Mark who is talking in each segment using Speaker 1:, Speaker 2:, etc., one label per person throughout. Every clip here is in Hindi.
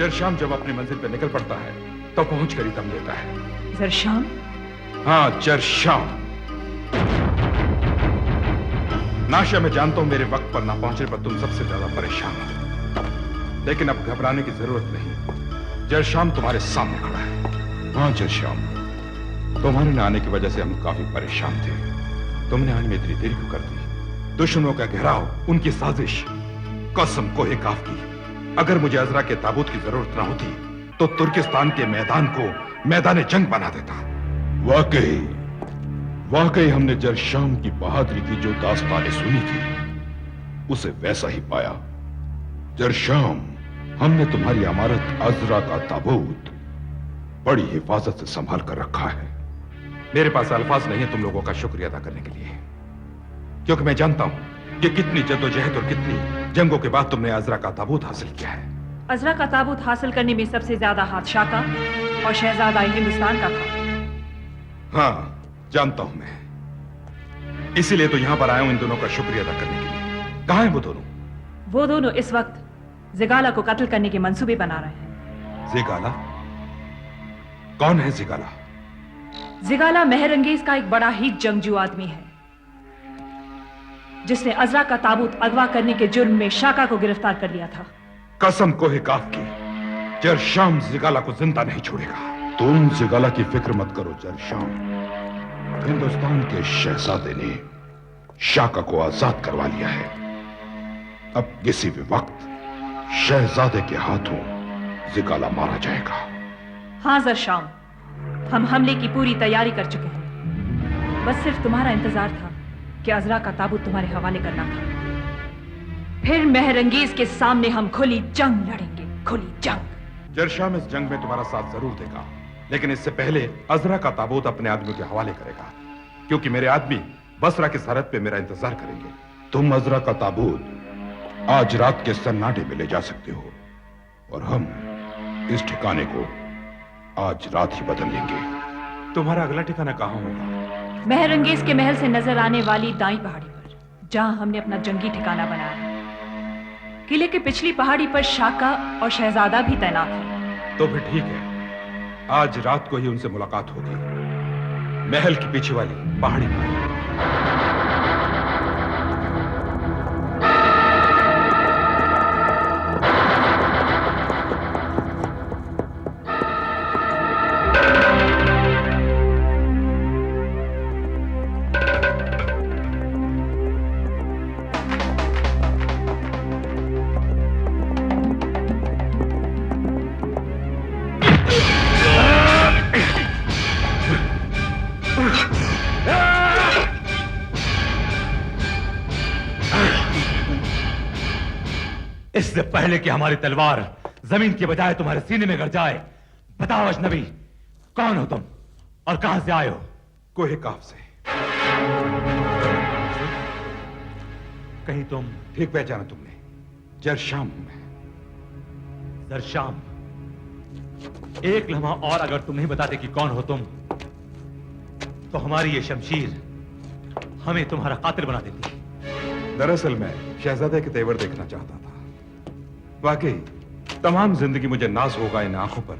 Speaker 1: जरशाम जब अपनी मंजिल पे निकल पड़ता है तो पहुंच कर ही दम लेता है।
Speaker 2: जरशाम?
Speaker 1: हाँ, जरशाम। नाशिया, मैं जानता हूं मेरे वक्त पर ना पहुंचने पर तुम सबसे ज्यादा परेशान हो, लेकिन अब घबराने की जरूरत नहीं। जरशाम तुम्हारे सामने खड़ा है। हाँ जरशाम, तुम्हारे न आने की वजह से हम काफी परेशान थे। तुमने आने में इतनी देरी क्यों कर दी? दुश्मनों का घेराव, उनकी साजिश, कसम कोहे काफ की। अगर मुझे अजरा के ताबूत की जरूरत ना होती तो तुर्किस्तान के मैदान को मैदान जंग बना देता। वाकई हमने जरशाम की बहादुरी की जो दास्तानें सुनी थी उसे वैसा ही पाया। जरशाम, हमने तुम्हारी अमारत अजरा का ताबूत बड़ी हिफाजत से संभाल कर रखा है। मेरे पास अल्फाज नहीं है तुम लोगों का शुक्रिया अदा करने के लिए, क्योंकि मैं जानता हूं कि कितनी जद्दोजहद और कितनी जंगों के बाद तुमने अजरा का ताबूत हासिल किया है।
Speaker 2: अजरा का ताबूत हासिल करने में सबसे ज्यादा हाथ शाह का और शहजादा हिंदुस्तान का था।
Speaker 1: हाँ, जानता हूं मैं, इसीलिए तो यहां पर आया हूं इन दोनों का शुक्रिया अदा करने के लिए। कहां हैं वो दोनों?
Speaker 2: वो दोनों इस वक्त जिगाला को कत्ल करने के मंसूबे बना रहे हैं।
Speaker 1: जिगाला? कौन है जिगाला?
Speaker 2: जिगाला मेहरंगेज का एक बड़ा ही जंगजू आदमी है, जिसने अजरा का ताबूत अगवा करने के जुर्म में शाका को गिरफ्तार कर लिया था।
Speaker 1: कसम कोहे काफ की, जरशाम जिगाला को जिंदा नहीं छोड़ेगा। तुम जिगाला की फिक्र मत करो जरशाम। हिंदुस्तान के शहजादे ने शाका को आजाद करवा लिया है। अब किसी भी वक्त शहजादे के हाथों जिगाला मारा जाएगा।
Speaker 2: हाँ जरशाम, हम हमले की पूरी तैयारी कर चुके हैं। बस सिर्फ तुम्हारा इंतजार था कि अजरा का ताबूत तुम्हारे हवाले करना था। फिर मेहरंगेज के सामने हम खुली जंग लड़ेंगे, खुली जंग।
Speaker 1: जरशाम इस जंग में तुम्हारा साथ जरूर देगा, लेकिन इससे पहले अजरा का ताबूत अपने आदमियों के हवाले करेगा, क्योंकि मेरे आदमी बसरा की सरहद पे मेरा इंतजार करेंगे। तुम अजरा का ताबूत आज रात के सन्नाटे में ले जा सकते हो और हम इस ठिकाने को आज रात ही बदल लेंगे। तुम्हारा अगला ठिकाना कहां होगा?
Speaker 2: मेहरंगेज के महल से नजर आने वाली दाई पहाड़ी पर, जहां हमने अपना जंगी ठिकाना बनाया है। किले के पिछली पहाड़ी पर शाका और शहजादा भी तैनात है।
Speaker 1: तो फिर ठीक है, आज रात को ही उनसे मुलाकात होगी, महल की पीछे वाली पहाड़ी पर।
Speaker 3: इससे पहले कि हमारी तलवार जमीन के बजाय तुम्हारे सीने में गड़ जाए, बताओ अजनबी, कौन हो तुम और कहां से आए हो?
Speaker 1: कोहे काफ से।
Speaker 3: कहीं तुम
Speaker 1: ठीक पहचाना तुमने, जरशाम हूं मैं।
Speaker 3: जरशाम? एक लम्हा और अगर तुम नहीं बताते कि कौन हो तुम, तो हमारी ये शमशीर हमें तुम्हारा कातिल बना देती।
Speaker 1: दरअसल मैं शहजादे के तेवर देखना चाहता था। वाकई तमाम जिंदगी मुझे नाज होगा इन आंखों पर,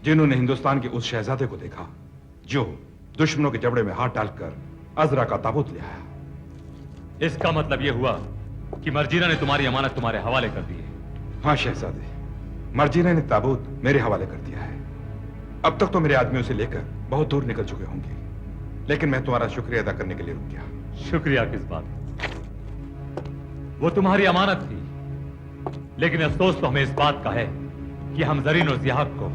Speaker 1: जिन्होंने हिंदुस्तान के उस शहजादे को देखा जो दुश्मनों के जबड़े में हाथ डालकर अजरा का ताबूत ले आया।
Speaker 3: इसका मतलब यह हुआ कि मर्जीना ने तुम्हारी अमानत तुम्हारे हवाले कर दी है।
Speaker 1: हाँ शहजादे, मर्जीना ने ताबूत मेरे हवाले कर दिया है। अब तक तो मेरे आदमियों से लेकर बहुत दूर निकल चुके होंगे, लेकिन मैं तुम्हारा शुक्रिया अदा करने के लिए रुक गया।
Speaker 3: शुक्रिया किस बात? वो तुम्हारी अमानत थी, लेकिन अफसोस तो हमें इस बात का है कि हम जरीन और जिहाब को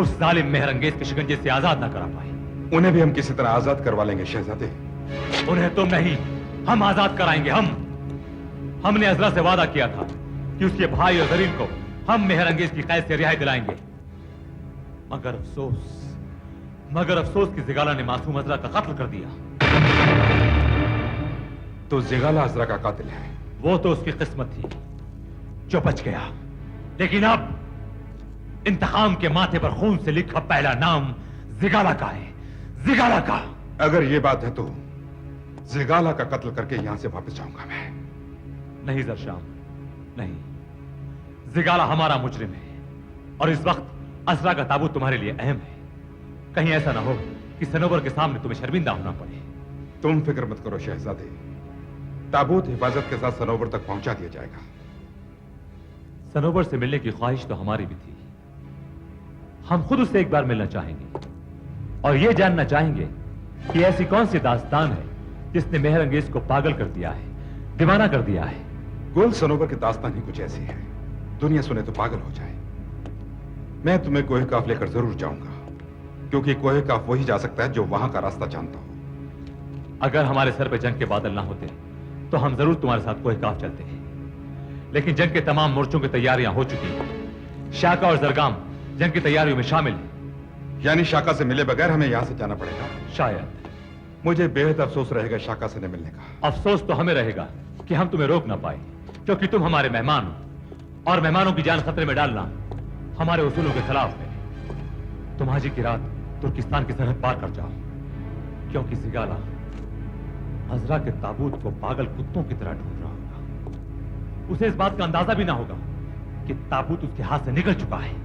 Speaker 3: उस जालिम मेहरंगेज के शिकंजे से आजाद ना करा पाए।
Speaker 1: उन्हें भी हम किसी तरह आजाद करवा लेंगे शहजादे।
Speaker 3: उन्हें तुम नहीं, हम आजाद कराएंगे। हमने अजरा से वादा किया था कि उसके भाई और जरीन को हम मेहरंगेज की कैद से रिहाई दिलाएंगे। मगर अफसोस कि जिगाला ने मासूम अजरा का कत्ल कर दिया।
Speaker 1: तो जिगाला अजरा का कातिल है?
Speaker 3: वो तो उसकी किस्मत थी जो बच गया, लेकिन अब इंतकाम के माथे पर खून से लिखा पहला नाम जिगाला का है, जिगाला का।
Speaker 1: अगर ये बात है तो जिगाला का कत्ल करके यहां से वापस जाऊंगा मैं।
Speaker 3: नहीं जरशाम, नहीं। जिगाला हमारा मुजरिम है, और इस वक्त असरा का ताबूत तुम्हारे लिए अहम है। कहीं ऐसा ना हो कि सनोवर के सामने तुम्हें शर्मिंदा होना पड़े।
Speaker 1: तुम फिक्र मत करो शहजादे, ताबूत हिफाजत के साथ सनोवर तक पहुंचा दिया जाएगा।
Speaker 3: सनोवर से मिलने की ख्वाहिश तो हमारी भी थी। हम खुद उससे एक बार मिलना चाहेंगे और यह जानना चाहेंगे कि ऐसी कौन सी दास्तान है जिसने मेहरंगेज को पागल कर दिया है, दीवाना कर दिया है।
Speaker 1: गुल सनोवर की दास्तान ही कुछ ऐसी है, दुनिया सुने तो पागल हो जाए। मैं तुम्हें कोहे काफ लेकर जरूर जाऊंगा, क्योंकि कोहे काफ वही जा सकता है जो वहां का रास्ता जानता हो।
Speaker 3: अगर हमारे सर पे जंग के बादल ना होते तो हम जरूर तुम्हारे साथ कोहे काफ चलते हैं, लेकिन जंग के तमाम मोर्चों की तैयारियां हो चुकी हैं। शाका और जरगाम जंग की तैयारियों में शामिल हैं।
Speaker 1: यानी शाका से मिले बगैर हमें यहां से जाना पड़ेगा?
Speaker 3: शायद।
Speaker 1: मुझे बेहद अफसोस रहेगा शाका से न मिलने का।
Speaker 3: अफसोस तो हमें रहेगा कि हम तुम्हें रोक ना पाए, क्योंकि तुम हमारे मेहमान हो और मेहमानों की जान खतरे में डालना हमारे उसूलों के खिलाफ है। तुम आज ही की रात तुर्किस्तान की सरहद पार कर जाओ, क्योंकि सिगाला अजरा के ताबूत को पागल कुत्तों की तरह ढूंढ रहा होगा। उसे इस बात का अंदाजा भी ना होगा कि ताबूत उसके हाथ से निकल चुका है।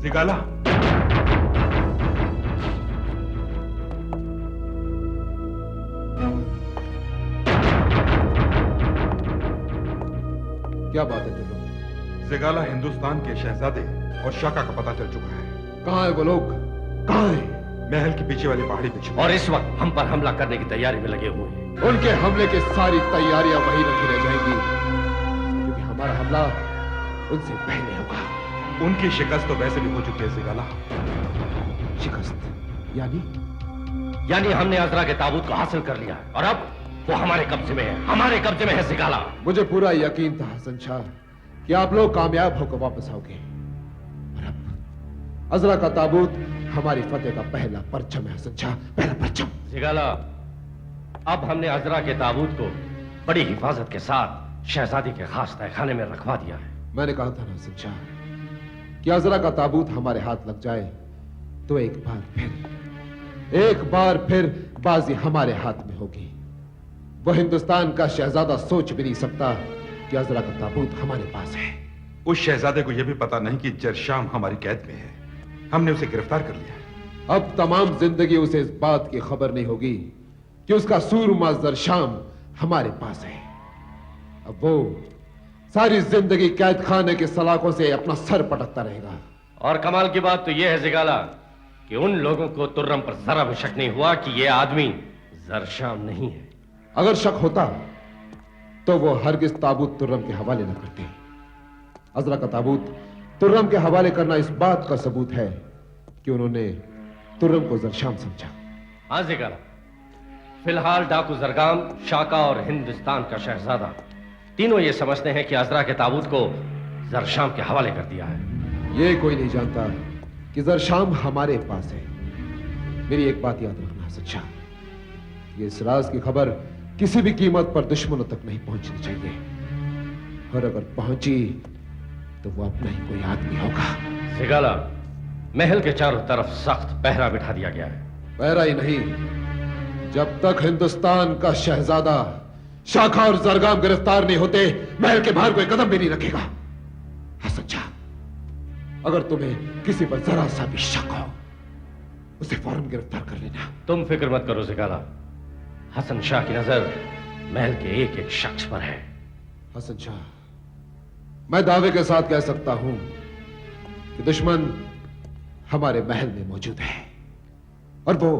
Speaker 1: सिगाला,
Speaker 4: क्या बात है तुम?
Speaker 1: सिगाला हिंदुस्तान के शहजादे और शाका का पता चल चुका है।
Speaker 4: कहाँ है वो लोग? कहाँ है?
Speaker 1: महल के पीछे वाली पहाड़ी पे छुपे।
Speaker 5: और इस वक्त हम पर हमला करने की तैयारी में लगे हुए हैं।
Speaker 4: उनके हमले की सारी तैयारियां वहीं रखी रह जाएंगी, क्योंकि हमारा हमला उनसे पहले होगा।
Speaker 1: उनकी शिकस्त तो वैसे भी हो चुकी है सिगाला।
Speaker 4: शिकस्त? यानी
Speaker 5: हमने अजरा के ताबूत को हासिल कर लिया है और अब वो हमारे कब्जे में है, हमारे कब्जे में है सिगाला।
Speaker 4: मुझे पूरा यकीन था हसन शाह कि आप लोग कामयाब होकर वापस आओगे। और अब अजरा का ताबूत हमारी फतेह का पहला परचम है हसन शाह, पहला परचम।
Speaker 5: सिगाला, अब हमने अजरा के ताबूत को बड़ी हिफाजत के साथ शहजादी के खास तहखाने में रखवा दिया है।
Speaker 4: मैंने कहा था ना हसन शाह कि अजरा का ताबूत हमारे हाथ लग जाए तो एक बार फिर बाजी हमारे हाथ में होगी। वो हिंदुस्तान का शहजादा सोच भी नहीं सकता कि अजरा का ताबूत हमारे पास है।
Speaker 1: उस शहजादे को यह भी पता नहीं कि जरशाम हमारी कैद में है। हमने उसे गिरफ्तार कर लिया।
Speaker 4: अब तमाम जिंदगी उसे इस बात की खबर नहीं होगी कि उसका सूरमा जरशाम हमारे पास है। अब वो सारी जिंदगी कैद खाने के सलाखों से अपना सर पटकता रहेगा।
Speaker 5: और कमाल की बात तो यह है सिगाला कि उन लोगों को तुर्रम पर जरा भी शक नहीं हुआ कि यह आदमी जरशाम नहीं है।
Speaker 4: अगर शक होता तो वो हरगिज ताबूत तुर्रम के हवाले न करते। अजरा का ताबूत तुर्रम के हवाले करना इस बात का सबूत है कि उन्होंने तुर्रम को जरशाम समझा।
Speaker 5: हाँ सिगाला, फिलहाल डाकू जरगाम, शाका और हिंदुस्तान का शहजादा तीनों ये समझते हैं कि अजरा के ताबूत को जरशाम के हवाले कर दिया है।
Speaker 4: ये कोई नहीं जानता कि जरशाम हमारे पास है। मेरी एक बात याद रखना सच्चा, ये इस राज की खबर किसी भी कीमत पर दुश्मनों तक नहीं पहुंचनी चाहिए, और अगर पहुंची तो वो अपना ही कोई आदमी होगा।
Speaker 5: सिगाला, महल के चारों तरफ सख्त पहरा बिठा दिया गया है।
Speaker 4: पहरा ही नहीं, जब तक हिंदुस्तान का शहजादा शाखा और जरगाम गिरफ्तार नहीं होते महल के बाहर कोई कदम भी नहीं रखेगा। हसन शाह, अगर तुम्हें किसी पर जरा सा भी शक हो उसे फौरन गिरफ्तार कर लेना।
Speaker 5: तुम फिक्र मत करो सिगाला, हसन शाह की नजर महल के एक एक शख्स पर है।
Speaker 4: हसन शाह, मैं दावे के साथ कह सकता हूं कि दुश्मन हमारे महल में मौजूद है और वो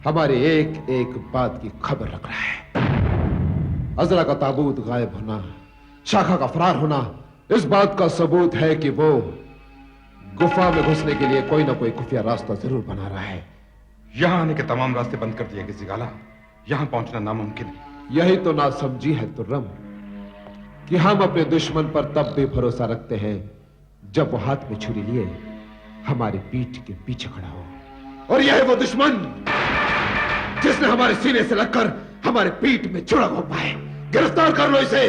Speaker 4: हमारे एक एक बात की खबर रख रहा है। अजरा का ताबूत गायब होना, शाखा का फरार होना इस बात का सबूत है कि वो गुफा में घुसने के लिए कोई ना कोई खुफिया रास्ता जरूर बना रहा है।
Speaker 1: यहां आने के तमाम रास्ते बंद कर दिए गए सिगाला, यहां पहुंचना नामुमकिन है।
Speaker 4: यही तो नासमझी है तुर्रम कि हम अपने दुश्मन पर तब भी भरोसा रखते हैं जब वो हाथ में छुरी लिए हमारी पीठ के पीछे खड़ा हो। और यह है वो दुश्मन जिसने हमारे सीने से लगकर हमारे पीठ में छुरा घोंपा है। गिरफ्तार कर लो इसे।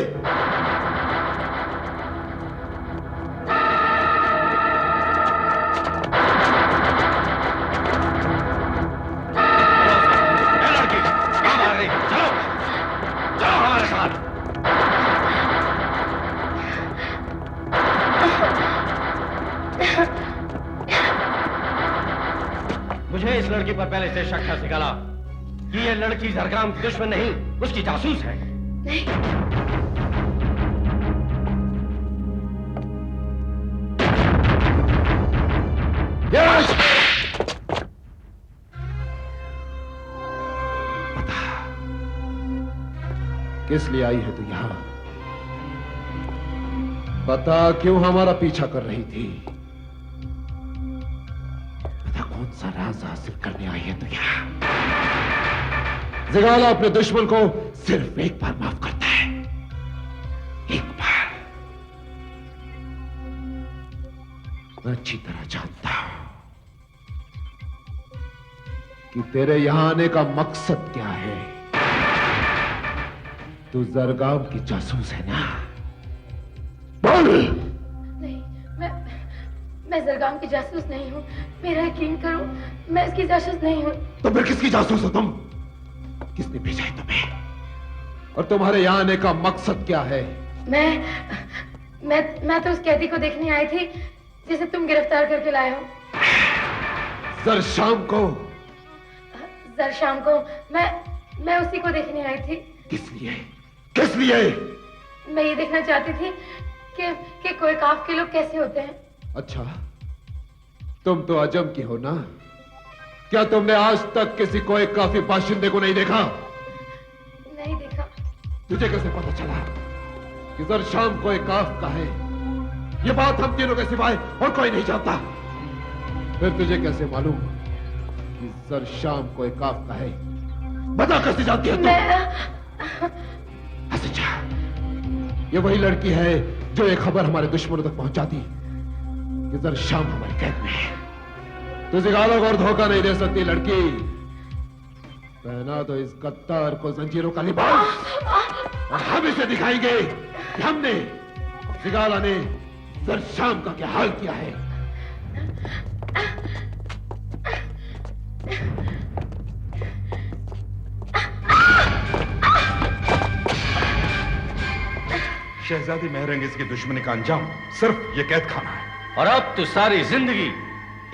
Speaker 5: मुझे इस लड़की पर पहले से शक था सिकाला कि ये लड़की जरगाम की दुश्मन नहीं, उसकी जासूस है।
Speaker 6: नहीं।
Speaker 4: बता, किस लिए आई है तू यहां? बता, क्यों हमारा पीछा कर रही थी? कौन सा राज हासिल करने आई है तू यहां? ज़िगाला अपने दुश्मन को सिर्फ एक बार माफ करता है, एक बार। मैं अच्छी तरह जानता हूं कि तेरे यहां आने का मकसद क्या है। तू जरगाम की जासूस है ना? बोल।
Speaker 6: नहीं, मैं जरगाम की जासूस नहीं हूँ। मेरा यकीन करो, मैं इसकी जासूस नहीं हूँ।
Speaker 4: तो फिर किसकी जासूस हो तुम? किसने भेजा है तुम्हें? और तुम्हारे यहाँ आने का मकसद क्या है?
Speaker 6: मैं तो उस कैदी को देखने आई थी जिसे तुम गिरफ्तार करके लाए हो।
Speaker 4: जरशाम को?
Speaker 6: जरशाम को मैं उसी को देखने आई थी।
Speaker 4: किस लिए? किस लिए?
Speaker 6: मैं ये देखना चाहती थी कि कोई काफ के लोग कैसे होते हैं।
Speaker 4: अच्छा, तुम तो अजम की हो ना? क्या तुमने आज तक किसी कोई काफी बाशिंदे को नहीं देखा?
Speaker 6: नहीं देखा।
Speaker 4: तुझे कैसे पता चला कि जरशाम कोई काफ का है? ये बात हम तीनों के सिवाय और कोई नहीं जानता। फिर तुझे कैसे मालूम कि जरशाम कोई काफ का है? बता, कैसे जानती है तुम? अच्छा, ये वही लड़की है जो एक खबर हमारे दुश्मनों तक पहुंचाती कि जरशाम हमारी कैद में है। तो ज़िगाला को और धोखा नहीं दे सकती लड़की। पहना तो इस गद्दार को जंजीरों का लिबास, और हम इसे दिखाएंगे कि हमने, ज़िगाला ने जरशाम का क्या हाल किया है।
Speaker 1: शहजादी महरंगीज की दुश्मनी का अंजाम सिर्फ ये कैद खाना है।
Speaker 5: और अब तो सारी जिंदगी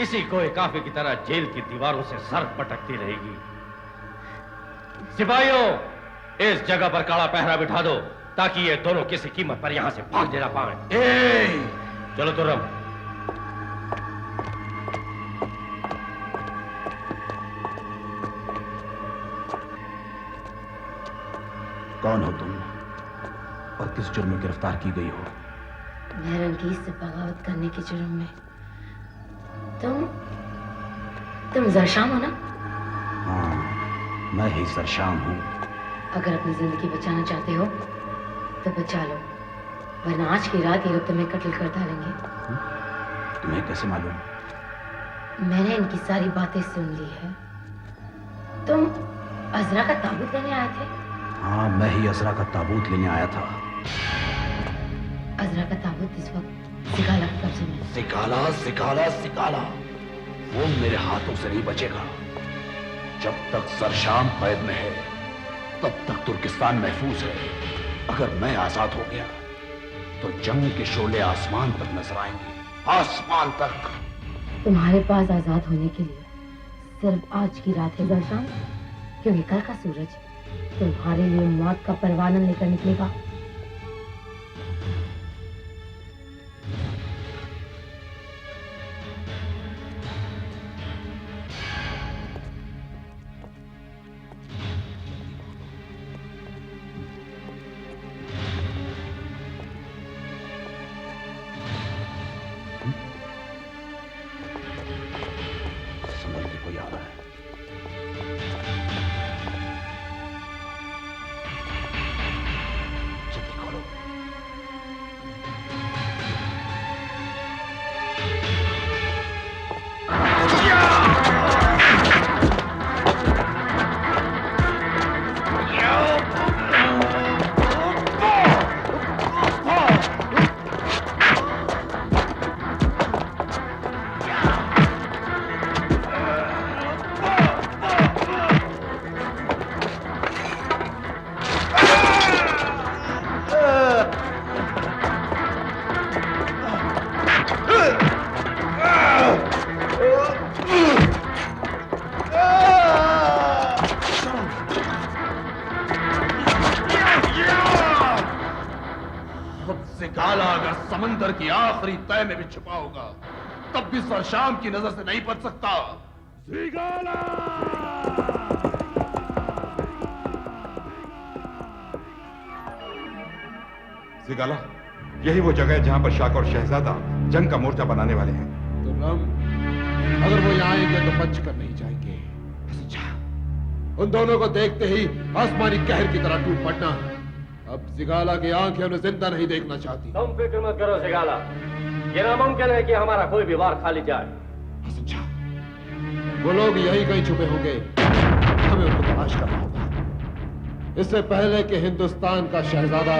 Speaker 5: इसी कोई काफे की तरह जेल की दीवारों से सर पटकती रहेगी। सिपाहियों, इस जगह पर काला पहरा बिठा दो ताकि ये दोनों किसी कीमत पर यहां से भाग ना पाए। चलो तुरम।
Speaker 7: कौन हो तुम और किस जुर्म में गिरफ्तार की गई हो?
Speaker 6: महरंगीज से बगावत करने के जुर्म में। तुम जरशाम हो ना?
Speaker 7: हाँ, मैं ही जरशाम हूँ।
Speaker 6: अगर अपनी जिंदगी बचाना चाहते हो तो बचा लो, वरना आज की रात ये लोग तुम्हें कत्ल कर डालेंगे।
Speaker 7: तुम्हें कैसे मालूम?
Speaker 6: मैंने इनकी सारी बातें सुन ली है। तुम अजरा का ताबूत लेने आए थे?
Speaker 7: हाँ, मैं ही अजरा का ताबूत लेने आया था।
Speaker 6: अजरा का ताबूत इस वक्त ज़िगाला के कब्जे में।
Speaker 7: ज़िगाला, ज़िगाला, ज़िगाला, वो मेरे हाथों से नहीं बचेगा। जब तक जरशाम कैद में है तब तक तुर्किस्तान महफूज है। अगर मैं आजाद हो गया तो जंग के शोले आसमान तक नजर आएंगे, आसमान तक।
Speaker 6: तुम्हारे पास आजाद होने के लिए सिर्फ आज की रात है जरशाम, क्योंकि कल का सूरज तुम्हारे लिए मौत का परवाना लेकर निकलेगा।
Speaker 7: साला अगर समंदर की आखिरी तह में भी छुपा होगा तब भी सरशाम की नजर से नहीं बच सकता।
Speaker 1: सिगाला, यही वो जगह है जहां पर शाका और शहजादा जंग का मोर्चा बनाने वाले हैं।
Speaker 4: तो राम, अगर वो यहाँ आएंगे तो बच कर नहीं जाएंगे। अच्छा, उन दोनों को देखते ही आसमानी कहर की तरह टूट पड़ना। अब सिगाला की आंखें उन्हें जिंदा नहीं देखना चाहती।
Speaker 5: तुम फिक्र मत करो सिगाला, ये नामुमकिन है कि हमारा कोई भी वार खाली जाए।
Speaker 4: अच्छा, वो लोग यही कहीं छुपे होंगे, हमें उनको तलाश करना होगा। इससे पहले कि हिंदुस्तान का शहजादा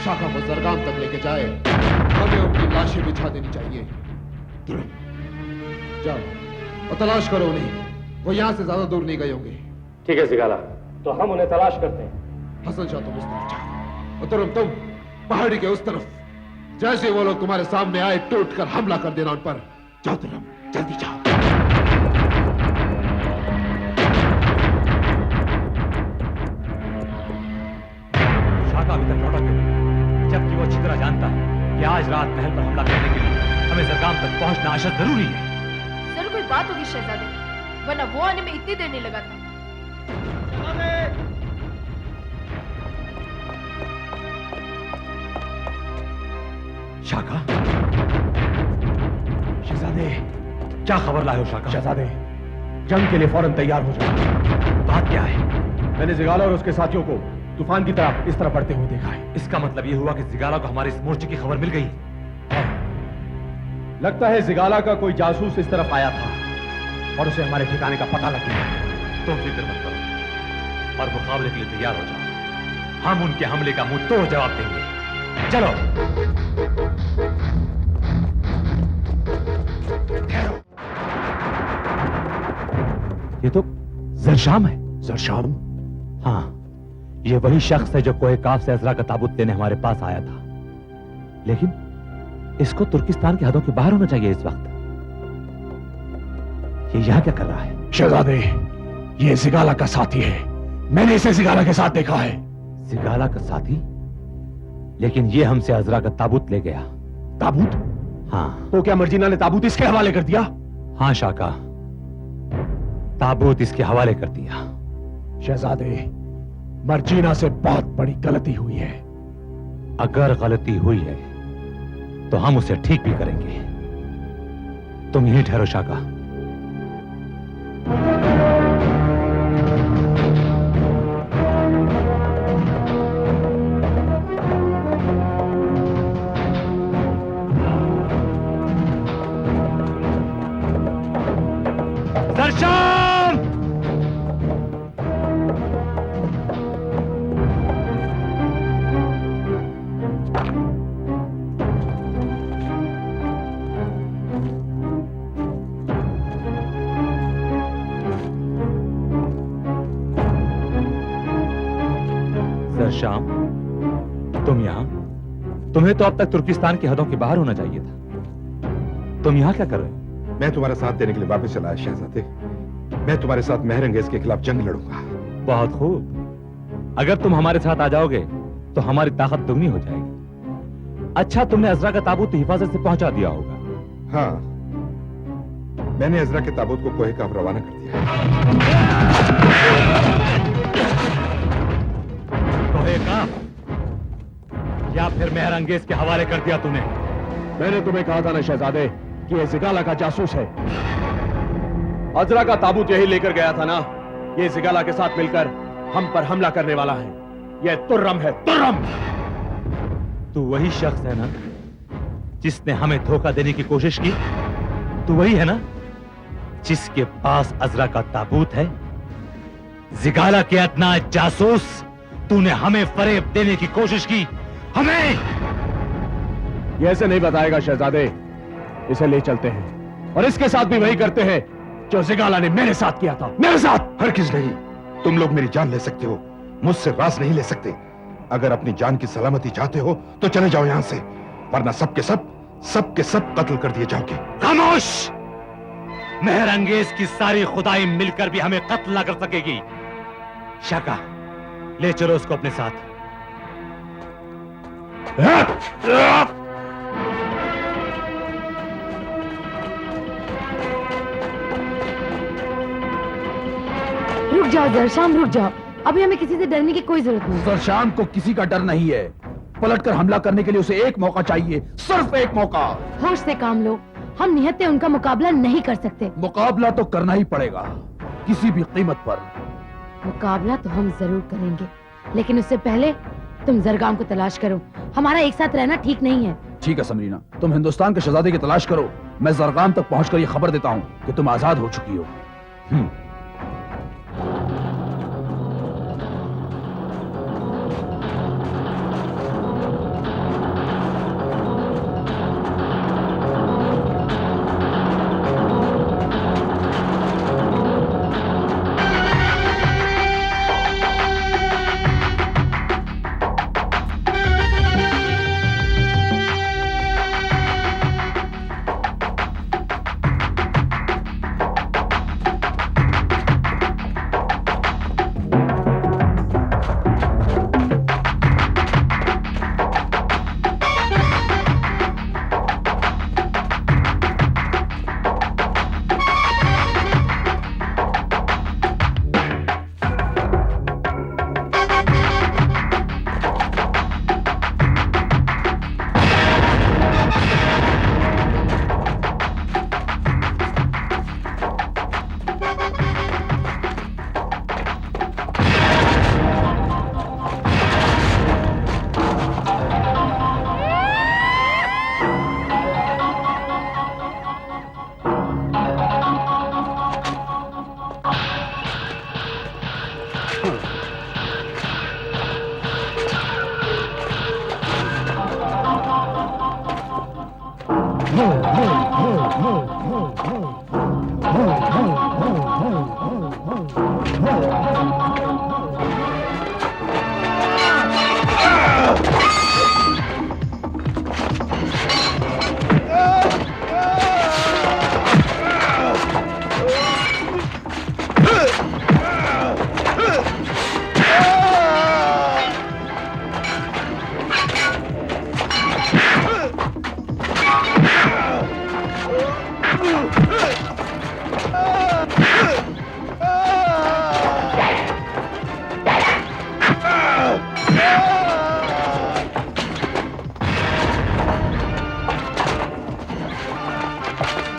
Speaker 4: शाका को जरगाम तक लेके जाए, हमें उनकी लाशें बिछा देनी चाहिए। जाओ और तलाश करो उन्हें, वो यहां से ज्यादा दूर नहीं गए होंगे।
Speaker 5: ठीक है सिगाला, तो हम उन्हें तलाश करते हैं।
Speaker 4: हसन शाह तुम उस तरफ जाओ और तुम पहाड़ी के उस तरफ। जैसे वो लोग तुम्हारे सामने आए टूट कर हमला कर देना उन पर। जाओ तुम, जल्दी जाओ।
Speaker 3: शाका अभी तक लौटा क्यों नहीं? जबकि वो अच्छी तरह जानता है कि आज रात महल पर हमला करने के लिए हमें जरगाम तक पहुंचना अशद जरूरी है।
Speaker 8: जरूर कोई बात होगी शहजादे, वरना वो आने में इतनी देर नहीं लगा था।
Speaker 3: शाका, शहजादे, क्या खबर लाए हो शाका?
Speaker 9: शहजादे, जंग के लिए फौरन तैयार हो जाओ।
Speaker 3: बात क्या है?
Speaker 9: मैंने जिगाला और उसके साथियों को तूफान की तरफ इस तरह बढ़ते हुए देखा है।
Speaker 3: इसका मतलब यह हुआ कि जिगाला को हमारे इस मोर्चे की खबर मिल गई।
Speaker 9: लगता है जिगाला का कोई जासूस इस तरफ आया था और उसे हमारे ठिकाने का पता लग गया।
Speaker 3: तुम फिक्र मत करो और मुकाबले के लिए तैयार हो जाओ। हम उनके हमले का मुंह तोड़ जवाब देंगे। चलो। ये तो जरशाम है।
Speaker 9: जरशाम?
Speaker 3: हाँ, ये वही शख्स है जो कोहे काफ से अजरा का ताबूत लेने हमारे पास आया था। लेकिन इसको तुर्किस्तान की हदों के बाहर होना चाहिए इस वक्त। ये यहां क्या कर रहा है?
Speaker 9: शहजादे, ये जिगाला का साथी है। मैंने इसे जिगाला के साथ देखा है।
Speaker 3: जिगाला का साथी? लेकिन ये हमसे अजरा का ताबूत ले गया।
Speaker 9: ताबूत?
Speaker 3: हाँ।
Speaker 9: तो क्या मर्जीना ने ताबूत इसके हवाले कर दिया?
Speaker 3: हाँ शाका, ताबूत इसके हवाले कर दिया।
Speaker 9: शहजादे, मर्जीना से बहुत बड़ी गलती हुई है।
Speaker 3: अगर गलती हुई है तो हम उसे ठीक भी करेंगे। तुम यहीं ठहरो शाका। दर्शन! दर्शन, तुम यहां? तुम्हें तो अब तक तुर्किस्तान की हदों के बाहर होना चाहिए था। तुम यहां क्या कर रहे हो?
Speaker 1: मैं तुम्हारा साथ देने के लिए वापस चला आया शहजादे। मैं तुम्हारे साथ महरंगेज के खिलाफ जंग लड़ूंगा।
Speaker 3: बहुत खूब। अगर तुम हमारे साथ आ जाओगे तो हमारी ताकत दुगनी हो जाएगी। अच्छा, तुमने अजरा का ताबूत हिफाजत से पहुंचा दिया होगा।
Speaker 1: हाँ, मैंने अजरा के ताबूत को कोहे काफ रवाना कर दिया।
Speaker 3: कोहे काफ? या फिर महरंगेज के हवाले कर दिया तूने?
Speaker 9: मैंने तुम्हें कहा था ना शहजादे कि यह जिगाला का जासूस है। अजरा का ताबूत यही लेकर गया था ना। ये जिगाला के साथ मिलकर हम पर हमला करने वाला है। यह तुर्रम है, तुर्रम।
Speaker 3: तू वही शख्स है ना जिसने हमें धोखा देने की कोशिश की? तू वही है ना जिसके पास अजरा का ताबूत है? जिगाला के अदना जासूस, तूने हमें फरेब देने की कोशिश की। हमें
Speaker 9: ये ऐसे नहीं बताएगा शहजादे। इसे ले चलते हैं और इसके साथ भी वही करते हैं जो जिगाला ने मेरे साथ किया था। मेरे साथ
Speaker 1: हरगिज़ नहीं। तुम लोग मेरी जान ले सकते हो, मुझसे राज नहीं ले सकते। अगर अपनी जान की सलामती चाहते हो तो चले जाओ यहां से, वरना सबके सब कत्ल कर दिए जाओगे।
Speaker 3: खामोश! महरंगेज की सारी खुदाई मिलकर भी हमें कत्ल ना कर सकेगी। शाका, ले चलो उसको अपने साथ।
Speaker 6: जाओ जरशाम, रुक जाओ। अभी हमें किसी से डरने की कोई जरूरत नहीं।
Speaker 9: जरशाम को किसी का डर नहीं है। पलटकर हमला करने के लिए उसे एक मौका चाहिए, सिर्फ एक मौका।
Speaker 6: होश से काम लो, हम निहत्ते उनका मुकाबला नहीं कर सकते।
Speaker 9: मुकाबला तो करना ही पड़ेगा, किसी भी कीमत पर।
Speaker 6: मुकाबला तो हम जरूर करेंगे, लेकिन उससे पहले तुम जरगाम को तलाश करो। हमारा एक साथ रहना ठीक नहीं है।
Speaker 9: ठीक है समरीना, तुम हिंदुस्तान के शहजादे की तलाश करो, मैं जरगाम तक पहुंचकर ये खबर देता हूँ कि तुम आजाद हो चुकी हो।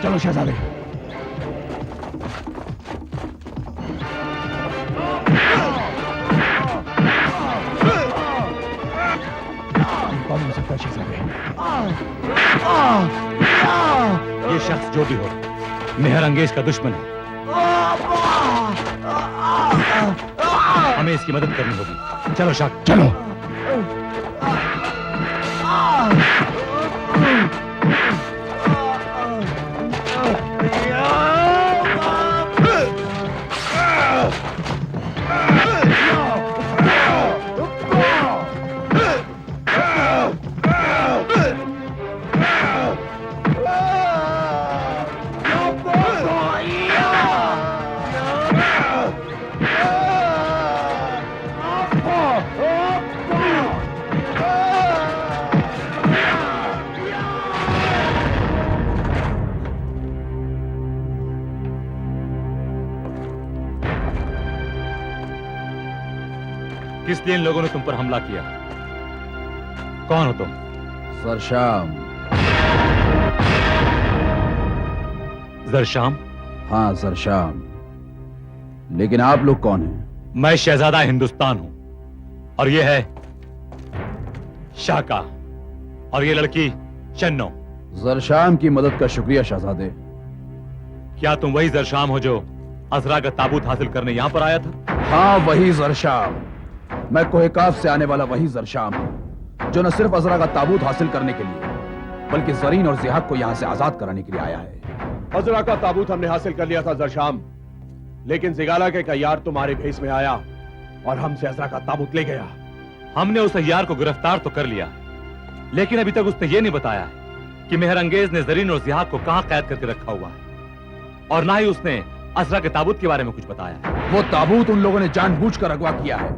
Speaker 9: चलो शहजादे। कौन हो सकता है शहजादे?
Speaker 3: ये शख्स जो भी हो, मेहरंगेज का दुश्मन है। हमें इसकी मदद करनी होगी। चलो शाह,
Speaker 9: चलो।
Speaker 3: किस लिए इन लोगों ने तुम पर हमला किया? कौन हो तुम?
Speaker 9: जरशाम।
Speaker 3: जरशाम?
Speaker 9: हाँ जरशाम। लेकिन आप लोग कौन हैं?
Speaker 3: मैं शहजादा हिंदुस्तान हूं और ये है शाका और ये लड़की चन्नो।
Speaker 9: जरशाम की मदद का शुक्रिया शहजादे।
Speaker 3: क्या तुम वही जरशाम हो जो अजरा का ताबूत हासिल करने यहां पर आया था?
Speaker 9: हाँ वही जरशाम। मैं कोहेकाफ से आने वाला वही जरशाम हूं जो न सिर्फ अजरा का ताबूत हासिल करने के लिए बल्कि जरीन और जिहाक को यहां से आजाद कराने के लिए आया है।
Speaker 10: अजरा का ताबूत हमने हासिल कर लिया था जरशाम, लेकिन जिगाला के कयार तुम्हारे भेस में आया और हमसे अजरा का ताबूत ले गया।
Speaker 3: हमने उस अय्यार को गिरफ्तार तो कर लिया, लेकिन अभी तक उसने ये नहीं बताया कि मेहरंगेज ने जरीन और जिहाक को कहां कैद करके रखा हुआ है, और ना ही उसने अजरा के ताबूत के बारे में कुछ बताया है।
Speaker 9: वो ताबूत उन लोगों ने जानबूझकर अगवा किया है।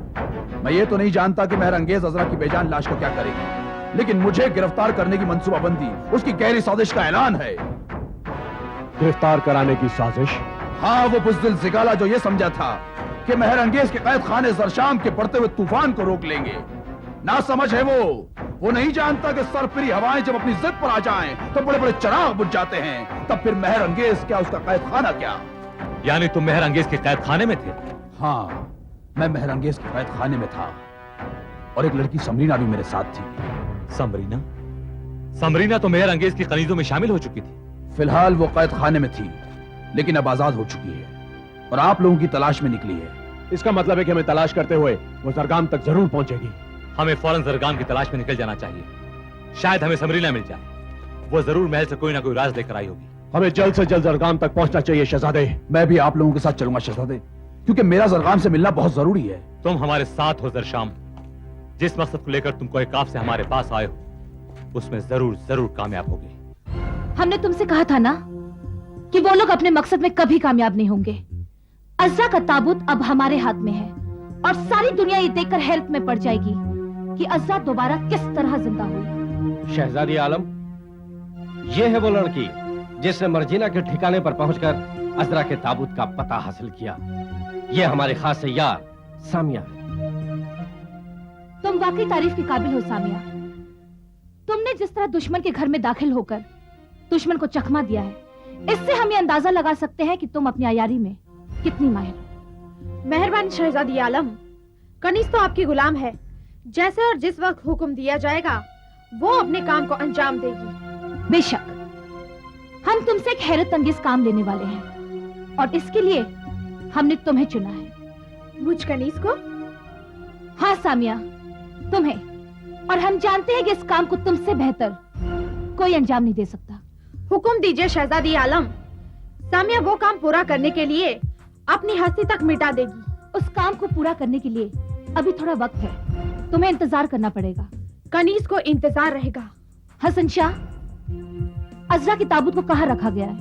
Speaker 9: मैं ये तो नहीं जानता कि मेहरंगेज अजरा की बेजान लाश का क्या करेगा, लेकिन मुझे गिरफ्तार करने की मंसूबाबंदी उसकी गहरी साजिश का ऐलान है।
Speaker 10: गिरफ्तार कराने की साजिश?
Speaker 9: हाँ, वो बुज़दिल जिगाला जो ये समझा था
Speaker 7: कि महर अंगेज के कैद खाने जरशाम के बढ़ते हुए तूफान को रोक लेंगे। ना समझ है वो नहीं जानता कि सरफिरी हवाएं जब अपनी जिद पर आ जाएं तो बड़े बड़े चिराग बुझ जाते हैं। तब फिर महर अंगेज क्या, उसका कैद खाना क्या।
Speaker 3: यानी तुम महर अंगेज के कैद खाने में थे?
Speaker 7: हाँ, मैं महर अंगेज के कैद खाने में था और एक लड़की समरीना भी मेरे साथ थी।
Speaker 3: समरीना? समरीना तो महर अंगेज की कनीजों में शामिल हो चुकी थी।
Speaker 7: फिलहाल वो कैद खाने में थी, लेकिन अब आजाद हो चुकी है और आप लोगों की तलाश में निकली है।
Speaker 9: इसका मतलब है कि हमें तलाश करते हुए वो जरगाम तक जरूर पहुंचेगी।
Speaker 3: हमें फौरन जरगाम की तलाश में निकल जाना चाहिए। शायद हमें समरीना मिल जाए। वो जरूर महल से कोई ना कोई राज लेकर आई होगी।
Speaker 9: हमें जल्द से जल्द जरगाम तक पहुंचना चाहिए शहजादे।
Speaker 7: मैं भी आप लोगों के साथ चलूंगा शहजादे, क्योंकि मेरा जरगाम से मिलना बहुत जरूरी है।
Speaker 3: तुम हमारे साथ हो जरशाम। जिस मकसद को लेकर तुम कोहिकाफ से हमारे पास आए हो, उसमें जरूर जरूर कामयाब होगे।
Speaker 6: हमने तुमसे कहा था ना कि वो लोग अपने मकसद में कभी कामयाब नहीं होंगे। अज़रा का ताबूत अब हमारे हाथ में है और सारी दुनिया ये देखकर हैरत में पड़ जाएगी कि अज़रा दोबारा किस तरह जिंदा हुई।
Speaker 5: शहजादी आलम, ये है वो लड़की जिसने मर्जीना के ठिकाने पर पहुंचकर अज़रा के ताबूत का पता हासिल किया। ये हमारे खास यार सामिया है।
Speaker 6: तुम वाकई तारीफ के काबिल हो सामिया। तुमने जिस तरह दुश्मन के घर में दाखिल होकर दुश्मन को चकमा दिया है, इससे हम ये अंदाजा लगा सकते हैं कि तुम अपनी अयारी में कितनी माहिर हो।
Speaker 8: मेहरबानी शहजादी आलम, कनीज तो आपकी गुलाम है। जैसे और जिस वक्त हुक्म दिया जाएगा वो अपने काम को अंजाम देगी।
Speaker 6: बेशक हम तुमसे एक हैरत अंगेज काम लेने वाले हैं और इसके लिए हमने तुम्हें चुना है।
Speaker 8: मुझ कनीज को?
Speaker 6: हाँ सामिया, तुम्हें। और हम जानते हैं कि इस काम को तुमसे बेहतर कोई अंजाम नहीं दे सकता।
Speaker 8: हुक्म दीजिए शहजादी आलम। सामिया वो काम पूरा करने के लिए अपनी हस्ती तक मिटा देगी।
Speaker 6: उस काम को पूरा करने के लिए अभी थोड़ा वक्त है। तुम्हें इंतजार करना पड़ेगा।
Speaker 8: कनीज को इंतजार रहेगा।
Speaker 6: हसन शाह, अज़रा की ताबूत को कहाँ रखा गया है?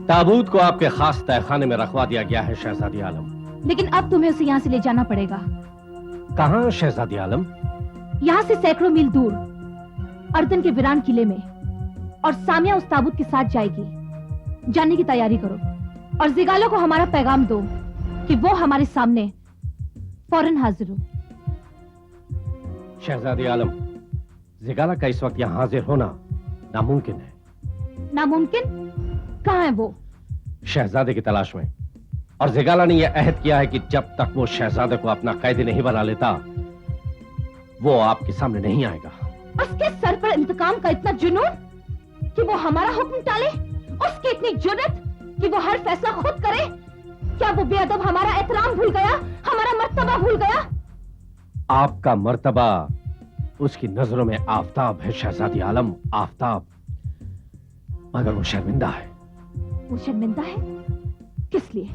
Speaker 5: ताबूत को आपके खास तहखाने में रखवा दिया गया है शहजादी आलम।
Speaker 6: लेकिन अब तुम्हें उसे यहाँ से ले जाना पड़ेगा।
Speaker 5: कहाँ शहजादी आलम?
Speaker 6: यहाँ से सैकड़ों मील दूर अर्दन के वीरान किले में। और सामिया उस ताबूत के साथ जाएगी। जाने की तैयारी करो और जिगालो को हमारा पैगाम दो कि वो हमारे सामने फौरन हाजिर हो।
Speaker 5: शहजादी आलम, जिगाला का इस वक्त यहाँ हाजिर होना नामुमकिन है।
Speaker 6: नामुमकिन? कहाँ है वो?
Speaker 5: शहजादे की तलाश में। और जिगाला ने यह अहद किया है कि जब तक वो शहजादे को अपना कैदी नहीं बना लेता, वो आपके सामने नहीं आएगा।
Speaker 6: उसके सर पर इंतकाम का इतना जुनून कि वो हमारा हुक्म टाले? उसकी इतनी जुर्रत कि वो हर फैसला खुद करे? क्या वो बेअदब हमारा एहतराम भूल गया, हमारा मर्तबा भूल गया?
Speaker 5: आपका मर्तबा उसकी नजरों में आफताब है शहजादी आलम, आफताब। मगर वो शर्मिंदा है।
Speaker 6: वो शर्मिंदा है? किस लिए?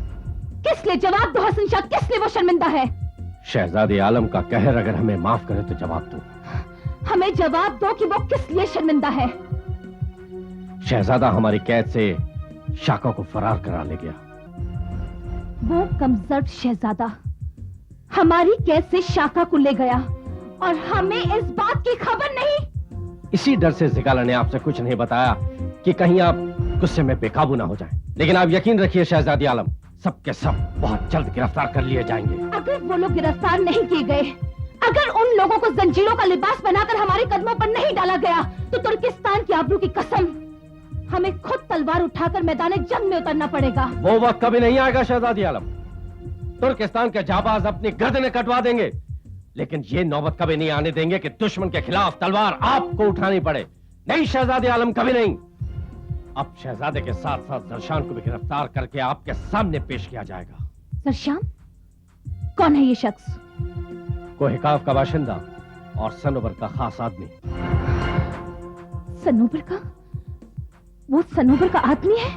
Speaker 6: किस लिए? जवाब दो हसन शाह, किस लिए वो शर्मिंदा है?
Speaker 5: शहजादी आलम का कहर अगर हमें माफ करे तो जवाब दो।
Speaker 6: हमें जवाब दो कि वो किस लिए शर्मिंदा है।
Speaker 5: शहजादा हमारी कैद से शाका को फरार करा ले गया।
Speaker 6: वो कमजोर शहजादा हमारी कैद से शाका को ले गया और हमें इस बात की खबर नहीं।
Speaker 5: इसी डर से जिगाला ने आपसे कुछ नहीं बताया कि कहीं आप गुस्से में बेकाबू ना हो जाएं। लेकिन आप यकीन रखिए शहजादी आलम, सब के सब बहुत जल्द गिरफ्तार कर लिए जाएंगे।
Speaker 6: अगर वो लोग गिरफ्तार नहीं किए गए, अगर उन लोगों को जंजीरों का लिबास बनाकर हमारे कदमों पर नहीं डाला गया, तो तुर्किस्तान की आबरू की कसम, हमें खुद तलवार उठाकर मैदान जंग में उतरना पड़ेगा।
Speaker 5: वो वक्त कभी नहीं आएगा शहजादी आलम। तुर्किस्तान के जाबाज अपनी गर्दनें कटवा देंगे, लेकिन ये नौबत कभी नहीं आने देंगे कि दुश्मन के खिलाफ तलवार आपको उठानी पड़े। नहीं शहजादी आलम, कभी नहीं। अब शहजादे के साथ साथ जरशान को भी गिरफ्तार करके आपके सामने पेश किया जाएगा।
Speaker 6: जरशान? कौन है ये शख्स?
Speaker 5: कोहिकाफ का बाशिंदा और सनोबर का खास आदमी।
Speaker 6: सनोबर का? वो सनोबर का आदमी है?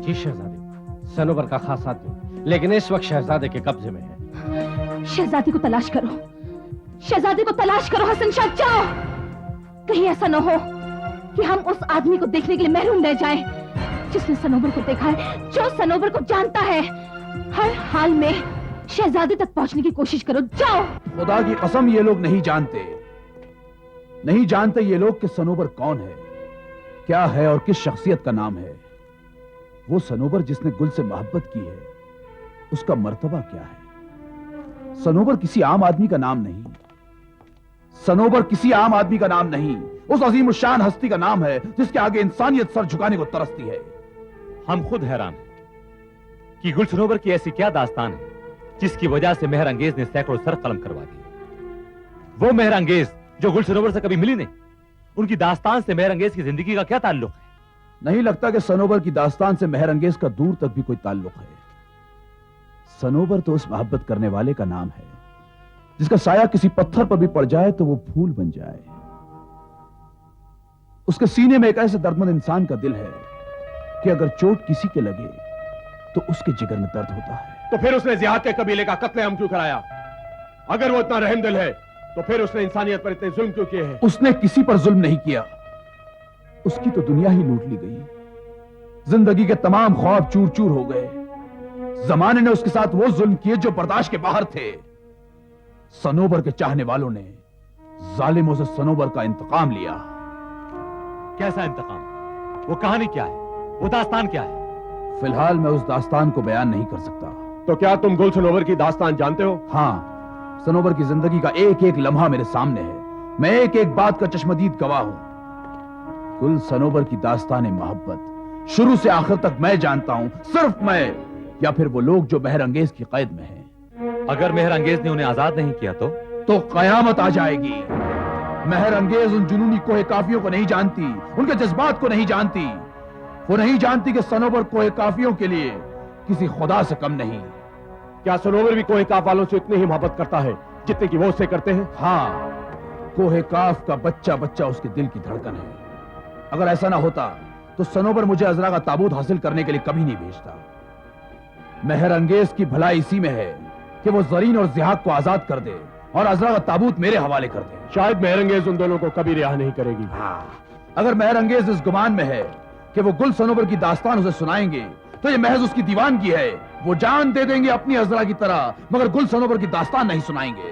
Speaker 5: जी शहजादी, सनोबर का खास आदमी, लेकिन इस वक्त शहजादे के कब्जे में है।
Speaker 6: शहजादी को तलाश करो, शहजादी को तलाश करो हसन शाह, जाओ। कहीं ऐसा न हो कि हम उस आदमी को देखने के लिए महरूम रह जाएं, जिसने सनोबर को देखा है, जो सनोबर को जानता है। हर हाल में शहजादी तक पहुंचने की कोशिश करो, जाओ।
Speaker 7: खुदा की कसम, ये लोग नहीं जानते ये लोग कि सनोबर कौन है, क्या है और किस शख्सियत का नाम है। वो सनोबर जिसने गुल से मोहब्बत की है, उसका मर्तबा क्या है?
Speaker 9: सनोबर किसी आम आदमी का नाम नहीं, सनोबर किसी आम आदमी का नाम नहीं, उस अजीम शान हस्ती का नाम है जिसके आगे इंसानियत सर झुकाने को तरसती है।
Speaker 3: हम खुद हैरान हैं कि गुल सनोबर की ऐसी क्या दास्तान है जिसकी वजह से मेहर अंगेज ने सैकड़ों सर कलम करवा दिए। वो मेहर अंगेज जो गुल सनोबर से कभी मिली नहीं, उनकी दास्तान से मेहर अंगेज की जिंदगी का क्या ताल्लुक है?
Speaker 9: नहीं लगता कि सनोबर की दास्तान से मेहर अंगेज का दूर तक भी कोई ताल्लुक है। सनोबर तो उस मोहब्बत करने वाले का नाम है जिसका साया किसी पत्थर पर भी पड़ जाए तो वो फूल बन जाए। उसके सीने में एक ऐसे दर्दमंद इंसान का दिल है कि अगर चोट किसी के लगे तो उसके जिगर में दर्द होता है।
Speaker 10: तो फिर उसने जिहाद के कबीले का कत्लेआम क्यों कराया? अगर वो इतना रहमदिल है तो फिर उसने इंसानियत पर इतने जुल्म क्यों किए हैं?
Speaker 9: उसने किसी पर जुल्म नहीं किया, उसकी तो दुनिया ही लूट ली गई। जिंदगी के तमाम ख्वाब चूर चूर हो गए। जमाने ने उसके साथ वो जुल्म किए जो बर्दाश्त के बाहर थे। सनोबर के चाहने वालों ने जालिमों से सनोबर का इंतकाम लिया।
Speaker 3: कैसा इंतकाम? वो कहानी क्या है? वो दास्तान क्या है?
Speaker 9: फिलहाल मैं उस दास्तान को बयान नहीं कर सकता।
Speaker 10: तो क्या तुम गुल सनोबर की दास्तान जानते हो?
Speaker 9: हाँ, सनोबर की जिंदगी का एक एक लम्हा मेरे सामने है। मैं एक एक बात का चश्मदीद गवाह हूं। गुल सनोबर की दास्तान मोहब्बत शुरू से आखिर तक मैं जानता हूं, सिर्फ मैं या फिर वो लोग जो मेहर अंगेज की कैद में हैं।
Speaker 3: अगर मेहर अंगेज ने उन्हें आजाद नहीं किया तो
Speaker 9: कयामत आ जाएगी। मेहर अंगेज उन जुनूनी कोहे काफियों को नहीं जानती, उनके जज्बात को नहीं जानती। वो नहीं जानती कि सनोबर कोहे काफियों के लिए किसी खुदा से कम नहीं।
Speaker 10: क्या सनोबर भी कोहे काफ वालों से इतनी ही मोहब्बत करता है जितनी कि वो उससे करते हैं?
Speaker 9: हाँ, कोहे काफ का बच्चा बच्चा उसके दिल की धड़कन है। अगर ऐसा ना होता तो सनोबर मुझे अजरा का ताबूत हासिल करने के लिए कभी नहीं भेजता। मेहर अंगेज की भलाई इसी में है कि वो जरीन और जिहाद को आजाद कर दे और अजरा का ताबूत मेरे हवाले कर दे।
Speaker 10: शायद मेहर अंगेज उन दोनों को कभी रिहा नहीं करेगी।
Speaker 9: हाँ, अगर मेहर अंगेज इस गुमान में है कि वो गुल सनोबर की दास्तान उसे सुनाएंगे तो ये महज उसकी दीवानगी है। वो जान दे देंगे अपनी अजरा की तरह, मगर गुल सनोबर की दास्तान नहीं सुनाएंगे।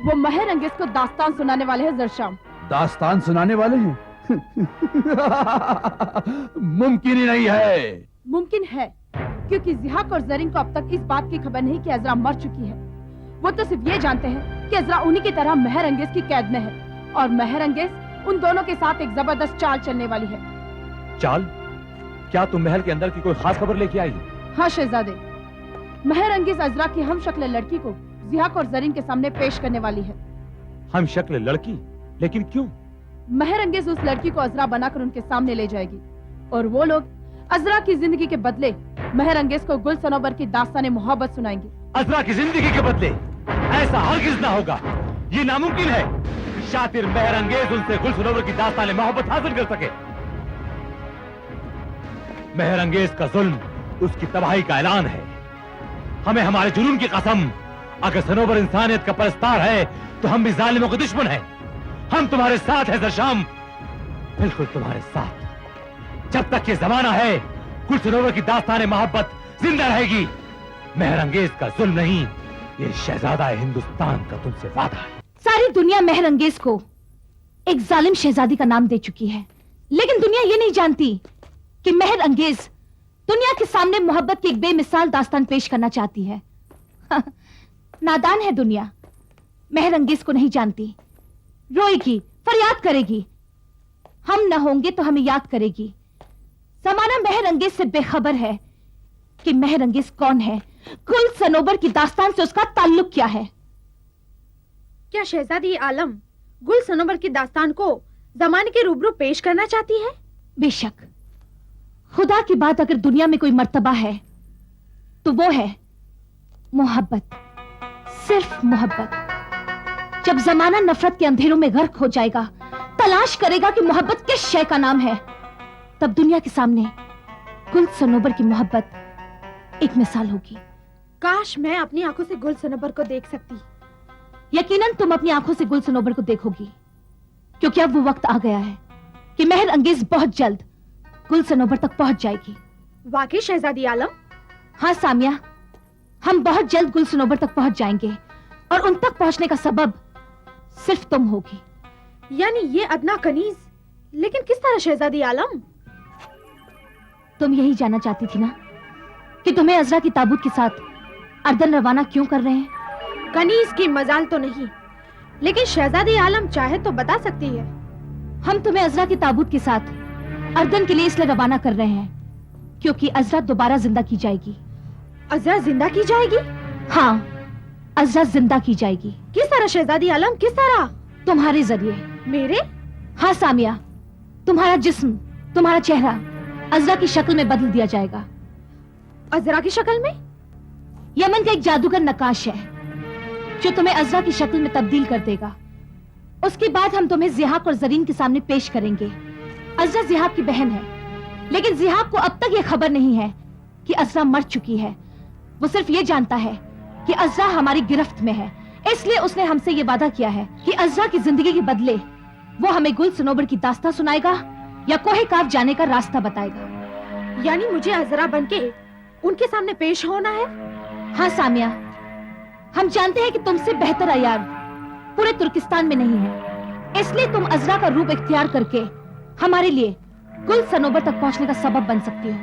Speaker 6: वो मेहर अंगेज को दास्तान सुनाने वाले हैं जरशाम।
Speaker 9: दास्तान सुनाने वाले हैं? मुमकिन ही नहीं है।
Speaker 6: मुमकिन है क्योंकि जिहाक और जरीन को अब तक इस बात की खबर नहीं कि अजरा मर चुकी है। वो तो सिर्फ ये जानते हैं कि अजरा उन्हीं की तरह मेहर अंगेज की कैद में है और मेहर अंगेज उन दोनों के साथ एक जबरदस्त चाल चलने वाली है।
Speaker 3: चाल? क्या तुम महल के अंदर की कोई खास खबर लेके आई?
Speaker 6: हाँ शहजादे, मेहर अंगेज अजरा की हम शक्ल लड़की को जिहाक और जरीन के सामने पेश करने वाली है।
Speaker 3: हम शक्ल लड़की? लेकिन क्यों?
Speaker 6: मेहर अंगेज उस लड़की को अजरा बनाकर उनके सामने ले जाएगी और वो लोग अजरा की जिंदगी के बदले मेहर अंगेज को गुल सनोबर की दास्तान मोहब्बत सुनाएंगे।
Speaker 3: अजरा की जिंदगी के बदले? ऐसा हरगिज ना होगा, ये नामुमकिन है। शातिर मेहर अंगेज उनसे गुल सनोबर की दास्तान मोहब्बत हासिल कर सके। मेहर अंगेज का जुल्म उसकी तबाही का ऐलान है। हमें हमारे जुनून की कसम, अगर सनोबर इंसानियत का परस्तार है तो हम भी जालिमों के दुश्मन हैं। हम तुम्हारे साथ हैं जरशाम, बिल्कुल तुम्हारे साथ। जब तक ये जमाना है गुल सनोबर की दास्तान मोहब्बत जिंदा रहेगी। मेहर अंगेज का जुल्म नहीं, ये शहजादा हिंदुस्तान का तुमसे वादा है।
Speaker 6: सारी दुनिया मेहर अंगेज को एक जालिम शहजादी का नाम दे चुकी है, लेकिन दुनिया ये नहीं जानती कि मेहर अंगेज दुनिया के सामने मोहब्बत की एक बेमिसाल दास्तान पेश करना चाहती है। नादान है दुनिया, मेहर अंगेज को नहीं जानती। रोएगी, फरियाद करेगी, हम न होंगे तो हमें याद करेगी। जमाना मेहर अंगेज से बेखबर है कि मेहर अंगेज कौन है, गुल सनोबर की दास्तान से उसका ताल्लुक क्या है।
Speaker 8: क्या शहजादी आलम गुल सनोबर की दास्तान को जमाने के रूबरू पेश करना चाहती है?
Speaker 6: बेशक, खुदा की बात अगर दुनिया में कोई मर्तबा है तो वो है मोहब्बत, सिर्फ मोहब्बत। जब जमाना नफरत के अंधेरों में गर्क हो जाएगा, तलाश करेगा कि मोहब्बत किस शय का नाम है, तब दुनिया के सामने गुल सनोबर की मोहब्बत एक मिसाल होगी।
Speaker 8: काश मैं अपनी आंखों से गुल सनोबर को देख सकती।
Speaker 6: यकीनन तुम अपनी आंखों से गुल सनोबर को देखोगी, क्योंकि अब वो वक्त आ गया है कि मेहर अंगेज बहुत जल्द गुल सनोबर तक पहुंच जाएगी।
Speaker 8: वाकई शहजादी आलम?
Speaker 6: हाँ सामिया, हम बहुत जल्द गुल सनोबर तक पहुंच जाएंगे और उन तक पहुंचने का सबब सिर्फ तुम होगी।
Speaker 8: यानी ये अदना कनीज, लेकिन किस तरह शहजादी आलम?
Speaker 6: तुम यही जानना चाहती थी ना कि तुम्हें अजरा की ताबूत के साथ अर्दन रवाना क्यों कर रहे हैं?
Speaker 8: कनीज की मजाल तो नहीं, लेकिन शहजादी आलम चाहे तो बता सकती है।
Speaker 6: हम तुम्हें अजरा की ताबूत के साथ अर्दन के लिए इसलिए रवाना कर रहे हैं क्योंकि अजरा दोबारा जिंदा की जाएगी।
Speaker 8: अजरा जिंदा की जाएगी?
Speaker 6: हाँ, अजरा जिंदा की जाएगी।
Speaker 8: किस तरह शहजादी आलम, किस तरह?
Speaker 6: तुम्हारे जरिए।
Speaker 8: मेरे?
Speaker 6: हाँ सामिया, तुम्हारा जिस्म, तुम्हारा चेहरा अजरा की शक्ल में बदल दिया जाएगा।
Speaker 8: अजरा की शक्ल में?
Speaker 6: यमन का एक जादूगर नक्काश है जो तुम्हें अजरा की शक्ल में तब्दील कर देगा। उसके बाद हम तुम्हें जिहाब और जरीन के सामने पेश करेंगे। अजरा जिहाब की बहन है, लेकिन जिहाब को अब तक यह खबर नहीं है कि अजरा मर चुकी है। वो सिर्फ ये जानता है कि अजरा हमारी गिरफ्त में है, इसलिए उसने हमसे ये वादा किया है कि अजरा की जिंदगी के बदले वो हमें गुल सनोबर की दास्तां सुनाएगा या कोहे काफ जाने का रास्ता बताएगा।
Speaker 8: यानी मुझे अजरा बनके उनके सामने पेश होना है?
Speaker 6: हाँ सामिया, हम जानते हैं कि तुमसे बेहतर अयार पूरे तुर्किस्तान में नहीं है, इसलिए तुम अजरा का रूप इख्तियार करके हमारे लिए गुल सनोबर तक पहुंचने का सबब बन सकती हो।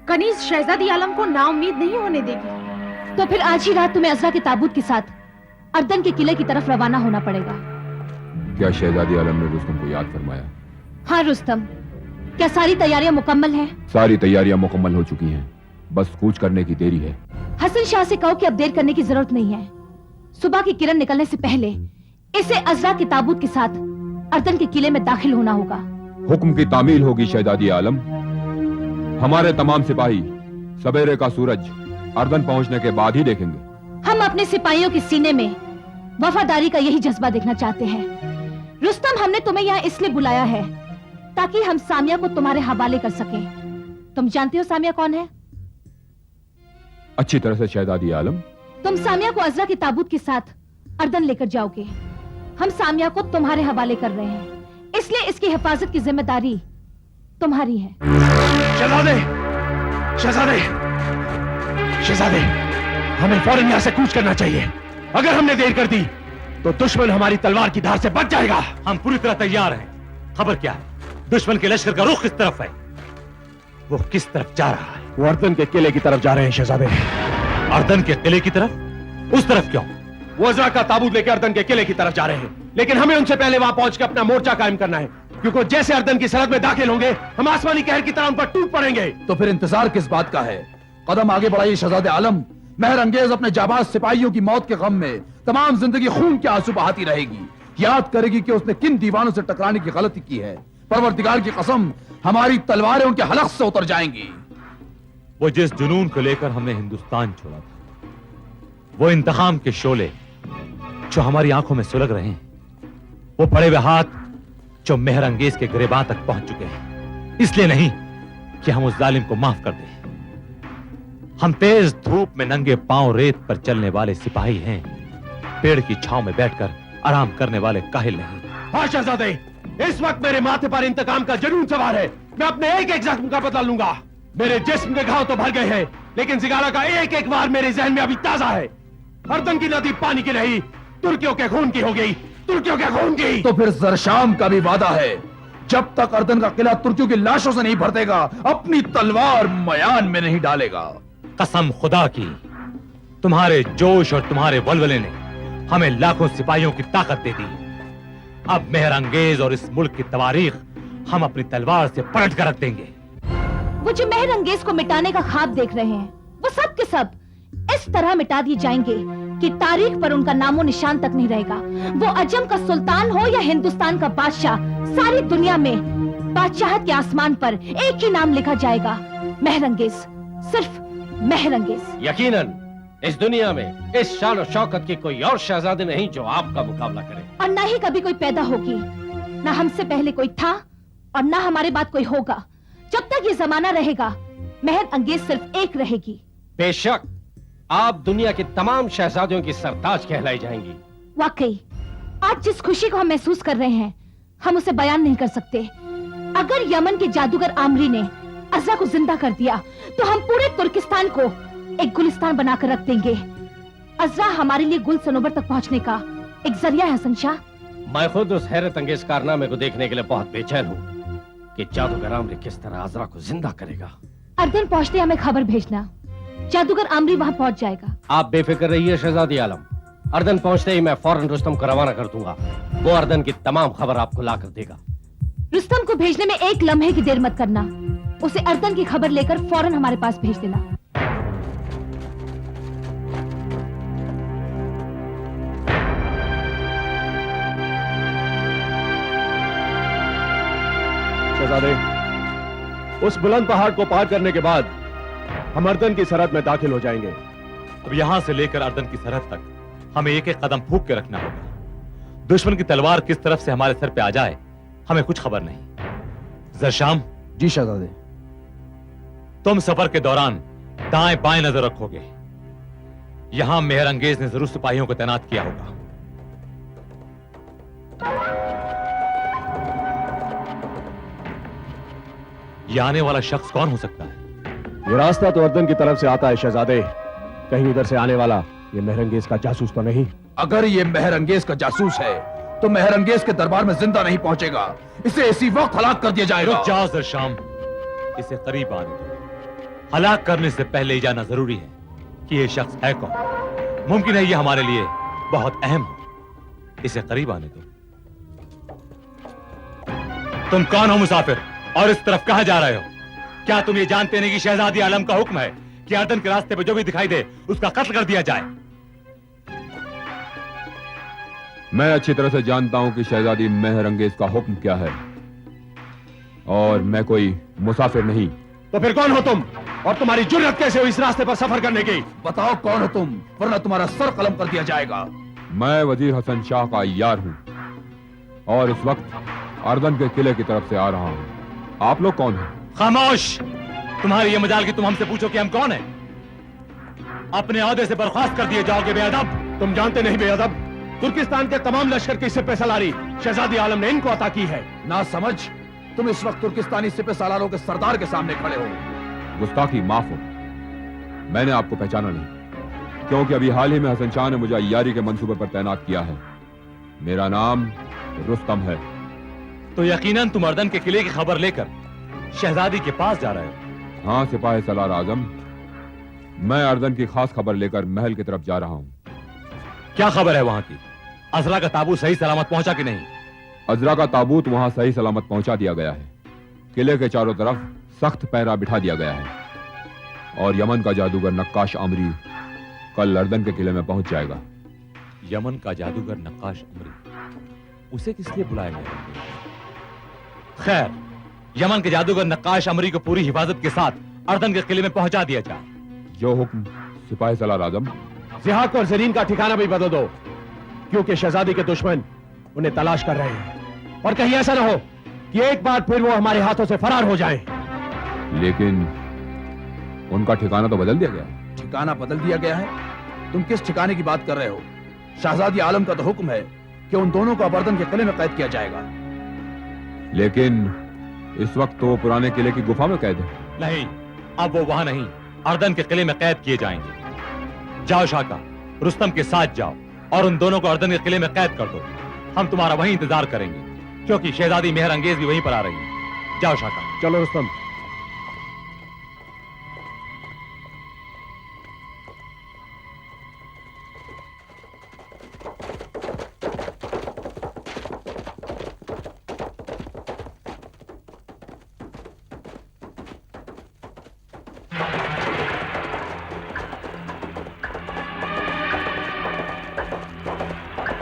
Speaker 8: कनीज शहजादी आलम को नाउम्मीद नहीं होने देगी।
Speaker 6: तो फिर आज ही रात तुम्हें अजरा के ताबूत के साथ अर्दन के किले की तरफ रवाना होना पड़ेगा।
Speaker 10: क्या शहजादी आलम ने रुस्तम को याद फरमाया?
Speaker 6: हाँ रुस्तम, क्या सारी तैयारियां मुकम्मल हैं?
Speaker 10: सारी तैयारियां मुकम्मल हो चुकी हैं, बस कूच करने की देरी है।
Speaker 6: हसन शाह से कहो कि अब देर करने की जरूरत नहीं है। सुबह की किरण निकलने से पहले इसे अजरा के ताबूत के साथ अर्दन के किले में दाखिल होना होगा।
Speaker 10: हुक्म की तामील होगी शहजादी आलम। हमारे तमाम सिपाही सवेरे का सूरज अर्दन पहुंचने के बाद ही देखेंगे।
Speaker 6: हम अपने सिपाहियों के सीने में वफादारी का यही जज्बा देखना चाहते हैं। रुस्तम, हमने तुम्हें यहाँ इसलिए बुलाया है ताकि हम सामिया को तुम्हारे हवाले कर सकें। तुम जानते हो सामिया कौन है?
Speaker 10: अच्छी तरह से शहजादी आलम।
Speaker 6: तुम सामिया को अजरा के ताबूत के साथ अर्दन लेकर जाओगे। हम सामिया को तुम्हारे हवाले कर रहे हैं, इसलिए इसकी हिफाजत की जिम्मेदारी तुम्हारी है।
Speaker 9: शहजादे, शहजादे, शहजादे, हमें फौरन यहाँ से कूच करना चाहिए। अगर हमने देर कर दी तो दुश्मन हमारी तलवार की धार से बच जाएगा।
Speaker 3: हम पूरी तरह तैयार हैं। खबर क्या है? दुश्मन के लश्कर का रुख किस तरफ है? वो किस तरफ जा रहा है?
Speaker 9: वो अर्दन के किले की तरफ जा रहे हैं शहजादे।
Speaker 3: अर्दन के किले की तरफ? उस तरफ क्यों?
Speaker 9: वो अजरा का ताबूत लेकर अर्दन के किले की तरफ जा रहे हैं, लेकिन हमें उनसे पहले वहां पहुंचकर अपना मोर्चा कायम करना है, क्योंकि जैसे अर्दन की सरहद में दाखिल होंगे हम आसमानी कहर की तरह उन पर टूट पड़ेंगे।
Speaker 7: तो फिर इंतजार किस बात का है? कदम आगे बढ़ाइए शहजादे आलम। मेहर अंगेज अपने जाबाज सिपाहियों की मौत के गम में तमाम जिंदगी खून के आंसू बहाती रहेगी। याद करेगी कि उसने किन दीवानों से टकराने की गलती की है। परवरदिगार की कसम, हमारी तलवारें उनके हलक से उतर जाएंगी।
Speaker 3: वो जिस जुनून को लेकर हमने हिंदुस्तान छोड़ा था, वो इंतकाम के शोले जो हमारी आंखों में सुलग रहे हैं, वो पड़े हुए हाथ जो मेहर अंगेज के गिरेबां तक पहुंच चुके हैं, इसलिए नहीं कि हम उस जालिम को माफ कर दें। हम तेज धूप में नंगे पांव रेत पर चलने वाले सिपाही हैं, पेड़ की छांव में बैठकर आराम करने वाले काहिल नहीं।
Speaker 9: हाँ शहजादे, इस वक्त मेरे माथे पर इंतकाम का जुनून सवार है। मैं अपने एक एक जख्म का बदला लूंगा। मेरे जिस्म के घाव तो भर गए हैं, लेकिन जिगाला का एक एक वार मेरे जहन में अभी ताजा है। अर्दन की नदी पानी की रही, तुर्कियों के खून की हो गई, तुर्कियों के खून की।
Speaker 7: तो फिर जरशाम का भी वादा है, जब तक अर्दन का किला तुर्कियों की लाशों से नहीं भर देगा, अपनी तलवार मयान में नहीं डालेगा।
Speaker 3: कसम खुदा की, तुम्हारे जोश और तुम्हारे वलवले ने हमें लाखों सिपाहियों की ताकत दे दी। अब मेहर अंगेज और इस मुल्क की तवारीख हम अपनी तलवार से पलट कर रख देंगे।
Speaker 6: वो जो मेहर अंगेज को मिटाने का ख्वाब देख रहे हैं, वो सब के सब इस तरह मिटा दिए जाएंगे कि तारीख पर उनका नामो निशान तक नहीं रहेगा। वो अजम का सुल्तान हो या हिंदुस्तान का बादशाह, सारी दुनिया में बादशाहत के आसमान पर एक ही नाम लिखा जाएगा, मेहर अंगेज, सिर्फ मेहर अंगेज।
Speaker 5: यकीनन इस दुनिया में इस शान और शौकत की कोई और शहजादी नहीं जो आपका मुकाबला करे,
Speaker 6: और न ही कभी कोई पैदा होगी। न हमसे पहले कोई था और न हमारे बाद कोई होगा। जब तक ये जमाना रहेगा, मेहर अंगेज सिर्फ एक रहेगी।
Speaker 5: बेशक आप दुनिया की तमाम शहजादियों की सरताज कहलाई जाएंगी।
Speaker 6: वाकई आज जिस खुशी को हम महसूस कर रहे हैं, हम उसे बयान नहीं कर सकते। अगर यमन के जादूगर आमरी ने अजरा को जिंदा कर दिया, तो हम पूरे तुर्किस्तान को एक गुलिस्तान बनाकर रख देंगे। अजरा हमारे लिए गुल सनोबर तक पहुंचने का एक जरिया है हसन शाह।
Speaker 5: मैं खुद उस हैरत अंगेज कारनामे को देखने के लिए बहुत बेचैन हूँ कि जादूगर आमरी किस तरह अजरा को जिंदा करेगा।
Speaker 6: अर्दन पहुंचते हमें खबर भेजना, जादूगर आमरी वहां पहुंच जाएगा।
Speaker 5: आप बेफिक्र रहिए शहजादी आलम, अर्दन पहुंचते ही मैं फौरन रुस्तम को रवाना कर दूंगा। वो अर्दन की तमाम खबर आपको ला कर देगा।
Speaker 6: रुस्तम को भेजने में एक लम्हे की देर मत करना। उसे अर्दन की खबर लेकर फौरन हमारे पास भेज देना।
Speaker 9: शहजादे, उस बुलंद पहाड़ को पार करने के बाद हम अर्दन की सरहद में दाखिल हो जाएंगे।
Speaker 3: अब यहां से लेकर अर्दन की सरहद तक हमें एक एक कदम फूंक के रखना होगा। दुश्मन की तलवार किस तरफ से हमारे सर पे आ जाए हमें कुछ खबर नहीं। जरशाम।
Speaker 4: जी शहजादे।
Speaker 3: तुम सफर के दौरान दाएं बाएं नजर रखोगे। यहां मेहर अंगेज ने जरूर सिपाहियों को तैनात किया होगा। यह आने वाला शख्स कौन हो सकता है?
Speaker 9: ये रास्ता तो अर्दन की तरफ से आता है शहजादे। कहीं इधर से आने वाला ये मेहरंगेज का जासूस तो नहीं?
Speaker 7: अगर ये मेहरंगेज का जासूस है तो मेहरंगेज के दरबार में जिंदा नहीं पहुंचेगा। इसे इसी वक्त हलाक कर दिया जाएगा।
Speaker 3: रुक जाओ जरशाम, इसे करीब आने दो। हलाक करने से पहले जानना जरूरी है कि ये शख्स है कौन। मुमकिन है ये हमारे लिए बहुत अहम हो। इसे करीब आने दो। तुम कौन हो मुसाफिर, और इस तरफ कहां जा रहे हो? क्या तुम ये जानते नहीं कि शहजादी आलम का हुक्म है कि अर्दन के रास्ते पर जो भी दिखाई दे उसका कत्ल कर दिया जाए?
Speaker 1: मैं अच्छी तरह से जानता हूं कि शहजादी मेहरंगेज का हुक्म क्या है, और मैं कोई मुसाफिर नहीं।
Speaker 9: तो फिर कौन हो तुम, और तुम्हारी जुर्रत कैसे हुई इस रास्ते पर सफर करने की?
Speaker 7: बताओ कौन हो तुम, वरना तुम्हारा सर कलम कर दिया जाएगा।
Speaker 1: मैं वजीर हसन शाह का यार हूं, और इस वक्त अर्दन के किले की तरफ से आ रहा हूं। आप लोग कौन हैं?
Speaker 3: खामोश! तुम्हारी ये मजाल की तुम हमसे पूछो कि हम कौन हैं? अपने ओहदे से बर्खास्त कर दिए जाओगे बेअदब।
Speaker 9: तुम जानते नहीं बेअदब, तुर्किस्तान के तमाम लश्कर की सिपह सलारी शहजादी आलम ने इनको अता की है।
Speaker 7: ना समझ, तुम इस वक्त तुर्किस्तानी सिपह सालारों के सरदार के सामने खड़े हो।
Speaker 1: गुस्ताखी माफ हो, मैंने आपको पहचाना नहीं, क्योंकि अभी हाल ही में हसन शाह ने मुझे अय्यारी के मंसूबे पर तैनात किया है। मेरा नाम रुस्तम है।
Speaker 3: तो यकीनन तुम अर्दन के किले की खबर लेकर शहजादी के पास जा रहे हो?
Speaker 1: हाँ सिपाही सलार आजम, मैं अर्दन की खास खबर लेकर महल की तरफ जा रहा हूँ।
Speaker 3: क्या खबर है वहां की? अजरा का ताबूत सही सलामत पहुंचा कि नहीं?
Speaker 1: अजरा का ताबूत वहां सही सलामत पहुंचा दिया गया है। किले के चारों तरफ सख्त पहरा बिठा दिया गया है, और यमन का जादूगर नक्काश अमरी कल अर्दन के किले में पहुंच जाएगा।
Speaker 3: यमन का जादूगर नक्काश अमरी, उसे किस लिए बुलाया गया? खैर, यमन के जादूगर नक्काश अमरी को पूरी हिफाजत के साथ अर्दन के किले में पहुंचा दिया जाए।
Speaker 1: जो हुक्म सिपाही सलार आजम।
Speaker 9: जिहाक और जरीन का ठिकाना भी बदल दो, क्योंकि शहजादी के दुश्मन उन्हें तलाश कर रहे हैं, और कहीं ऐसा ना हो कि एक बार फिर वो हमारे हाथों से फरार हो जाएं।
Speaker 1: लेकिन उनका ठिकाना तो बदल दिया गया है।
Speaker 7: ठिकाना बदल दिया गया है? तुम किस ठिकाने की बात कर रहे हो? शहजादी आलम का तो हुक्म है कि उन दोनों को अर्दन के किले में कैद किया जाएगा।
Speaker 1: लेकिन इस वक्त तो पुराने किले की गुफा में कैद है।
Speaker 3: नहीं, अब वो वहां नहीं, अर्दन के किले में कैद किए जाएंगे। जाओ शाका, रुस्तम के साथ जाओ और उन दोनों को अर्दन के किले में कैद कर दो। हम तुम्हारा वहीं इंतजार करेंगे, क्योंकि शहजादी मेहर अंगेज भी वहीं पर आ रही है। जाओ शाका।
Speaker 9: चलो रुस्तम।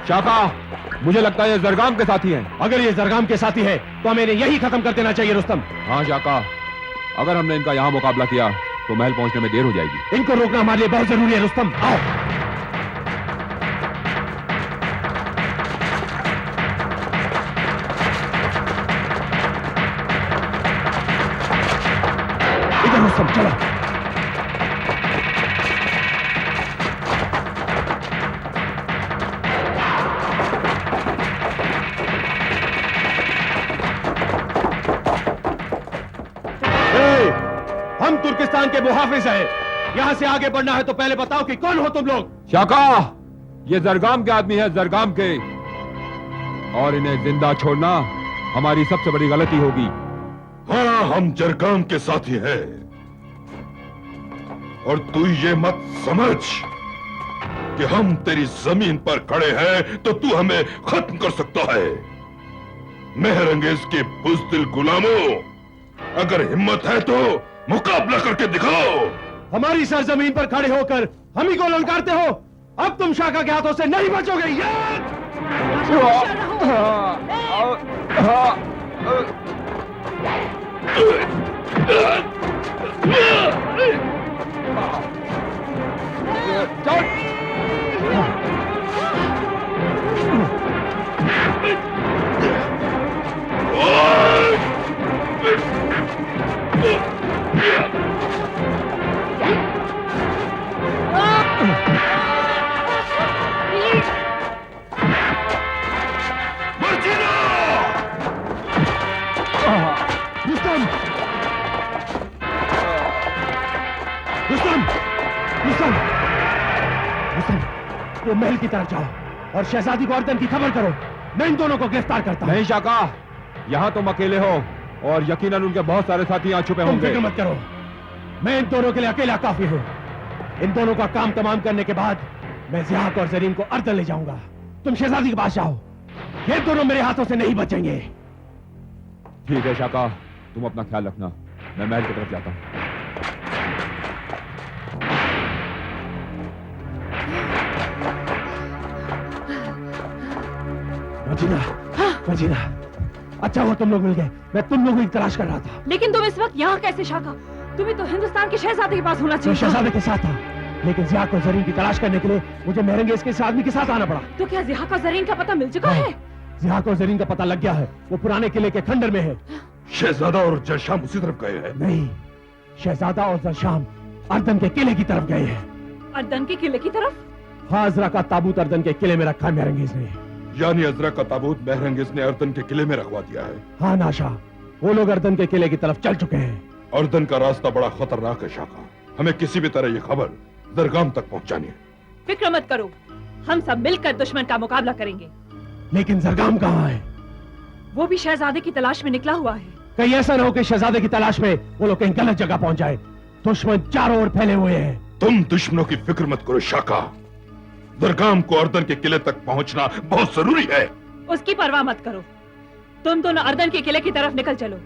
Speaker 1: शाका, मुझे लगता है ये जरगाम के साथी हैं।
Speaker 9: अगर ये जरगाम के साथी है तो हमें इन्हें यही खत्म कर देना चाहिए रुस्तम।
Speaker 1: हाँ शाका, अगर हमने इनका यहाँ मुकाबला किया तो महल पहुंचने में देर हो जाएगी।
Speaker 9: इनको रोकना हमारे लिए बहुत जरूरी है रुस्तम। आओ। इधर रुस्तम, चलो। हम तुर्किस्तान के मुहाफिज हैं। यहां से आगे बढ़ना है तो पहले बताओ कि कौन हो तुम लोग?
Speaker 1: शाका, ये जरगाम के आदमी है, जरगाम के, और इन्हें जिंदा छोड़ना हमारी सबसे बड़ी गलती होगी।
Speaker 11: हाँ, हम जरगाम के साथी हैं, और तू ये मत समझ कि हम तेरी जमीन पर खड़े हैं तो तू हमें खत्म कर सकता है। मेहरंगेज के बुज़दिल गुलामों, अगर हिम्मत है तो मुकाबला करके दिखाओ।
Speaker 10: हमारी सरजमीन पर खड़े होकर हम ही को ललकारते हो। अब तुम शाका के हाथों से नहीं बचोगे। वो महल की तरफ जाओ और शहजादी को अर्दन की खबर करो। मैं इन दोनों को गिरफ्तार करता हूं।
Speaker 9: नहीं शाका, यहाँ तुम अकेले हो और यकीनन उनके बहुत सारे साथी यहाँ छुपे होंगे।
Speaker 10: फिक्र मत करो, मैं इन दोनों के लिए अकेला काफी हूँ। इन दोनों का काम तमाम करने के बाद मैं ज़िहाक और जरीन को अर्दन ले जाऊंगा। तुम शहजादी के पास जाओ, ये दोनों मेरे हाथों से नहीं बचेंगे।
Speaker 9: ठीक है शाका, तुम अपना ख्याल रखना, मैं महल की तरफ जाता हूँ।
Speaker 10: मजीदा, अच्छा हुआ तुम लोग मिल गए। मैं तुम लोगों की तलाश कर रहा था।
Speaker 2: लेकिन तुम इस वक्त यहाँ कैसे शाका? तुम्हें तो हिंदुस्तान के शहजादे के पास होना
Speaker 10: मैं
Speaker 2: चाहिए।
Speaker 10: शहजादे के साथ था, लेकिन ज़िहाक और जरीन की तलाश करने के लिए मुझे मेहरंगेज के इस आदमी के साथ आना पड़ा।
Speaker 2: तो क्या ज़िहाक और जरीन का पता मिल चुका है?
Speaker 10: ज़िहाक और जरीन का पता लग गया है, वो पुराने किले के खंडर में है।
Speaker 11: शहजादा और जरशाम उसी तरफ गए हैं।
Speaker 10: नहीं, शहजादा और जरशाम अर्दन के किले की तरफ गए हैं।
Speaker 2: अर्दन के किले की तरफ?
Speaker 10: हाँ, अजरा का ताबूत अर्दन के किले में रखा है मेहरंगेज ने।
Speaker 11: यानी अजरा का ताबूत मेहरंगेज ने अर्दन के किले में रखवा दिया है।
Speaker 10: हाँ नाशा, वो लोग अर्दन के किले की तरफ चल चुके हैं।
Speaker 11: अर्दन का रास्ता बड़ा खतरनाक है शाका, हमें किसी भी तरह ये खबर दरगाम तक पहुंचानी है।
Speaker 2: फिक्र मत करो, हम सब मिलकर दुश्मन का मुकाबला करेंगे।
Speaker 10: लेकिन जरगाम कहाँ है?
Speaker 2: वो भी शहजादे की तलाश में निकला हुआ है।
Speaker 10: कहीं ऐसा न हो कि शहजादे की तलाश में वो लोग कहीं गलत जगह पहुंच जाए। दुश्मन चारों ओर फैले हुए हैं।
Speaker 11: तुम दुश्मनों की फिक्र मत करो शाका, दरगाम को अर्दन के किले तक पहुंचना बहुत जरूरी है।
Speaker 2: उसकी परवाह मत करो, तुम दोनों अर्दन के किले की तरफ निकल चलो।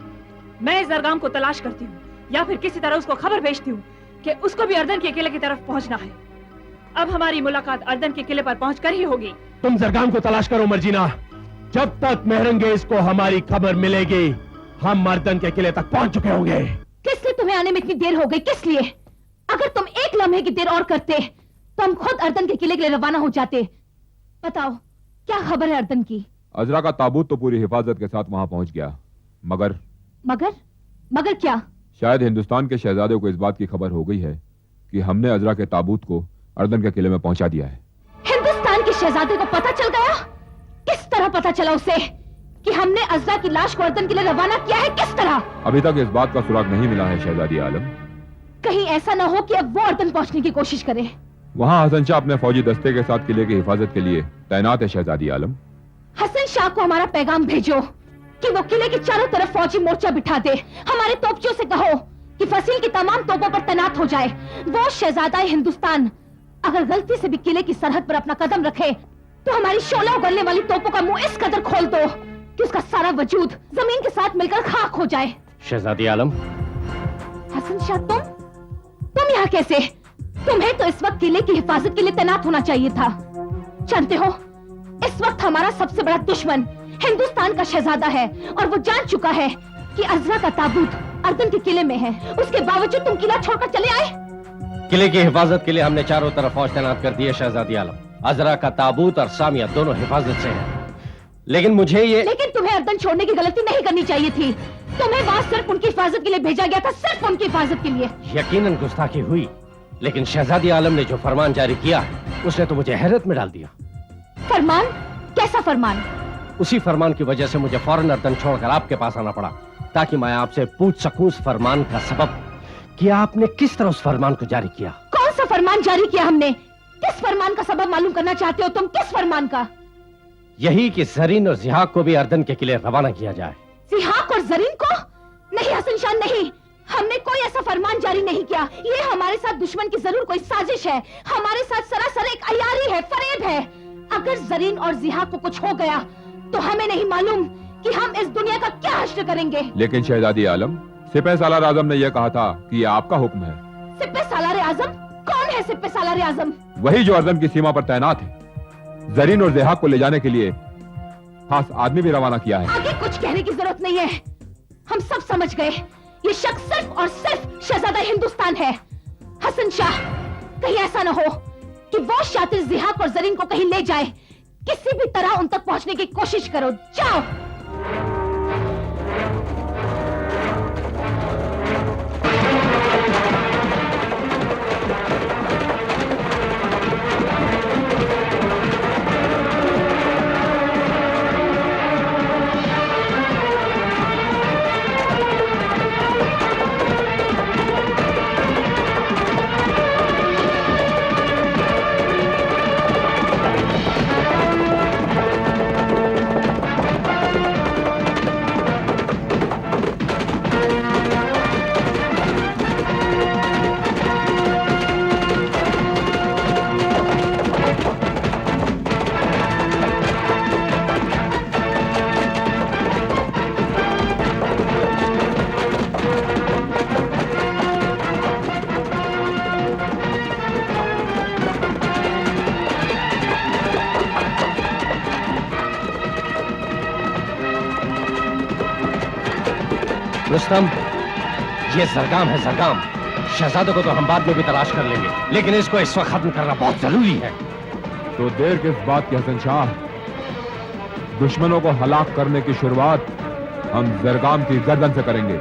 Speaker 2: मैं इस दरगाम को तलाश करती हूँ, या फिर किसी तरह उसको खबर भेजती हूँ कि उसको भी अर्दन के किले की तरफ पहुंचना है। अब हमारी मुलाकात अर्दन के किले पर पहुंचकर ही होगी।
Speaker 10: तुम जरगाम को तलाश करो मर्जीना, जब तक मेहरंगेज को हमारी खबर मिलेगी हम अर्दन के किले तक पहुंच चुके होंगे।
Speaker 6: किस लिए तुम्हें आने में इतनी देर हो गई? किस लिए? अगर तुम एक लम्हे की देर और करते तो हम खुद अर्दन के किले के लिए रवाना हो जाते। बताओ, क्या खबर है अर्दन की?
Speaker 9: अजरा का ताबूत तो पूरी हिफाजत के साथ वहां पहुंच गया, मगर
Speaker 6: मगर क्या?
Speaker 9: शायद हिंदुस्तान के शहजादे को इस बात की खबर हो गई है कि हमने अजरा के ताबूत को अर्दन के किले में पहुंचा दिया है।
Speaker 6: हिंदुस्तान के शहजादे को पता चल गया? किस तरह पता चला उसे कि हमने अजरा की लाश को अर्दन के लिए रवाना किया है? किस तरह?
Speaker 9: अभी तक इस बात का सुराग नहीं मिला है शहजादी आलम।
Speaker 6: कहीं ऐसा न हो कि अब वो अर्दन पहुंचने की कोशिश करे।
Speaker 9: वहां हसन शाह अपने फौजी दस्ते के साथ किले की हिफाजत के लिए तैनात है शहजादी आलम।
Speaker 6: हसन शाह को हमारा पैगाम भेजो कि वो किले के चारों तरफ फौजी मोर्चा बिठा दे। हमारे तोपचियों से कहो कि फसील की तमाम तोपों पर तैनात हो जाए। वो शहजादा हिंदुस्तान अगर गलती से भी किले की सरहद पर अपना कदम रखे तो हमारी शोला उगलने वाली तोपों का मुंह इस कदर खोल दो कि उसका सारा वजूद जमीन के साथ मिलकर खाक हो जाए।
Speaker 5: शहजादी आलम।
Speaker 6: हसन शाह, तुम यहाँ कैसे? तुम्हें तो इस वक्त किले की हिफाजत के लिए तैनात होना चाहिए था। जानते हो, इस वक्त हमारा सबसे बड़ा दुश्मन हिंदुस्तान का शहजादा है और वो जान चुका है कि अजरा का ताबूत अर्दन के किले में है। उसके बावजूद तुम किला छोड़कर चले आए।
Speaker 5: किले की हिफाजत के लिए हमने चारों तरफ फौज तैनात कर दी है शहजादी आलम। अजरा का ताबूत और सामिया दोनों हिफाजत से हैं। लेकिन
Speaker 6: तुम्हें अर्दन छोड़ने की गलती नहीं करनी चाहिए थी। तुम्हें वहाँ सिर्फ उनकी हिफाजत के लिए भेजा गया था, सिर्फ उनकी हिफाजत के लिए।
Speaker 5: यकीनन गुस्ताखी हुई, लेकिन शहजादी आलम ने जो फरमान जारी किया है उसने तो मुझे हैरत में डाल दिया।
Speaker 6: फरमान? कैसा फरमान?
Speaker 5: उसी फरमान की वजह से मुझे फौरन अर्दन छोड़कर आपके पास आना पड़ा, ताकि मैं आपसे पूछ सकूं उस फरमान का सबब कि आपने किस तरह उस फरमान को जारी किया।
Speaker 6: कौन सा फरमान जारी किया हमने? किस फरमान का सबब मालूम करना चाहते हो तुम? किस फरमान का?
Speaker 5: यही कि जरीन और ज़िहाक को भी अर्दन के किले रवाना किया जाए।
Speaker 6: ज़िहाक और जरीन को? नहीं हसन शाह, नहीं। हमने कोई ऐसा फरमान जारी नहीं किया। ये हमारे साथ दुश्मन की जरूर कोई साजिश है। हमारे साथ सरासर एक अयारी है, फरेब है। अगर जरीन और जिहा को कुछ हो गया तो हमें नहीं मालूम कि हम इस दुनिया का क्या हश्र करेंगे।
Speaker 1: लेकिन शहजादी आलम, सिपह सालार आजम ने यह कहा था कि यह आपका हुक्म है।
Speaker 6: सिपह सालार आजम? कौन है सिपह सालार आजम?
Speaker 1: वही जो अर्दम की सीमा पर तैनात है। जरीन और जिहा को ले जाने के लिए खास आदमी भी रवाना किया है।
Speaker 6: आगे कुछ कहने की जरूरत नहीं है, हम सब समझ गए। ये शख्स सिर्फ और सिर्फ शहजादा हिंदुस्तान है, हसन शाह। कहीं ऐसा न हो कि वो शातिर जिहाक और जरीन को कहीं ले जाए। किसी भी तरह उन तक पहुंचने की कोशिश करो। जाओ।
Speaker 5: रुस्तम, ये जरगाम है, जरगाम। शहजादे को तो हम बाद में भी तलाश कर लेंगे, लेकिन इसको इस वक्त खत्म करना बहुत जरूरी है।
Speaker 1: तो देर किस बात की हसन शाह? दुश्मनों को हलाक करने की शुरुआत हम जरगाम की गर्दन से करेंगे।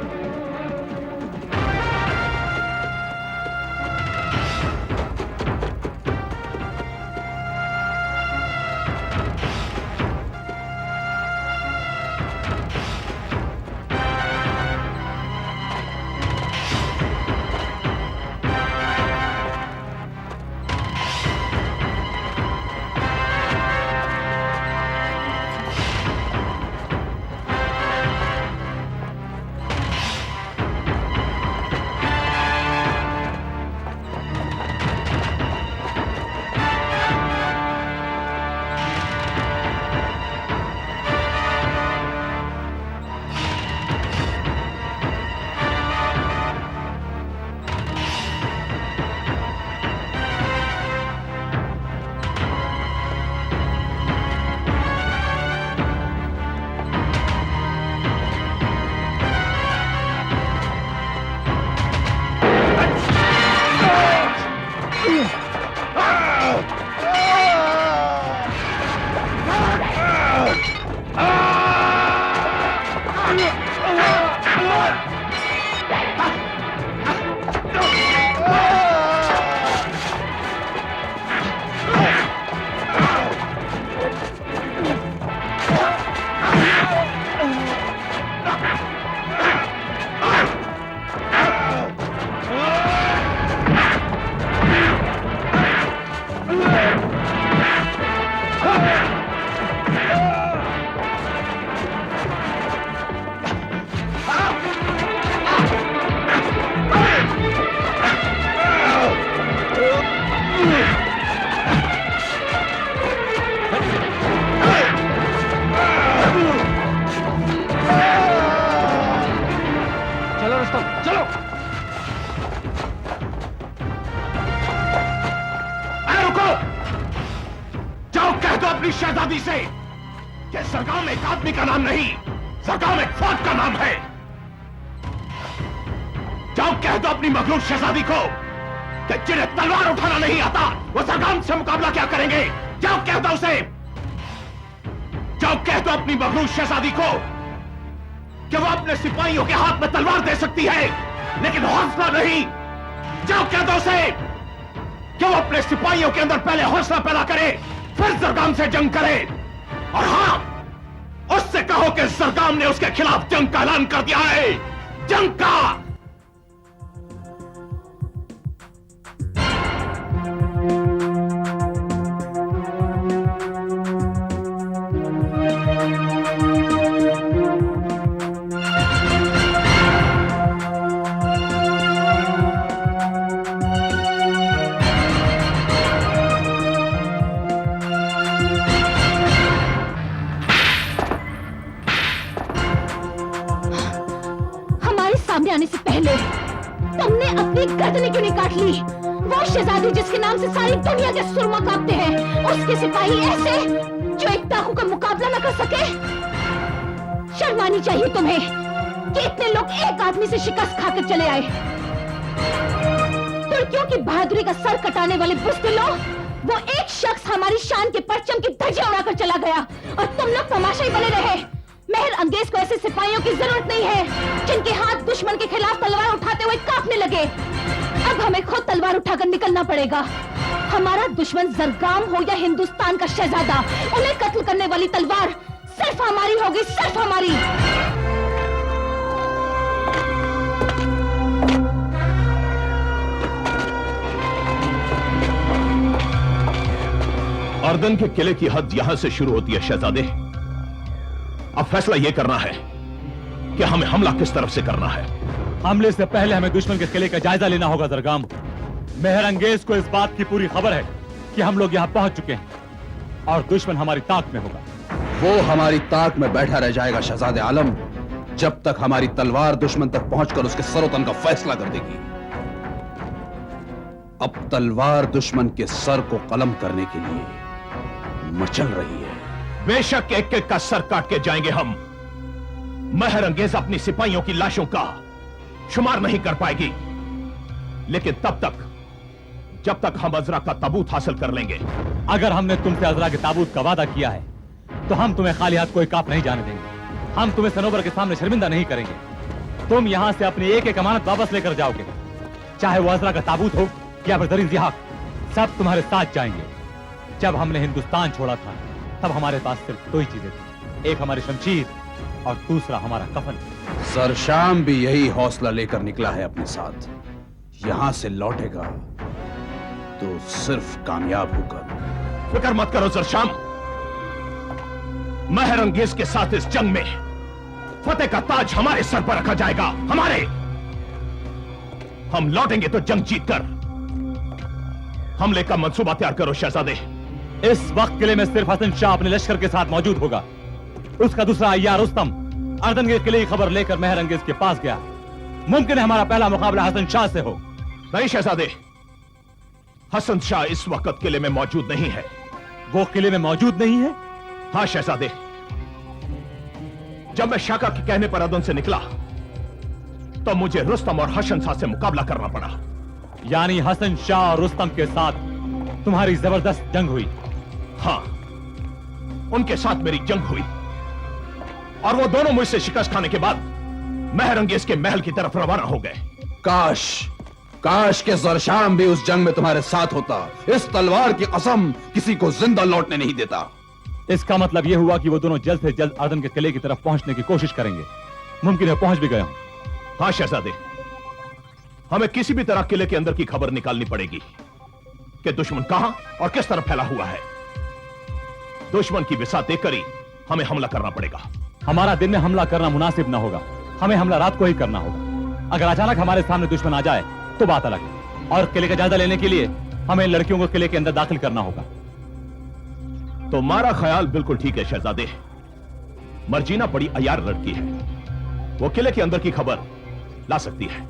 Speaker 10: शहजादी से कि सरगाम एक आदमी का नाम नहीं, सरगाम एक फौज का नाम है। जाओ कह दो अपनी मखलूक शहजादी को कि जिन्हें तलवार उठाना नहीं आता वो सरगाम से मुकाबला क्या करेंगे। जाओ कह दो उसे, जाओ कह दो अपनी मखलूक शहजादी को कि वो अपने सिपाहियों के हाथ में तलवार दे सकती है लेकिन हौसला नहीं। जाओ कह दो उसे कि वो अपने सिपाहियों के अंदर पहले हौसला पैदा करे फिर जरगाम से जंग करे। और हां, उससे कहो कि जरगाम ने उसके खिलाफ जंग का ऐलान कर दिया है, जंग का।
Speaker 6: अपनी गर्दनें क्यों नहीं काट ली? वो शहजादी जिसके नाम से सारी दुनिया के सुरमा कांपते हैं, उसके सिपाही ऐसे जो एक डाकू का मुकाबला न कर सके? शर्म आनी चाहिए तुम्हें कि इतने लोग एक आदमी से शिकस्त खाकर चले आए। तुर्कियों की बहादुरी का सर कटाने वाले बुज़दिलों, वो एक शख्स हमारी शान के परचम की धज्जियां उड़ाकर चला गया और तुम लोग तमाशाई बने रहे। मेहर अंगेज को ऐसे सिपाहियों की जरूरत नहीं है जिनके हाथ दुश्मन के खिलाफ तलवार उठाते हुए कांपने लगे। अब हमें खुद तलवार उठाकर निकलना पड़ेगा। हमारा दुश्मन जरगाम हो या हिंदुस्तान का शहजादा, उन्हें कत्ल करने वाली तलवार सिर्फ हमारी होगी, सिर्फ हमारी।
Speaker 10: अर्दन के किले की हद यहां से शुरू होती है शहजादे। अब फैसला यह करना है कि हमें हमला किस तरफ से करना है।
Speaker 3: हमले से पहले हमें दुश्मन के किले का जायजा लेना होगा जरगाम। मेहर अंगेज को इस बात की पूरी खबर है कि हम लोग यहाँ पहुंच चुके हैं और दुश्मन हमारी ताक में होगा।
Speaker 12: वो हमारी ताक में बैठा रह जाएगा शहजादे आलम, जब तक हमारी तलवार दुश्मन तक पहुंचकर उसके सरोतन का फैसला कर देगी। अब तलवार दुश्मन के सर को कलम करने के लिए मचल रही है।
Speaker 10: बेशक एक एक का सर काट के जाएंगे हम। मेहर अंगेज अपनी सिपाहियों की लाशों का शुमार नहीं कर पाएगी, लेकिन तब तक जब तक हम अजरा का ताबूत हासिल कर लेंगे।
Speaker 3: अगर हमने तुमसे अजरा के ताबूत का वादा किया है तो हम तुम्हें खाली हाथ कोई काप नहीं जाने देंगे। हम तुम्हें सनोबर के सामने शर्मिंदा नहीं करेंगे। तुम यहां से अपनी एक एक अमानत वापस लेकर जाओगे, चाहे वो अजरा का ताबूत हो या फिर जरीन जिहाक, सब तुम्हारे साथ जाएंगे। जब हमने हिंदुस्तान छोड़ा था तब हमारे पास सिर्फ दो ही चीजें थी, एक हमारी शमशीर और दूसरा हमारा कफन।
Speaker 12: सरशाम भी यही हौसला लेकर निकला है अपने साथ। यहां से लौटेगा तो सिर्फ कामयाब होकर।
Speaker 10: फिक्र मत करो सरशाम, मेहर अंगेज के साथ इस जंग में फतेह का ताज हमारे सर पर रखा जाएगा। हमारे हम लौटेंगे तो जंग जीतकर। हमले का मंसूबा तैयार करो शहजादे।
Speaker 3: इस वक्त किले में सिर्फ हसन शाह अपने लश्कर के साथ मौजूद होगा। उसका दूसरा अय्यार रुस्तम अर्दन के किले की खबर लेकर मेहर अंगेज के पास गया। मुमकिन है हमारा पहला मुकाबला हसन शाह से हो।
Speaker 10: नहीं शहजादे, हसन शाह इस वक्त किले में मौजूद नहीं है।
Speaker 3: वो किले में मौजूद नहीं है?
Speaker 10: हाँ शहजादे, जब मैं शाका के कहने पर अर्दन से निकला तो मुझे रुस्तम और हसन शाह से मुकाबला करना पड़ा।
Speaker 3: यानी हसन शाह और रुस्तम के साथ तुम्हारी जबरदस्त जंग हुई?
Speaker 10: हाँ, उनके साथ मेरी जंग हुई और वो दोनों मुझसे शिकस्त खाने के बाद मेहर अंगेज के महल की तरफ रवाना हो गए।
Speaker 12: काश के जरशाम भी उस जंग में तुम्हारे साथ होता। इस तलवार की कसम किसी को जिंदा लौटने नहीं देता।
Speaker 3: इसका मतलब यह हुआ कि वो दोनों जल्द से जल्द अर्दन के किले की तरफ पहुंचने की कोशिश करेंगे। मुमकिन है पहुंच भी गए हों।
Speaker 10: हाँ शहजादे, हमें किसी भी तरह किले के अंदर की खबर निकालनी पड़ेगी कि दुश्मन कहां और किस तरफ फैला हुआ है। दुश्मन की बिसात देखकर ही हमें हमला करना पड़ेगा।
Speaker 3: हमारा दिन में हमला करना मुनासिब ना होगा। हमें हमला रात को ही करना होगा। अगर अचानक हमारे सामने दुश्मन आ जाए तो बात अलग है। और किले का जायजा लेने के लिए हमें लड़कियों को किले के अंदर दाखिल करना होगा।
Speaker 10: तुम्हारा ख्याल बिल्कुल ठीक है शहजादे। मर्जीना बड़ी अयार लड़की है, वो किले के अंदर की खबर ला सकती है।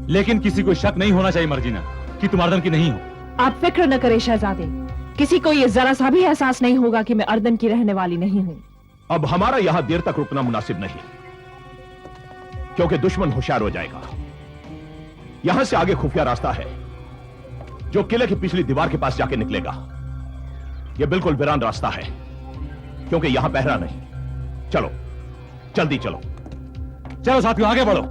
Speaker 3: लेकिन किसी को शक नहीं होना चाहिए मर्जीना कि तुम अर्दन की नहीं हो।
Speaker 2: आप फिक्र न करें शहजादे, किसी को ये जरा सा भी एहसास नहीं होगा कि मैं अर्दन की रहने वाली नहीं हूं।
Speaker 10: अब हमारा यहां देर तक रुकना मुनासिब नहीं, क्योंकि दुश्मन होशियार हो जाएगा। यहां से आगे खुफिया रास्ता है जो किले की पिछली दीवार के पास जाके निकलेगा। यह बिल्कुल वीरान रास्ता है क्योंकि यहां पहरा नहीं। चलो जल्दी चलो।
Speaker 3: चलो साथियों आगे बढ़ो।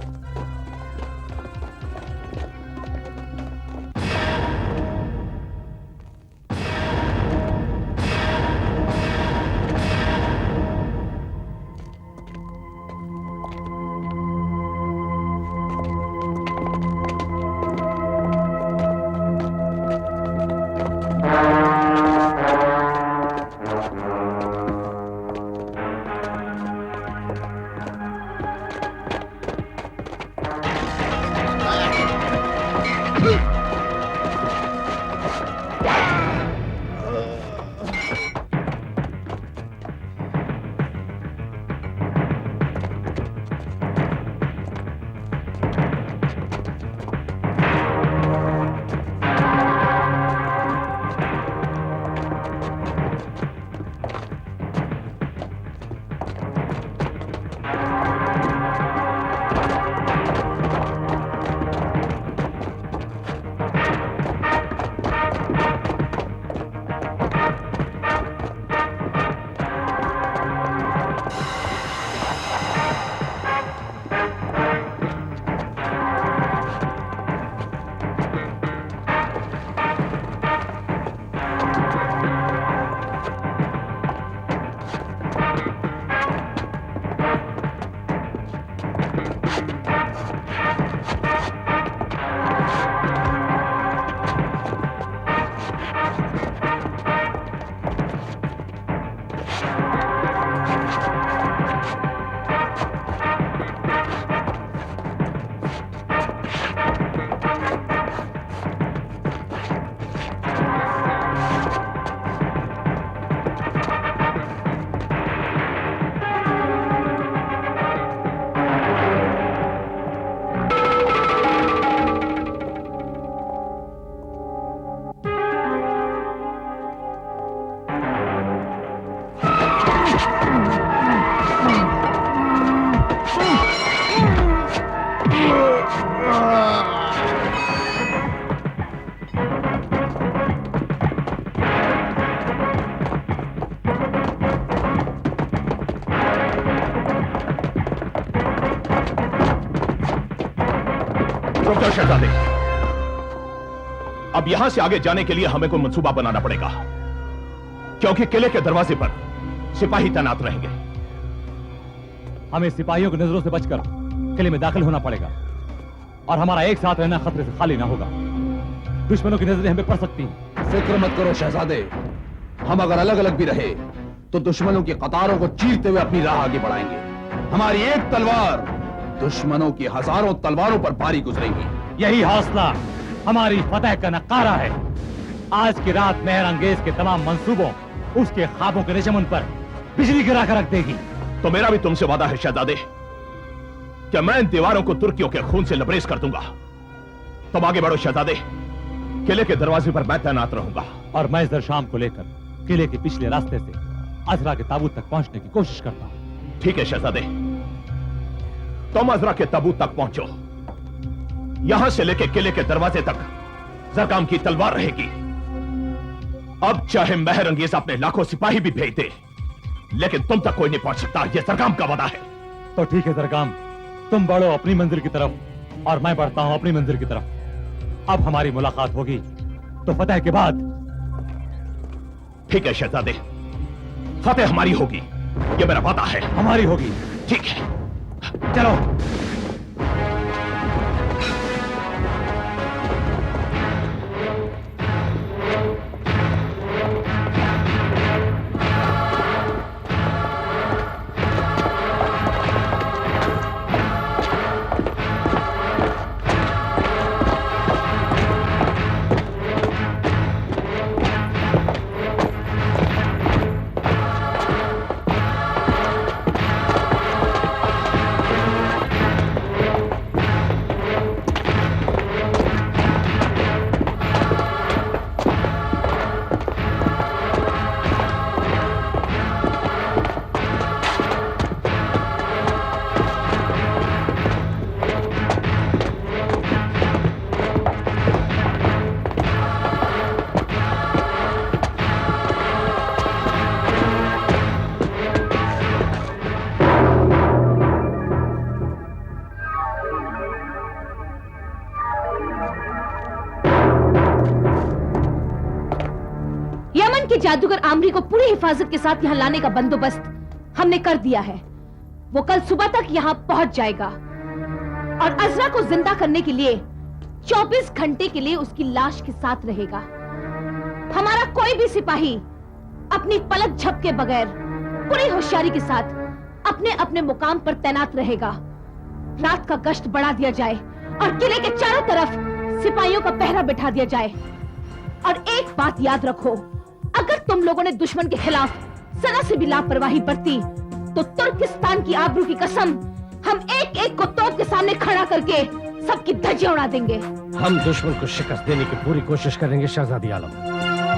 Speaker 10: रुक जाओ शहजादे। अब यहां से आगे जाने के लिए हमें कोई मंसूबा बनाना पड़ेगा, क्योंकि किले के दरवाजे पर सिपाही तैनात रहेंगे।
Speaker 3: हमें सिपाहियों की नजरों से बचकर किले में दाखिल होना पड़ेगा और हमारा एक साथ रहना खतरे से खाली ना होगा। दुश्मनों की नजरें हमें पड़ सकती हैं।
Speaker 12: फिक्र मत करो शहजादे, हम अगर अलग अलग भी रहे तो दुश्मनों की कतारों को चीरते हुए अपनी राह आगे बढ़ाएंगे। हमारी एक तलवार दुश्मनों की हजारों तलवारों पर भारी गुजरेगी।
Speaker 3: यही हौसला हमारी फतह का नकारा है। आज की रात मेहरंगेज के तमाम मंसूबों, उसके ख्वाबों के निशमन पर बिजली गिरा कर रख देगी।
Speaker 10: तो मेरा भी तुमसे वादा है शहजादे कि मैं इन दीवारों को तुर्कियों के खून से लबरेज कर दूंगा। तुम आगे बढ़ो शहजादे, किले के दरवाजे पर मैं तैनात रहूंगा।
Speaker 3: और मैं जरशाम को लेकर किले के पिछले रास्ते से अजरा के ताबूत तक पहुंचने की कोशिश करता हूं।
Speaker 10: ठीक है शहजादे, तुम अजरा के ताबूत तक पहुंचो। यहां से लेकर किले के दरवाजे तक जरकाम की तलवार रहेगी। अब चाहे मेहरंगेज अपने लाखों सिपाही भी भेज दे, लेकिन तुम तक कोई नहीं पहुंच सकता। यह जरकाम का वादा है।
Speaker 3: तो ठीक है जरकाम, तुम बढ़ो अपनी मंजिल की तरफ और मैं बढ़ता हूं अपनी मंजिल की तरफ। अब हमारी मुलाकात होगी तो फतेह के बाद।
Speaker 10: ठीक है शहजादे, फतेह हमारी होगी, यह मेरा वादा है।
Speaker 3: हमारी होगी।
Speaker 10: ठीक है,
Speaker 3: चलो।
Speaker 6: जादूगर आमरी को पूरी हिफाजत के साथ यहाँ लाने का बंदोबस्त हमने कर दिया है। वो कल सुबह तक यहाँ पहुंच जाएगा और अजरा को जिंदा करने के लिए 24 घंटे के लिए उसकी लाश के साथ रहेगा। हमारा कोई भी सिपाही अपनी पलक झपके बगैर पूरी होशियारी के साथ अपने अपने मुकाम पर तैनात रहेगा। रात का गश्त बढ़ा दिया जाए और किले के चारों तरफ सिपाहियों का पहरा बिठा दिया जाए। और एक बात याद रखो, अगर तुम लोगों ने दुश्मन के खिलाफ जरा से भी लापरवाही बरती तो तुर्किस्तान की आबरू की कसम हम एक एक को तोप के सामने खड़ा करके सबकी धज्जियां उड़ा देंगे।
Speaker 5: हम दुश्मन को शिकस्त देने की पूरी कोशिश करेंगे शहजादी आलम।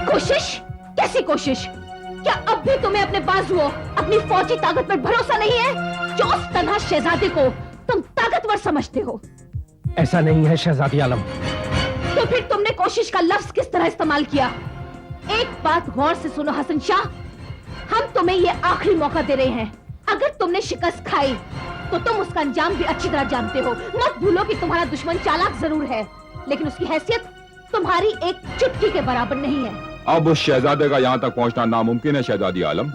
Speaker 6: कोशिश? कैसी कोशिश? क्या अब भी तुम्हें अपने बाजुओं, अपनी फौजी ताकत पर भरोसा नहीं है जो उस तन्हा शहजादे को तुम ताकतवर समझते हो?
Speaker 5: ऐसा नहीं है शहजादी आलम।
Speaker 6: तो फिर तुमने कोशिश का लफ्ज किस तरह इस्तेमाल किया? एक बात गौर से सुनो हसन शाह, हम तुम्हें ये आखिरी मौका दे रहे हैं। अगर तुमने शिकस्त खाई तो तुम उसका अंजाम भी अच्छी तरह जानते हो। मत भूलो कि तुम्हारा दुश्मन चालाक जरूर है, लेकिन उसकी हैसियत तुम्हारी एक चुटकी के बराबर नहीं है।
Speaker 11: अब उस शहजादे का यहाँ तक पहुँचना नामुमकिन है शहजादी आलम।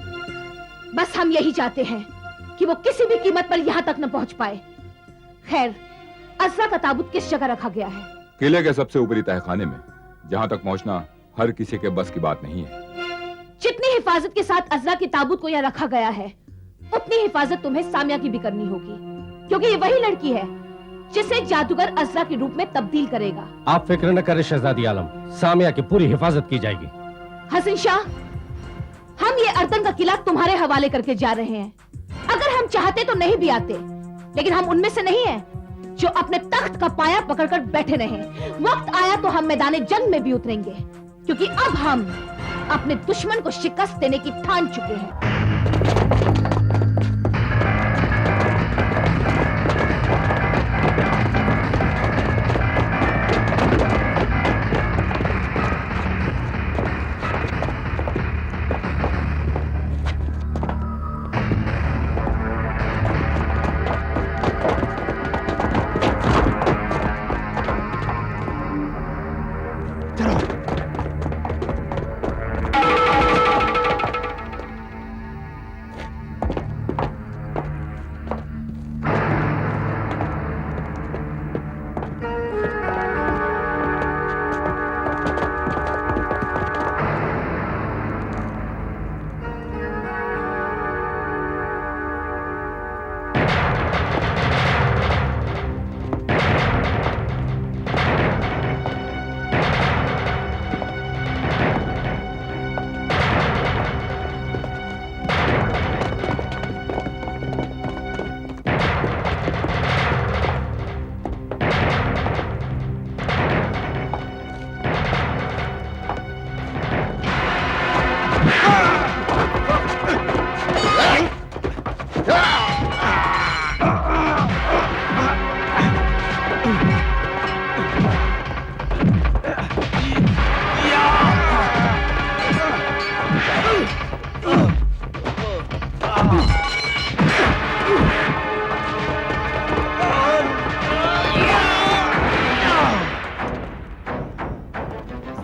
Speaker 6: बस हम यही चाहते हैं कि वो किसी भी कीमत पर यहाँ तक न पहुँच पाए। खैर, अजरा का ताबूत किस जगह रखा गया है?
Speaker 11: किले के सबसे ऊपरी तहखाने में। जहाँ तक पहुँचना हर किसी के बस की बात नहीं है।
Speaker 6: जितनी हिफाजत के साथ अजरा के ताबूत को यहाँ रखा गया है, उतनी हिफाजत तुम्हें सामिया की भी करनी होगी, क्योंकि ये वही लड़की है जिसे जादूगर अजरा के रूप में तब्दील करेगा।
Speaker 5: आप फिक्र न करें शहजादी आलम, सामिया की पूरी हिफाजत की जाएगी।
Speaker 6: हसन शाह, हम ये अर्दन का किला तुम्हारे हवाले करके जा रहे हैं। अगर हम चाहते तो नहीं भी आते, लेकिन हम उनमें से नहीं हैं जो अपने तख्त का पाया पकड़कर बैठे रहें। वक्त आया तो हम मैदान जंग में भी उतरेंगे, क्योंकि अब हम अपने दुश्मन को शिकस्त देने की ठान चुके हैं।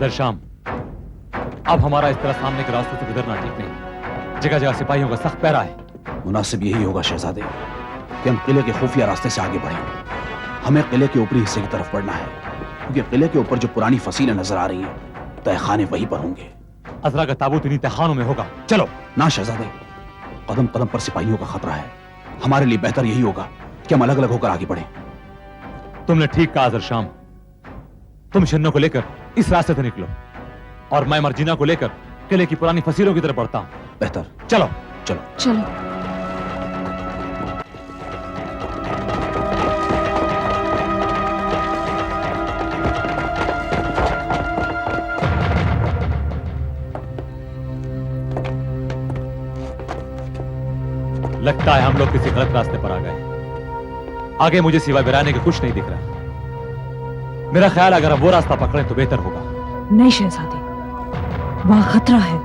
Speaker 3: दरशाम, अब हमारा इस तरह सामने के रास्तों से गुजरना ठीक नहीं। जगह जगह सिपाहियों का सख्त पहरा है।
Speaker 12: मुनासिब यही होगा शहजादे कि हम किले के खुफिया रास्ते से आगे बढ़ें। हमें किले के ऊपरी हिस्से की तरफ बढ़ना है, क्योंकि किले के ऊपर जो पुरानी फसीलें नजर आ रही हैं, तहखाने वहीं पर होंगे।
Speaker 3: अजरा का ताबूत इन्हीं तहखानों में होगा। चलो।
Speaker 12: ना शहजादे, कदम कदम पर सिपाहियों का खतरा है। हमारे लिए बेहतर यही होगा कि हम अलग अलग होकर आगे बढ़ें।
Speaker 3: तुमने ठीक कहा दरशाम। तुम शन्नो को लेकर इस रास्ते से निकलो और मैं मर्जीना को लेकर किले की पुरानी फसीलों की तरफ बढ़ता हूं।
Speaker 12: बेहतर।
Speaker 3: चलो
Speaker 12: चलो
Speaker 6: चलो।
Speaker 3: लगता है हम लोग किसी गलत रास्ते पर आ गए। आगे मुझे सिवाय वीराने के कुछ नहीं दिख रहा। मेरा ख्याल अगर हम वो रास्ता पकड़ें तो बेहतर होगा।
Speaker 2: नहीं शहजादी, वहां खतरा है।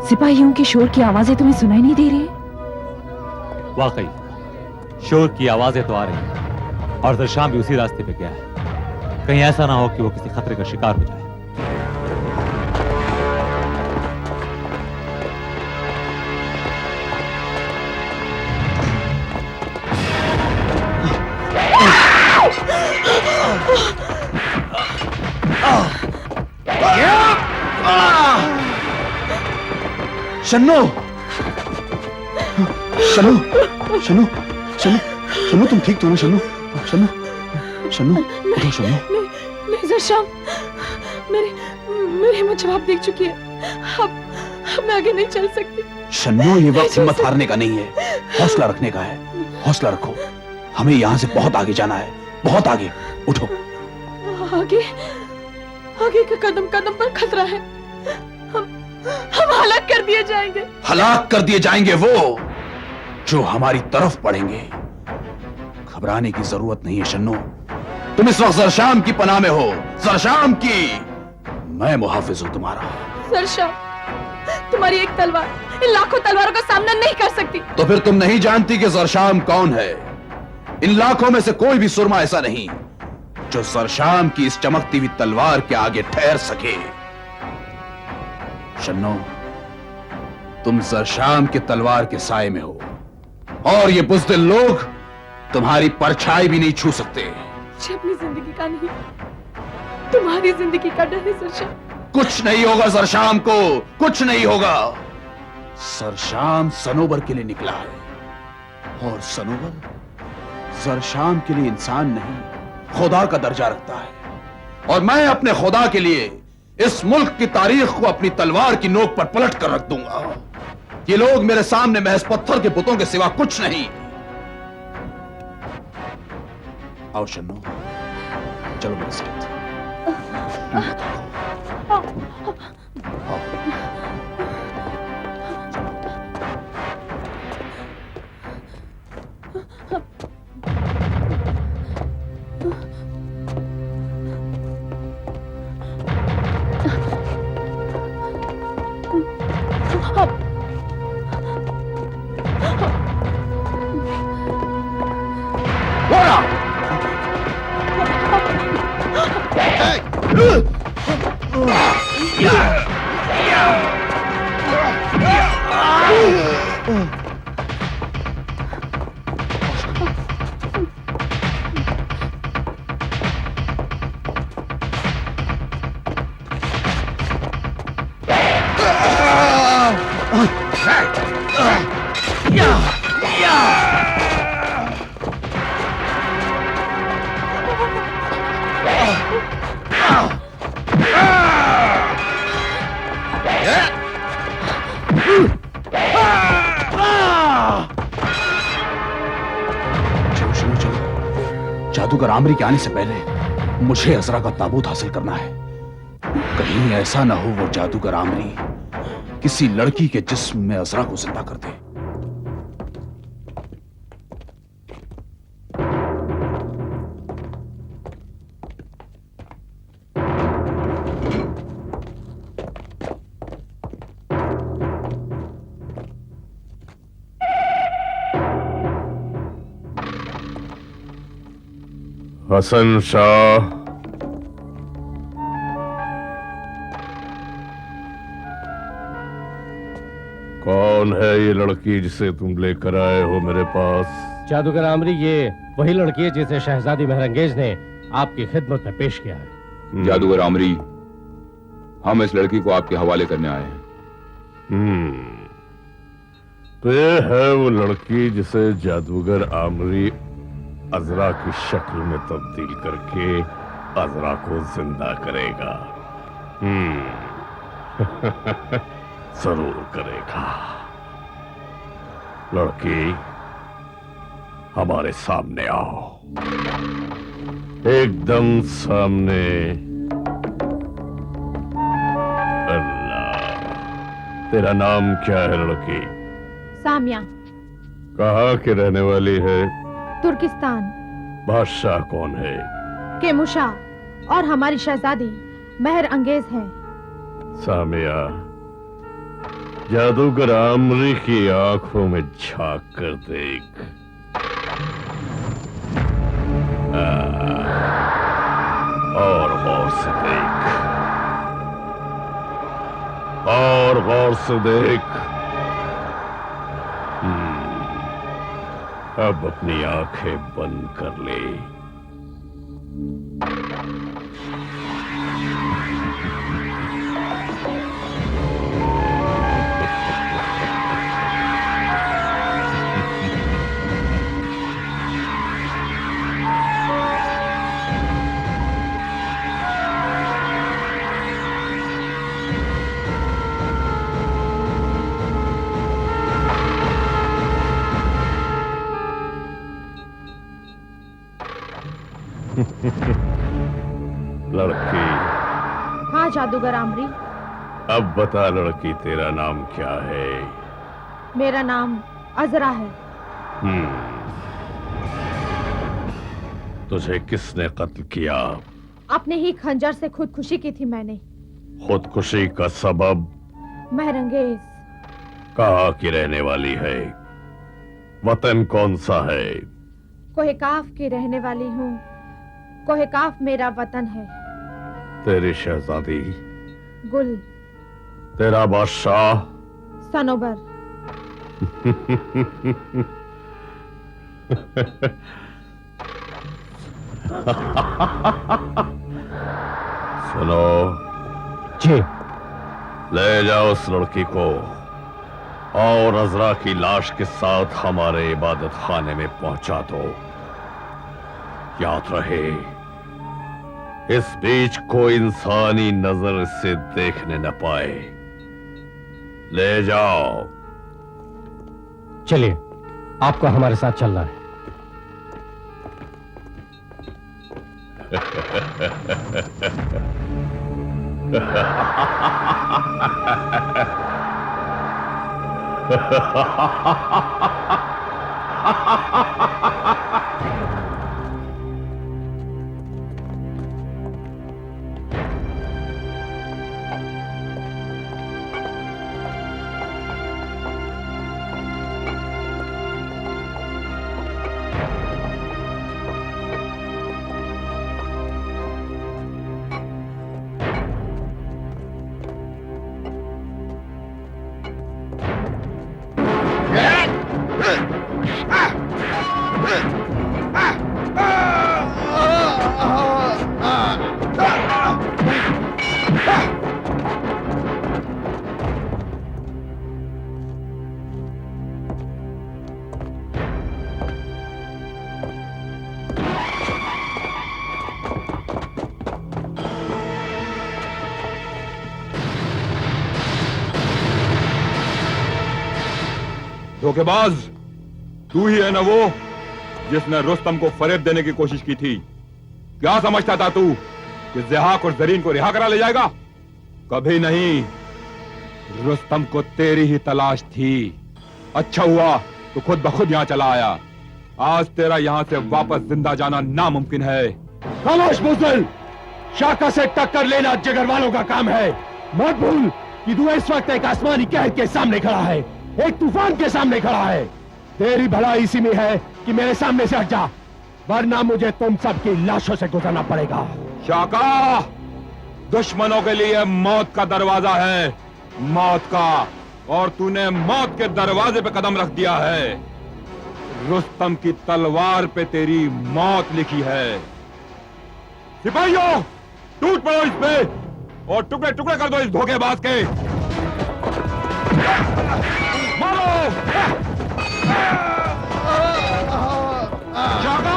Speaker 2: सिपाहियों के शोर की आवाजें तुम्हें सुनाई नहीं दे रही?
Speaker 3: वाकई शोर की आवाजें तो आ रही हैं और दरशाम भी उसी रास्ते पे गया है। कहीं ऐसा ना हो कि वो किसी खतरे का शिकार हो जाए।
Speaker 12: शन्नो, शन्नो, शन्नो, शन्नो, शन्नो, तुम ठीक तो हो? शन्नो, शन्नो, शन्नो, उठो शन्नो।
Speaker 6: नहीं दरशाम, मेरी हिम्मत जवाब दे चुकी है। अब मैं आगे नहीं चल सकती।
Speaker 12: शन्नो, ये वक्त हिम्मत हारने का नहीं है, हौसला रखने का है। हौसला रखो, हमें यहाँ से बहुत आगे जाना है, बहुत आगे। उठो।
Speaker 6: आगे का कदम कदम पर खतरा है। हम हलाक कर दिए जाएंगे।
Speaker 12: हलाक कर दिए जाएंगे वो जो हमारी तरफ पड़ेंगे। घबराने की जरूरत नहीं है शन्नो। तुम इस वक्त जरशाम की पनाह में हो, जरशाम की। मैं मुहाफिज हूं तुम्हारा।
Speaker 6: दरशाम, तुम्हारी एक तलवार इन लाखों तलवारों का सामना नहीं कर सकती।
Speaker 12: तो फिर तुम नहीं जानती कि जरशाम कौन है। इन लाखों में से कोई भी सुरमा ऐसा नहीं जो जरशाम की इस चमकती हुई तलवार के आगे ठहर सके। शन्नो, तुम जरशाम के तलवार के साए में हो और ये बुज़दिल लोग तुम्हारी परछाई भी नहीं छू सकते।
Speaker 6: मुझे अपनी जिंदगी का नहीं, तुम्हारी जिंदगी का डर है सरशाम।
Speaker 12: कुछ नहीं होगा जरशाम को, कुछ नहीं होगा। सरशाम सनोबर के लिए निकला है और सनोबर जरशाम के लिए इंसान नहीं, खुदा का दर्जा रखता है। और मैं अपने खुदा के लिए इस मुल्क की तारीख को अपनी तलवार की नोक पर पलट कर रख दूंगा। ये लोग मेरे सामने महज पत्थर के बुतों के सिवा कुछ नहीं। आओ शन्नो, चलो मेरे साथ। जादूगर आमरी के आने से पहले मुझे अजरा का ताबूत हासिल करना है। कहीं ऐसा ना हो वो जादूगर आमरी किसी लड़की के जिस्म में अजरा को जिंदा कर दे।
Speaker 11: हसन शाह,
Speaker 9: कौन है ये लड़की जिसे तुम लेकर आए हो मेरे पास?
Speaker 5: जादूगर आमरी, ये वही लड़की है जिसे शहजादी महरंगेज ने आपकी खिदमत में पेश किया है।
Speaker 12: जादूगर आमरी, हम इस लड़की को आपके हवाले करने आए हैं।
Speaker 9: तो ये है वो लड़की जिसे जादूगर आमरी अजरा की शक्ल में तब्दील करके अजरा को जिंदा करेगा। जरूर करेगा। लड़की, हमारे सामने आओ, एकदम सामने। अल्लाह, तेरा नाम क्या है लड़की?
Speaker 8: सामिया।
Speaker 9: कहाँ की रहने वाली है?
Speaker 8: तुर्किस्तान।
Speaker 9: बादशाह कौन है?
Speaker 8: केमुशा और हमारी शहजादी महर अंगेज है।
Speaker 9: सामिया, जादूगर आमरी की आंखों में झांक कर देख। और गौर से देख, और गौर से देख। अब अपनी आंखें बंद कर ले। लड़की।
Speaker 8: हाँ जादूगर आमरी।
Speaker 9: अब बता लड़की, तेरा नाम क्या है?
Speaker 8: मेरा नाम अजरा है।
Speaker 9: तुझे किसने कत्ल किया?
Speaker 8: अपने ही खंजर से खुदकुशी की थी मैंने।
Speaker 9: खुदकुशी का सबब?
Speaker 8: महरंगेज।
Speaker 9: कहाँ की रहने वाली है? वतन कौन सा है?
Speaker 8: कोहिकाफ की रहने वाली हूँ। कोहिकाफ मेरा वतन है।
Speaker 9: तेरी शहजादी?
Speaker 8: गुल।
Speaker 9: तेरा बादशाह?
Speaker 8: सनोबर।
Speaker 9: सुनो
Speaker 5: जी।
Speaker 9: ले जाओ उस लड़की को और अजरा की लाश के साथ हमारे इबादत खाने में पहुंचा दो। याद रहे, इस बीच कोई इंसानी नजर से देखने न पाए। ले जाओ।
Speaker 5: चलिए, आपको हमारे साथ चलना है।
Speaker 1: धोखेबाज, तू ही है ना वो जिसने रुस्तम को फरेब देने की कोशिश की थी? क्या समझता था तू कि ज़िहाक और जरीन को रिहा करा ले जाएगा? कभी नहीं। रुस्तम को तेरी ही तलाश थी। अच्छा हुआ तो खुद ब खुद यहाँ चला आया। आज तेरा यहाँ से वापस जिंदा जाना नामुमकिन है।
Speaker 10: खामोश बुज़दिल, शाका से टक्कर लेना जिगर वालों का काम है। मत भूल कि तू इस वक्त एक आसमानी कहर के सामने खड़ा है, एक तूफान के सामने खड़ा है। तेरी भलाई इसी में है कि मेरे सामने से हट जा, वरना मुझे तुम सबकी लाशों से गुजरना पड़ेगा।
Speaker 1: शाका, दुश्मनों के लिए मौत का दरवाजा है, मौत का। और तूने मौत के दरवाजे पे कदम रख दिया है। रुस्तम की तलवार पे तेरी मौत लिखी है। सिपाहियों, टूट पड़ो इस पे और टुकड़े टुकड़े कर दो इस धोखेबाज के। मारो! जागो!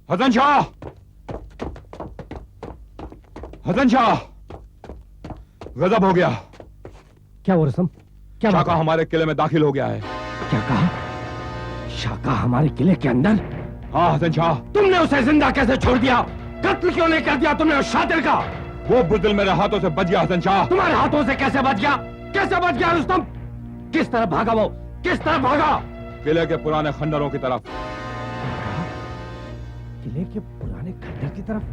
Speaker 1: हसन शाह! हसन शाह! गजब हो गया।
Speaker 5: क्या हुआ रुस्तम? क्या
Speaker 1: शाका हमारे किले में दाखिल हो गया है।
Speaker 5: क्या कहा? शाका हमारे किले के अंदर?
Speaker 1: हाँ हसन शाह।
Speaker 5: तुमने उसे जिंदा कैसे छोड़ दिया? कत्ल क्यों नहीं कर दिया तुमने उस शातिर का?
Speaker 1: वो बुज़दिल मेरे हाथों से बच गया हसन शाह।
Speaker 5: तुम्हारे हाथों से कैसे बच गया? कैसे बच गया रुस्तम? किस तरफ भागा वो? किस तरफ भागा?
Speaker 1: किले के पुराने खंडरों की तरफ।
Speaker 5: किले के पुराने खंडर की तरफ?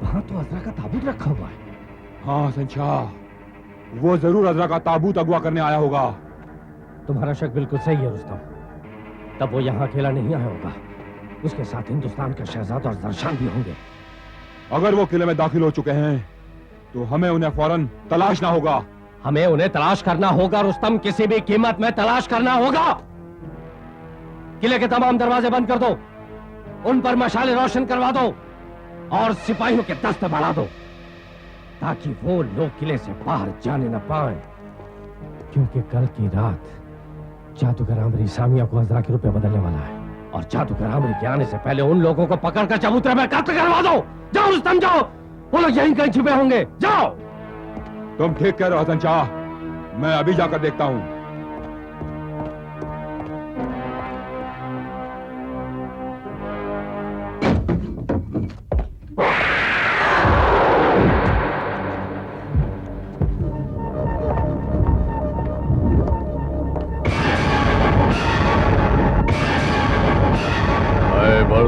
Speaker 5: वहां तो अजरा का ताबूत रखा हुआ है।
Speaker 1: हाँ हसन शाह, वो जरूर अजरा का ताबूत अगवा करने आया होगा।
Speaker 5: तुम्हारा शक बिल्कुल सही है रुस्तम। तब वो यहाँ अकेला नहीं आया होगा, उसके साथ हिंदुस्तान का शहजादा और जरशान भी होंगे।
Speaker 1: अगर वो किले में दाखिल हो चुके हैं तो हमें उन्हें फौरन तलाशना होगा।
Speaker 5: हमें उन्हें तलाश करना होगा रुस्तम, किसी भी कीमत में तलाश करना होगा। किले के तमाम दरवाजे बंद कर दो, उन पर मशाले रोशन करवा दो और सिपाहियों के दस्ते बढ़ा दो ताकि वो लोग किले से बाहर जाने न पाए, क्योंकि कल की रात जादूगर आमरी सामिया को अजरा के रूप में बदलने वाला है और जादूगर आमरी के आने से पहले उन लोगों को पकड़कर चबूतरे में कत्ल करवा दो। जाओ रुस्तम जाओ, वो लोग यहीं कहीं छुपे होंगे, जाओ।
Speaker 1: तुम ठीक कह रहे हो हसन शाह, मैं अभी जाकर देखता हूं।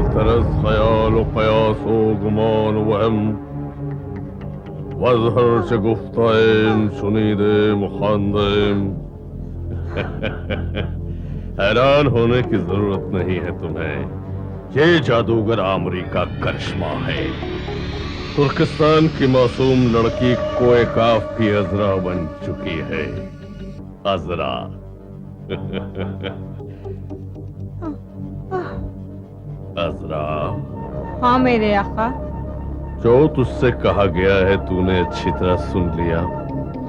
Speaker 13: तरस ख्याल क़यास गुमान वहम वज़हर से गुफ्ताएम सुनीदे मुखांदेम। हैरान होने की जरूरत नहीं है तुम्हें, ये जादूगर आमरी का करिश्मा है। तुर्किस्तान की मासूम लड़की कोए काफ की अजरा बन चुकी है। अजरा अजरा।
Speaker 14: हाँ मेरे आका।
Speaker 13: जो तुझसे कहा गया है तूने अच्छी तरह सुन लिया?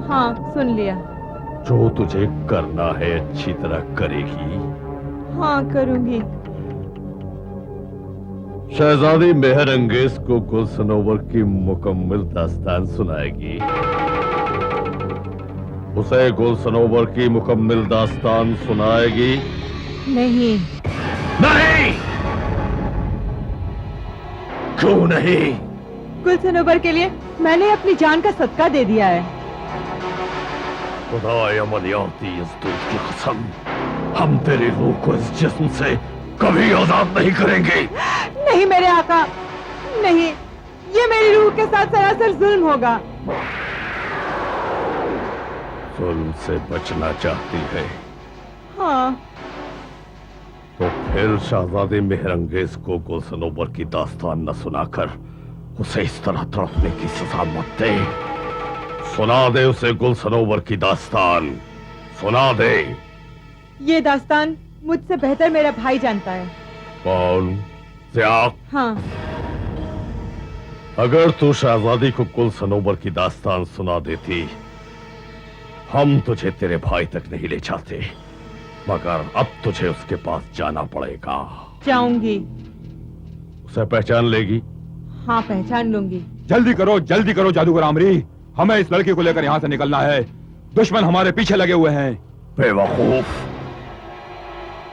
Speaker 14: हाँ सुन लिया।
Speaker 13: जो तुझे करना है अच्छी तरह करेगी?
Speaker 14: हाँ करूंगी।
Speaker 13: शहजादी मेहरंगेज को गुल सनोवर की मुकम्मल दास्तान सुनाएगी। उसे गुल सनोवर की मुकम्मल दास्तान सुनाएगी?
Speaker 14: नहीं।
Speaker 13: नहीं! क्यों नहीं?
Speaker 14: गुल सनोवर के लिए मैंने अपनी जान का सदका दे दिया है।
Speaker 13: खुदाए अमलियाती इस दूध की कसम, हम तेरी रूह को इस जिस्म से कभी आजाद नहीं करेंगे।
Speaker 14: नहीं मेरे आका, नहीं, ये मेरी रूह के साथ सरासर जुल्म होगा।
Speaker 13: जुल्म से बचना चाहती है?
Speaker 14: हाँ।
Speaker 13: तो फिर शहजादी मेहरंगेज को गुल सनोवर की दास्तान न सुनाकर उसे इस तरह तड़पने की सजा मत दे। सुना दे उसे गुल सनोवर की दास्तान, सुना दे।
Speaker 14: ये दास्तान मुझसे बेहतर मेरा भाई जानता है।
Speaker 13: कौन? ज़ियाक?
Speaker 14: हाँ।
Speaker 13: अगर तू शहजादी को गुल सनोवर की दास्तान सुना देती, हम तुझे तेरे भाई तक नहीं ले जाते, मगर अब तुझे उसके पास जाना पड़ेगा।
Speaker 14: जाऊंगी।
Speaker 13: उसे पहचान लेगी?
Speaker 14: हाँ, पहचान लूंगी।
Speaker 1: जल्दी करो जादूगर आमरी, हमें इस लड़की को लेकर यहां से निकलना है। दुश्मन हमारे पीछे लगे हुए हैं।
Speaker 13: बेवकूफ,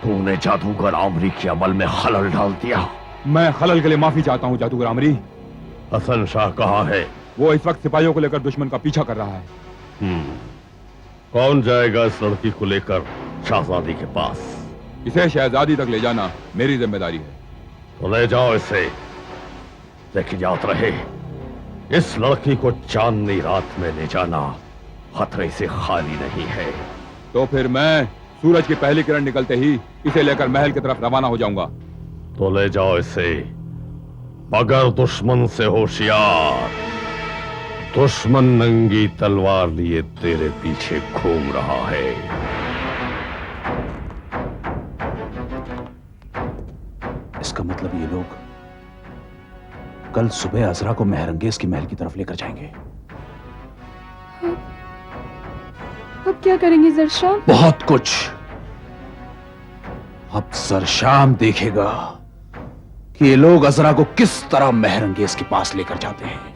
Speaker 13: तूने जादूगर आमरी के अमल में खलल डाल दिया।
Speaker 1: मैं खलल के लिए माफी चाहता हूं जादूगर आमरी।
Speaker 13: हसन शाह कहाँ है?
Speaker 1: वो इस वक्त सिपाहियों को लेकर दुश्मन का पीछा कर रहा है।
Speaker 13: कौन जाएगा इस लड़की को लेकर शहजादी के पास?
Speaker 1: इसे शहजादी तक ले जाना मेरी जिम्मेदारी है।
Speaker 13: तो ले जाओ इसे, लेकिन याद रहे इस लड़की को चांदनी रात में ले जाना खतरे से खाली नहीं है।
Speaker 1: तो फिर मैं सूरज की पहली किरण निकलते ही इसे लेकर महल की तरफ रवाना हो जाऊंगा।
Speaker 13: तो ले जाओ इसे, मगर दुश्मन से होशियार। दुश्मन नंगी तलवार लिए तेरे पीछे घूम रहा है।
Speaker 12: इसका मतलब ये लोग कल सुबह अजरा को मेहरंगेज की महल की तरफ लेकर जाएंगे।
Speaker 6: अब क्या करेंगे ज़रशाम?
Speaker 12: बहुत कुछ। अब ज़रशाम देखेगा कि ये लोग अजरा को किस तरह मेहरंगेज के पास लेकर जाते हैं।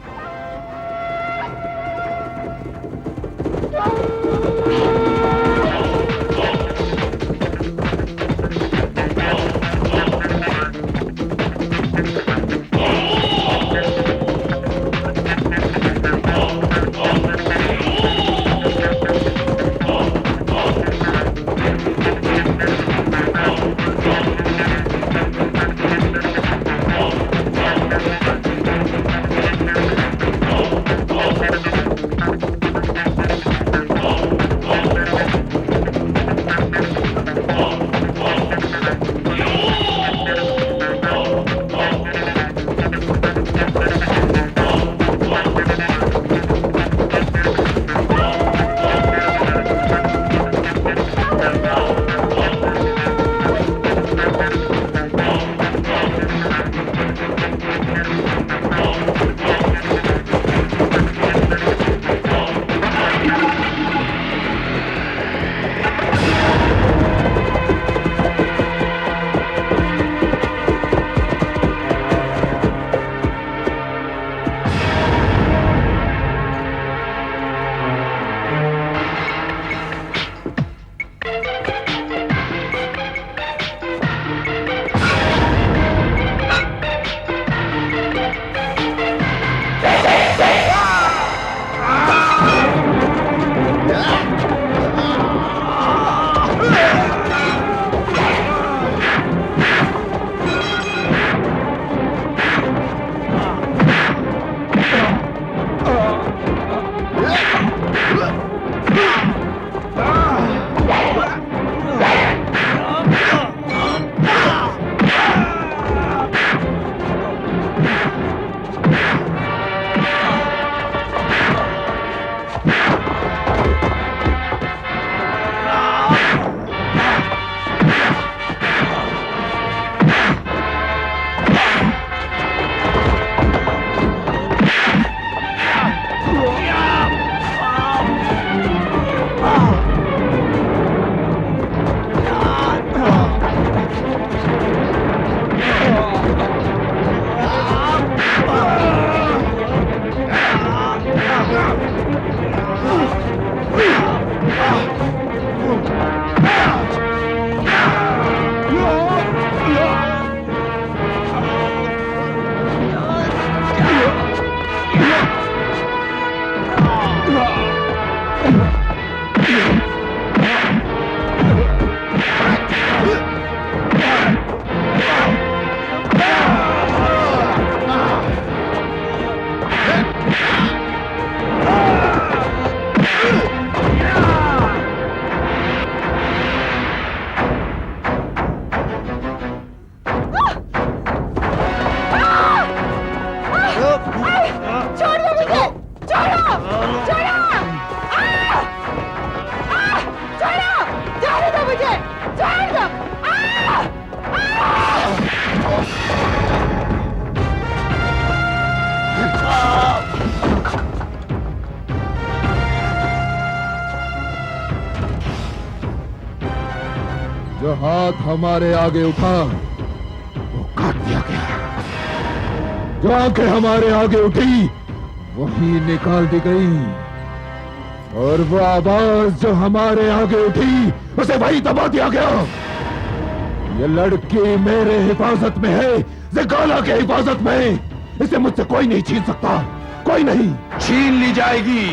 Speaker 4: जो हाथ हमारे आगे उठा वो काट दिया गया। जो आंखें हमारे आगे उठी वही निकाल दी गई, और वो आवाज जो हमारे आगे उठी उसे वही दबा दिया गया। ये लड़की मेरे हिफाजत में है, ज़िगाला के हिफाजत में। इसे मुझसे कोई नहीं छीन सकता, कोई नहीं।
Speaker 12: छीन ली जाएगी।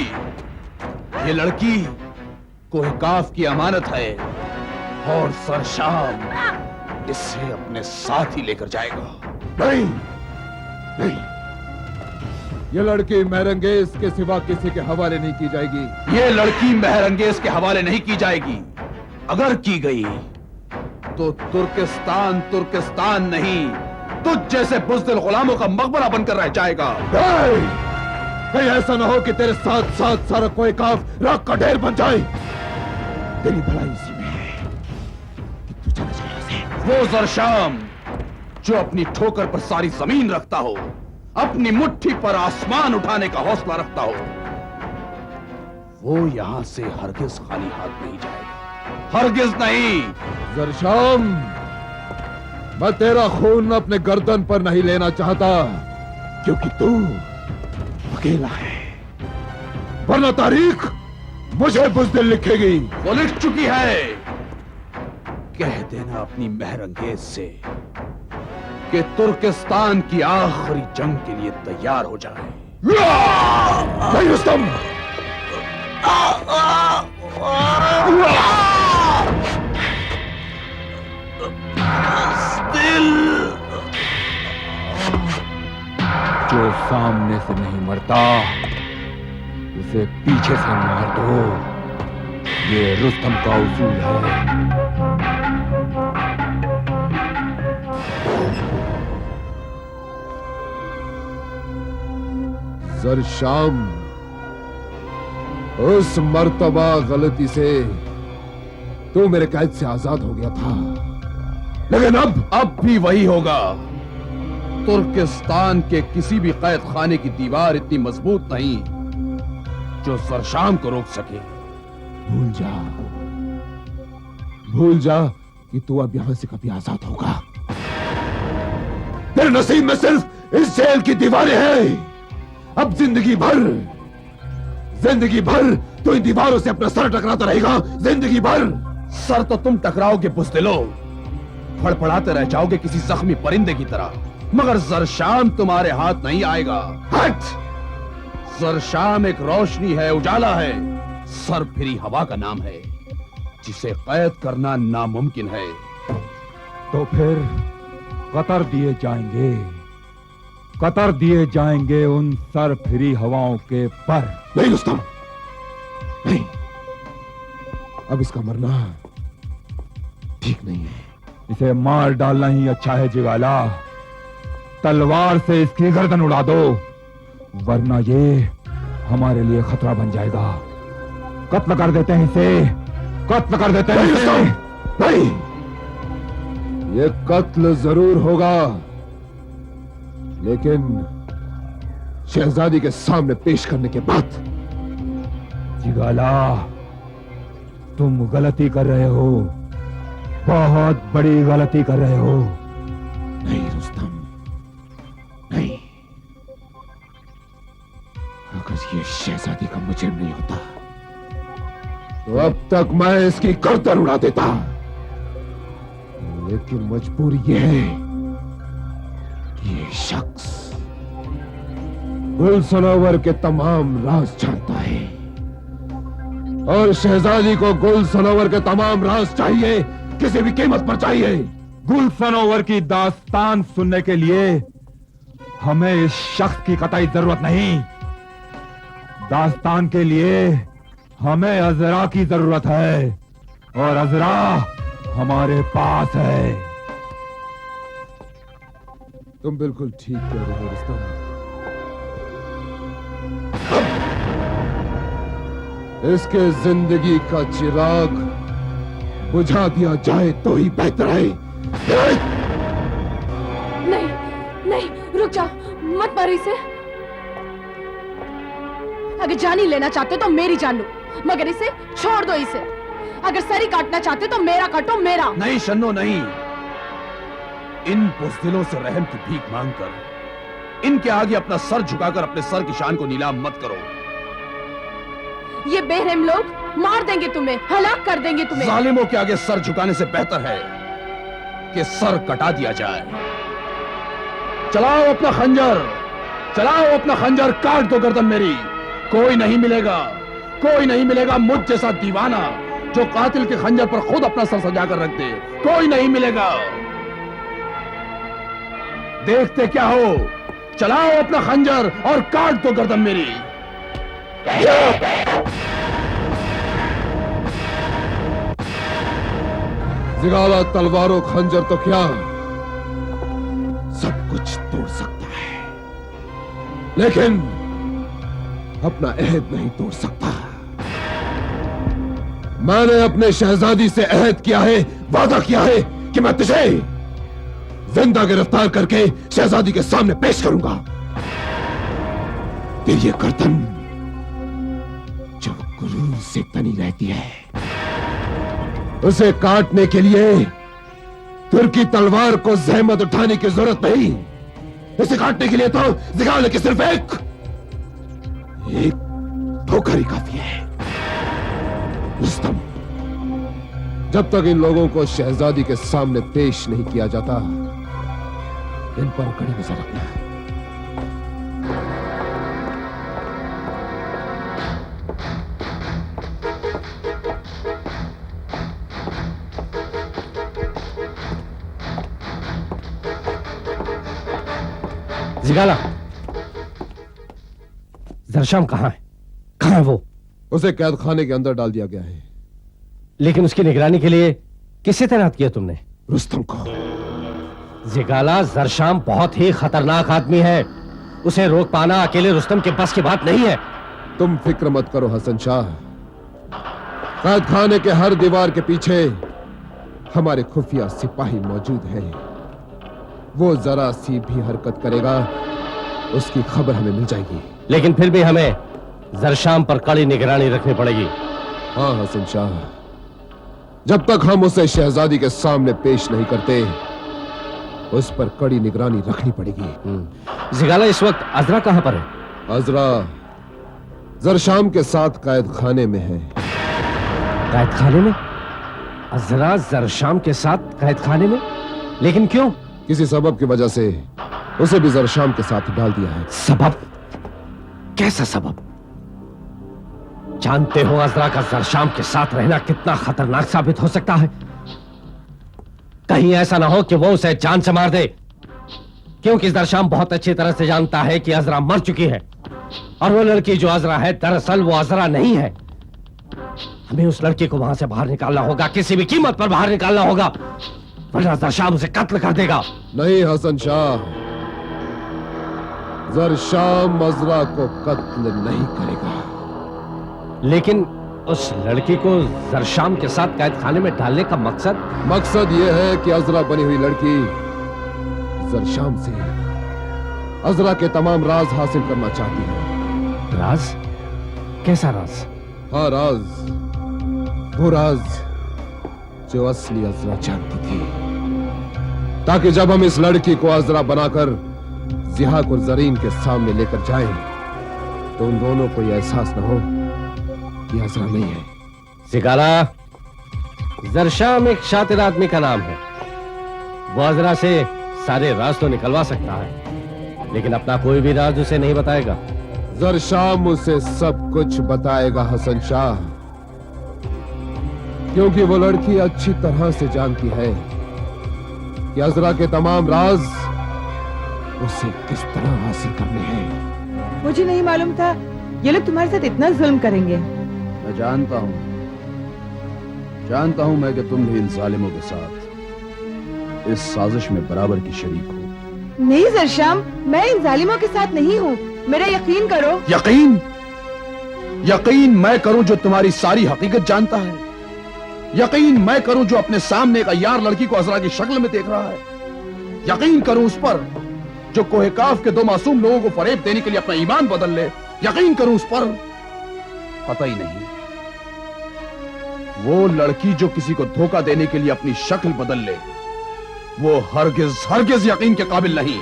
Speaker 12: ये लड़की कोहिकाफ की अमानत है, और सरशाम इसे अपने साथ ही लेकर जाएगा।
Speaker 4: नहीं, नहीं, ये लड़की महरंगेज के सिवा किसी के हवाले नहीं की जाएगी।
Speaker 12: ये लड़की महरंगेज के हवाले नहीं की जाएगी। अगर की गई तो तुर्किस्तान तुर्किस्तान नहीं, तुझ जैसे बुज़दिल गुलामों का मकबरा बनकर रह जाएगा।
Speaker 4: कहीं ऐसा ना हो कि तेरे साथ साथ सारा कोहिकाफ राख का ढेर बन जाए। तेरी भलाई इसी में है कि तू चला जाए यहाँ से।
Speaker 12: वो ज़रशाम जो अपनी ठोकर पर सारी जमीन रखता हो, अपनी मुट्ठी पर आसमान उठाने का हौसला रखता हो, वो यहां से हरगिज खाली हाथ नहीं जाएगा, हरगिज नहीं।
Speaker 4: ज़रशाम, मैं तेरा खून अपने गर्दन पर नहीं लेना चाहता, क्योंकि तू अकेला है, वरना तारीख मुझे बुज़दिल लिखेगी।
Speaker 12: वो लिख चुकी है। कह देना अपनी महरंगेज से कि तुर्किस्तान की आखिरी जंग के लिए तैयार हो जाए।
Speaker 4: नहीं रुस्तम, जो सामने से नहीं मरता उसे पीछे से मार दो, ये रुस्तम का उसूल है। ज़रशाम, उस मर्तबा गलती से तू मेरे कैद से आजाद हो गया था, लेकिन
Speaker 12: अब भी वही होगा। तुर्किस्तान के किसी भी कैद खाने की दीवार इतनी मजबूत नहीं जो ज़रशाम को रोक सके।
Speaker 4: भूल जा कि तू अब यहां से कभी आजाद होगा। तेरे नसीब में सिर्फ इस जेल की दीवारें हैं। अब जिंदगी भर तो इन दीवारों से अपना सर टकराता रहेगा, जिंदगी भर।
Speaker 12: सर तो तुम टकराओगे बुज़दिलो, फड़फड़ाते रह जाओगे किसी जख्मी परिंदे की तरह, मगर ज़रशाम तुम्हारे हाथ नहीं आएगा।
Speaker 4: हट!
Speaker 12: ज़रशाम एक रोशनी है, उजाला है, सरफिरी हवा का नाम है, जिसे कैद करना नामुमकिन है।
Speaker 4: तो फिर कतर दिए जाएंगे उन सरफिरी हवाओं के पर। नहीं रुस्तम, नहीं, अब इसका मरना ठीक नहीं है। इसे मार डालना ही अच्छा है जिगाला। तलवार से इसकी गर्दन उड़ा दो, वरना ये हमारे लिए खतरा बन जाएगा। कत्ल कर देते हैं इसे, कत्ल कर देते हैं इसे। नहीं, ये कत्ल जरूर होगा, लेकिन शहजादी के सामने पेश करने के बाद। जिगाला, तुम गलती कर रहे हो, बहुत बड़ी गलती कर रहे हो। नहीं रुस्तम, नहीं, अगर ये शहजादी का मुजरिम नहीं होता तो अब तक मैं इसकी गर्दन उड़ा देता, लेकिन मजबूरी ये है कि ये शख्स गुल सनोवर के तमाम राज जानता है, और शहजादी को गुल सनोवर के तमाम राज चाहिए, किसी भी कीमत पर चाहिए। गुल सनोवर की दास्तान सुनने के लिए हमें इस शख्स की कतई जरूरत नहीं। दास्तान के लिए हमें अजरा की जरूरत है, और अजरा हमारे पास है। तुम बिल्कुल ठीक कह रहे हो रुस्तम। इसके जिंदगी का चिराग बुझा दिया जाए तो ही बेहतर है।
Speaker 6: नहीं, नहीं, रुक जाओ, मत मारो इसे। अगर जान ही लेना चाहते हो तो मेरी जान लो, मगर इसे छोड़ दो। इसे अगर सर ही काटना चाहते हो तो मेरा काटो, मेरा।
Speaker 12: नहीं शन्नो, नहीं। इन बुज़दिलों से रहम की भीख मांगकर इनके आगे अपना सर झुकाकर अपने सर की शान को नीलाम मत करो।
Speaker 8: ये बेरहम लोग मार देंगे तुम्हें, हलाक कर देंगे तुम्हें।
Speaker 12: जालिमों के आगे सर झुकाने से बेहतर है कि सर कटा दिया जाए। चलाओ अपना खंजर, चलाओ अपना खंजर, काट दो गर्दन मेरी। कोई नहीं मिलेगा, कोई नहीं मिलेगा मुझ जैसा दीवाना जो कातिल के खंजर पर खुद अपना सर सजाकर रख दे। कोई नहीं मिलेगा। देखते क्या हो, चलाओ अपना खंजर और काट दो गर्दन मेरी। जिगाला तलवारों खंजर तो क्या सब कुछ तोड़ सकता है, लेकिन अपना अहद नहीं तोड़ सकता। मैंने अपने शहजादी से अहद किया है, वादा किया है कि मैं तुझे जिंदा गिरफ्तार करके शहजादी के सामने पेश करूंगा। तेरी ये गर्दन जो गुरूर से तनी रहती है, उसे काटने के लिए तुर्की तलवार को जहमत उठाने की जरूरत नहीं। इसे काटने के लिए तो जिगाले की सिर्फ एक ठोकर ही काफी है। रुस्तम, जब तक इन लोगों को शहजादी के सामने पेश नहीं किया जाता, इन पर कड़ी नजर रखना।
Speaker 5: जिगाला, जरशाम कहां है? कहां है वो?
Speaker 4: उसे कैद खाने के अंदर डाल दिया गया है।
Speaker 5: लेकिन उसकी निगरानी के लिए किसे तैनात किया तुमने?
Speaker 4: रुस्तम को।
Speaker 5: जिगाला, जरशाम बहुत ही खतरनाक आदमी है। उसे रोक पाना अकेले रुस्तम के बस की बात नहीं है।
Speaker 4: तुम फिक्र मत करो हसन शाह, कैद खाने के हर दीवार के पीछे हमारे खुफिया सिपाही मौजूद हैं। वो जरा सी भी हरकत करेगा, उसकी खबर हमें मिल जाएगी।
Speaker 5: लेकिन फिर भी हमें जरशाम पर कड़ी निगरानी रखनी पड़ेगी।
Speaker 4: हाँ हसन शाह, जब तक हम उसे शहजादी के सामने पेश नहीं करते, उस पर कड़ी निगरानी रखनी पड़ेगी।
Speaker 5: जिगाला, इस वक्त अजरा कहां पर है?
Speaker 4: अजरा जरशाम के साथ कैद खाने में है।
Speaker 5: कैद खाने में? अजरा जरशाम के साथ कैद खाने में? लेकिन क्यों?
Speaker 4: किसी सबब की वजह से उसे भी जरशाम के साथ डाल दिया है।
Speaker 5: सबब? कैसा सबब? जानते हो अजरा का जरशाम के साथ रहना कितना खतरनाक साबित हो सकता है। कहीं ऐसा ना हो कि वो उसे जान से मार दे, क्योंकि जरशाम बहुत अच्छी तरह से जानता है कि अजरा मर चुकी है, और वो लड़की जो अजरा है दरअसल वो अजरा नहीं है। हमें उस लड़की को वहां से बाहर निकालना होगा, किसी भी कीमत पर बाहर निकालना होगा, वरना जरशाम उसे कत्ल कर देगा।
Speaker 4: नहीं हसन शाह, जरशाम अजरा को कत्ल नहीं करेगा।
Speaker 5: लेकिन उस लड़की को जरशाम के साथ कैद खाने में डालने का मकसद
Speaker 4: यह है कि अजरा बनी हुई लड़की जरशाम से अजरा के तमाम राज हासिल करना चाहती है।
Speaker 5: राज? कैसा राज?
Speaker 4: हाँ, राज, वो राज जो असली अजरा जानती थी, ताकि जब हम इस लड़की को अजरा बनाकर जिहाक और जरीन के सामने लेकर जाएं, तो उन दोनों को यह एहसास न हो कि अजरा नहीं है।
Speaker 5: जिगाला, जरशाम एक शातिर आदमी का नाम है। वो अजरा से सारे राज तो निकलवा सकता है, लेकिन अपना कोई भी राज उसे नहीं बताएगा।
Speaker 4: जरशाम उसे सब कुछ बताएगा हसन शाह, क्योंकि वो लड़की अच्छी तरह से जानती है कि अजरा के तमाम राज उसे किस तरह हासिल करने हैं।
Speaker 14: मुझे नहीं मालूम था ये लोग तुम्हारे साथ इतना जुल्म करेंगे।
Speaker 12: मैं जानता हूं मैं कि तुम भी इन जालिमों के साथ इस साजिश में बराबर की शरीक हो।
Speaker 14: नहीं जरशाम, मैं इन जालिमों के साथ नहीं हूँ, मेरा यकीन करो।
Speaker 12: यकीन मैं करूं जो तुम्हारी सारी हकीकत जानता है। यकीन मैं करूं जो अपने सामने एक अय्यार लड़की को अजरा की शक्ल में देख रहा है। यकीन करूं उस पर जो कोहेकाफ के दो मासूम लोगों को फरेब देने के लिए अपना ईमान बदल ले। यकीन करूं उस पर, पता ही नहीं, वो लड़की जो किसी को धोखा देने के लिए अपनी शक्ल बदल ले, वो हरगिज हरगिज यकीन के काबिल नहीं।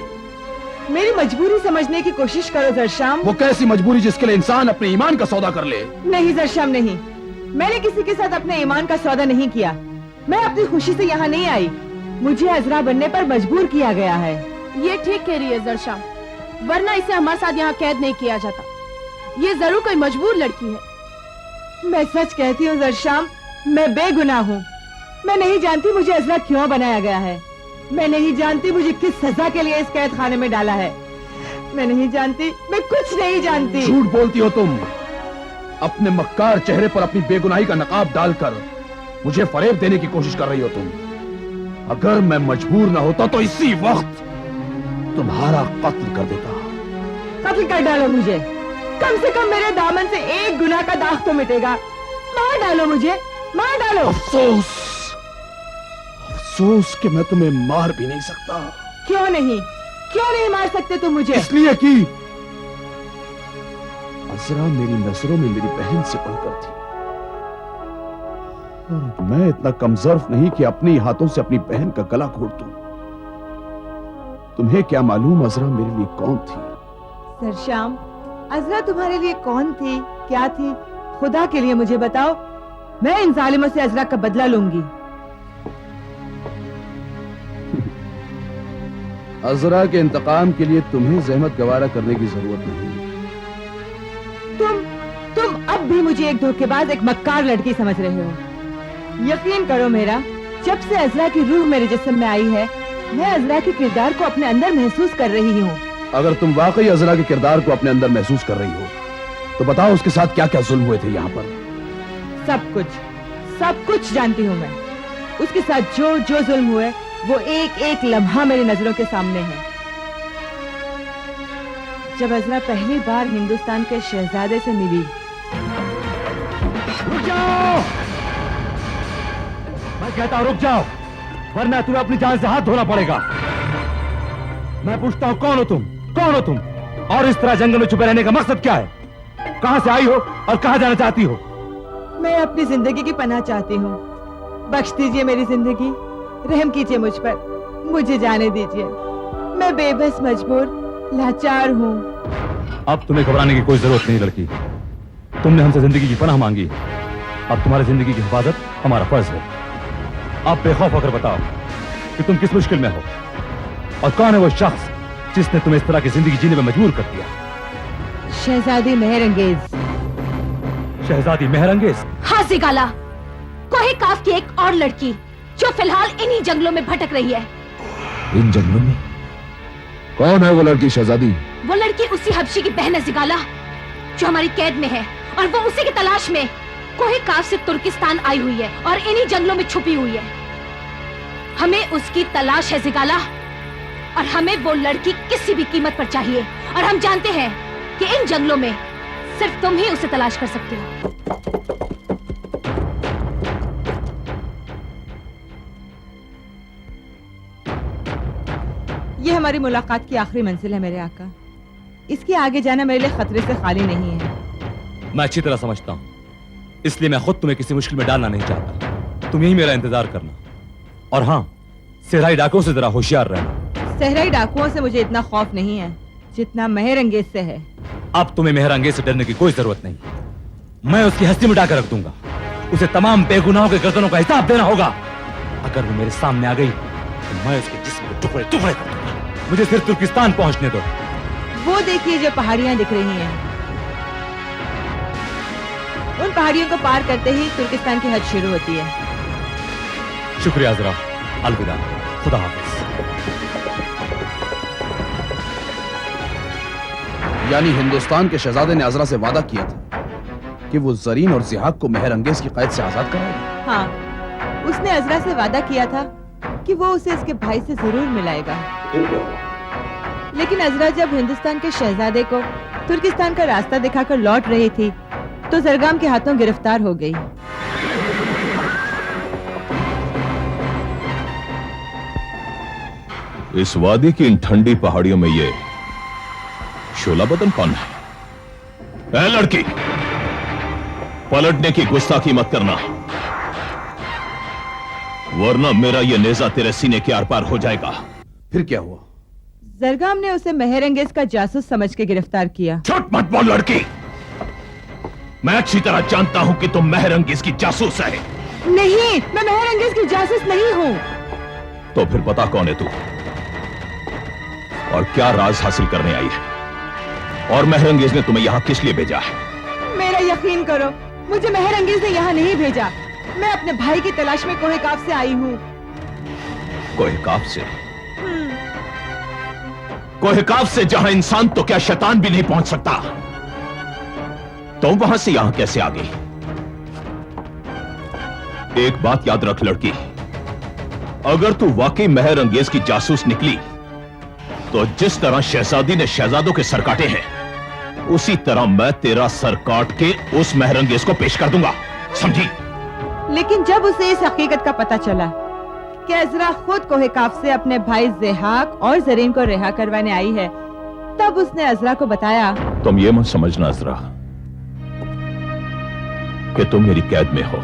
Speaker 14: मेरी मजबूरी समझने की कोशिश करो जरशाम।
Speaker 12: वो कैसी मजबूरी जिसके लिए इंसान अपने ईमान का सौदा कर ले?
Speaker 14: नहीं जरशाम नहीं, मैंने किसी के साथ अपने ईमान का सौदा नहीं किया। मैं अपनी खुशी से यहाँ नहीं आई, मुझे अजरा बनने पर मजबूर किया गया है।
Speaker 8: ये ठीक कह रही है जरशाम, वरना इसे हमारे साथ यहाँ कैद नहीं किया जाता। ये जरूर कोई मजबूर लड़की है।
Speaker 14: मैं सच कहती हूँ जरशाम, मैं बेगुनाह हूँ। मैं नहीं जानती मुझे अजरा क्यों बनाया गया है। मैं नहीं जानती मुझे किस सजा के लिए इस कैद खाने में डाला है। मैं नहीं जानती, मैं कुछ नहीं जानती।
Speaker 12: झूठ बोलती हो तुम। अपने मक्कार चेहरे पर अपनी बेगुनाही का नकाब डालकर मुझे फरेब देने की कोशिश कर रही हो तुम। अगर मैं मजबूर न होता तो इसी वक्त तुम्हारा कत्ल कर देता।
Speaker 14: कत्ल कर डालो मुझे, कम से कम मेरे दामन से एक गुनाह का दाग तो मिटेगा। मार डालो मुझे, मार डालो।
Speaker 12: अफसोस कि मैं तुम्हें मार भी नहीं सकता।
Speaker 14: क्यों नहीं, क्यों नहीं मार सकते तुम मुझे?
Speaker 12: इसलिए कि अजरा मेरी नजरों में मेरी बहन से बढ़कर थी, और मैं इतना कमजोर नहीं कि अपने ही हाथों से अपनी बहन का गला घोट दूं। तुम्हें क्या मालूम अजरा मेरे लिए कौन थी?
Speaker 14: सरशाम, अजरा तुम्हारे लिए कौन थी, क्या थी? खुदा के लिए मुझे बताओ, मैं इन जालिमों से अजरा का बदला लूंगी।
Speaker 12: अजरा के इंतकाम के लिए तुम्हें जहमत गवारा करने की जरूरत नहीं।
Speaker 14: तुम अब भी मुझे एक धोखेबाज, एक मक्कार लड़की समझ रहे हो। यकीन करो मेरा, जब से अजरा की रूह मेरे जिस्म में आई है, मैं अजरा के किरदार को अपने अंदर महसूस कर रही हूँ।
Speaker 12: अगर तुम वाकई अजरा के किरदार को अपने अंदर महसूस कर रही हो तो बताओ उसके साथ क्या क्या जुल्म हुए थे यहाँ पर?
Speaker 14: सब कुछ जानती हूँ मैं। उसके साथ जो जो जुल्म हुए वो एक एक लम्हा मेरी नजरों के सामने है। जब अजरा पहली बार हिंदुस्तान के शहजादे से मिली।
Speaker 5: रुक जाओ! मैं कहता हूं रुक जाओ, वरना तुम्हें अपनी जान से हाथ धोना पड़ेगा। मैं पूछता हूं कौन हो तुम, कौन हो तुम, और इस तरह जंगल में छुपे रहने का मकसद क्या है? कहां से आई हो और कहां जाना चाहती हो?
Speaker 14: मैं अपनी जिंदगी की पनाह चाहती हूँ। बख्श दीजिए मेरी जिंदगी, रहम कीजिए मुझ पर, मुझे जाने दीजिए। मैं बेबस, मजबूर, लाचार हूँ।
Speaker 3: अब तुम्हें घबराने की कोई जरूरत नहीं लड़की। तुमने हमसे जिंदगी की पनाह मांगी, अब तुम्हारी जिंदगी की हिफाजत हमारा फर्ज है। आप बेखौफ होकर बताओ कि तुम किस मुश्किल में हो और कौन है वो शख्स जिसने तुम्हें इस तरह की जिंदगी जीने में मजबूर कर दिया?
Speaker 14: शहजादी मेहरंगेज।
Speaker 3: शहजादी मेहरंगेज?
Speaker 6: हाँ सिगाला, कोहे काफ की एक और लड़की जो फिलहाल इन्हीं जंगलों में भटक रही है।
Speaker 12: इन जंगलों में? कौन है वो लड़की शहजादी?
Speaker 6: वो लड़की उसी हबशी की बहन है सिगाला, जो हमारी कैद में है, और वो उसी की तलाश में कोहे काफ से तुर्किस्तान आई हुई है और इन्हीं जंगलों में छुपी हुई है। हमें उसकी तलाश है सिगाला, और हमें वो लड़की किसी भी कीमत पर चाहिए। और हम जानते हैं कि इन जंगलों में सिर्फ तुम ही उसे तलाश कर सकते हो।
Speaker 14: ये हमारी मुलाकात की आखिरी मंजिल है मेरे आका। इसके आगे जाना मेरे लिए खतरे से खाली नहीं है।
Speaker 3: मैं अच्छी तरह समझता हूँ, इसलिए मैं खुद तुम्हें किसी मुश्किल में डालना नहीं चाहता। तुम यही मेरा इंतजार करना, और हाँ, सहराई डाकुओं से जरा होशियार रहना।
Speaker 14: सहराई डाकुओं से मुझे इतना खौफ नहीं है जितना मेहरंगेज से है।
Speaker 3: अब तुम्हें मेहरंगेज से डरने की कोई जरूरत नहीं। मैं उसकी हस्ती मिटा कर रख दूंगा। उसे तमाम बेगुनाहों के गर्दनों का हिसाब देना होगा। अगर वो मेरे सामने आ गई तो मैं उसके जिस्म को टुकड़े टुकड़े कर दूंगा। मुझे सिर्फ तुर्किस्तान पहुंचने दो।
Speaker 14: वो देखिए जो पहाड़ियां दिख रही हैं, उन पहाड़ियों को पार करते ही तुर्किस्तान की हद शुरू होती है।
Speaker 3: शुक्रिया अजरा, अलविदा, खुदा हाफिज।
Speaker 12: यानी हिंदुस्तान के शहजादे ने अजरा से वादा किया था कि वो जरीन और जिहाक को मेहरंगेज की कैद से आजाद कराएगा।
Speaker 14: हाँ, उसने अजरा से वादा किया था कि वो उसे इसके भाई से जरूर मिलाएगा। लेकिन अजरा जब हिंदुस्तान के शहजादे को तुर्किस्तान का रास्ता दिखाकर लौट रही थी तो जरगाम के हाथों गिरफ्तार हो गई।
Speaker 11: इस वादी की इन ठंडी पहाड़ियों में ये शोला बदन कौन है? ए लड़की, पलटने की गुस्ताखी मत करना, वरना मेरा ये नेजा तेरे सीने के आर पार हो जाएगा।
Speaker 12: फिर क्या हुआ?
Speaker 14: जरगाम ने उसे मेहरंगेज का जासूस समझ के गिरफ्तार किया।
Speaker 10: झूठ मत बोल लड़की, मैं अच्छी तरह जानता हूं कि तुम मेहरंगेज की जासूस है।
Speaker 14: नहीं, मैं मेहरंगेज की जासूस नहीं हूँ।
Speaker 10: तो फिर पता कौन है तू और क्या राज हासिल करने आई है, और मेहरंगेज ने तुम्हें यहां किस लिए भेजा है?
Speaker 14: मेरा यकीन करो, मुझे मेहरंगेज ने यहाँ नहीं भेजा। मैं अपने भाई की तलाश में कोहेकाफ से आई हूँ।
Speaker 10: कोहेकाफ से? कोहेकाफ से जहां इंसान तो क्या शैतान भी नहीं पहुंच सकता, तुम वहां से यहां कैसे आ गई? एक बात याद रख लड़की, अगर तू वाकई मेहरंगेज की जासूस निकली तो जिस तरह शहजादी ने शहजादों के सर काटे हैं, उसी तरह मैं तेरा सर काट के उस मेहरंगेज को पेश कर दूंगा, समझी?
Speaker 14: लेकिन जब उसे इस हकीकत का पता चला कि अजरा खुद कोहेकाफ से अपने भाई ज़ेहाक और जरीन को रिहा करवाने आई है, तब उसने अजरा को बताया।
Speaker 10: तुम ये मत समझना अजरा कि तुम मेरी कैद में हो।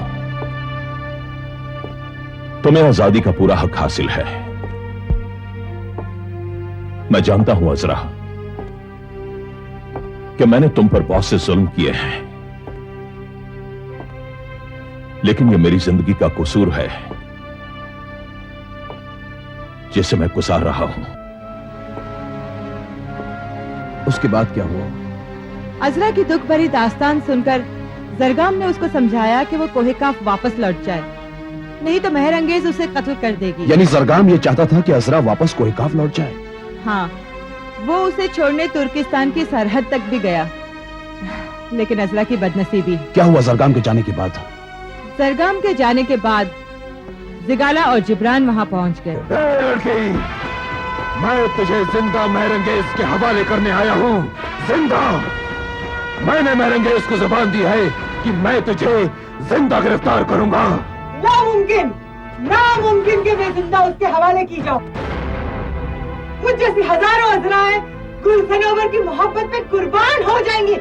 Speaker 10: तुम्हें आजादी का पूरा हक हासिल है। मैं जानता हूं अजरा कि मैंने तुम पर बहुत से जुल्म किए हैं, लेकिन ये मेरी जिंदगी का कसूर है जिसे मैं गुजार रहा हूं।
Speaker 12: उसके बाद क्या हुआ?
Speaker 14: अजरा की दुख भरी दास्तान सुनकर जरगाम ने उसको समझाया कि वो कोहेकाफ वापस लौट जाए, नहीं तो मेहरंगेज उसे कत्ल कर देगी।
Speaker 12: यानी जरगाम ये चाहता था कि अजरा वापस कोहेकाफ लौट जाए?
Speaker 14: हाँ, वो उसे छोड़ने तुर्किस्तान की सरहद तक भी गया, लेकिन अजरा की बदनसीबी।
Speaker 12: क्या हुआ जरगाम के जाने के बाद?
Speaker 14: जरगाम के जाने के बाद जिगाला और जिब्रान वहां पहुंच गए।
Speaker 4: लड़की, मैं तुझे जिंदा मेहरंगेज के हवाले करने आया हूँ, जिंदा। मैंने मेहरंगेज को जुबान दी है कि मैं तुझे जिंदा गिरफ्तार करूंगा।
Speaker 14: नामुमकिन, नामुमकिन कि मैं जिंदा उसके हवाले की जाऊं। मुझ जैसी हजारों अजराएं गुल सनोवर की मोहब्बत में कुर्बान हो जाएंगी।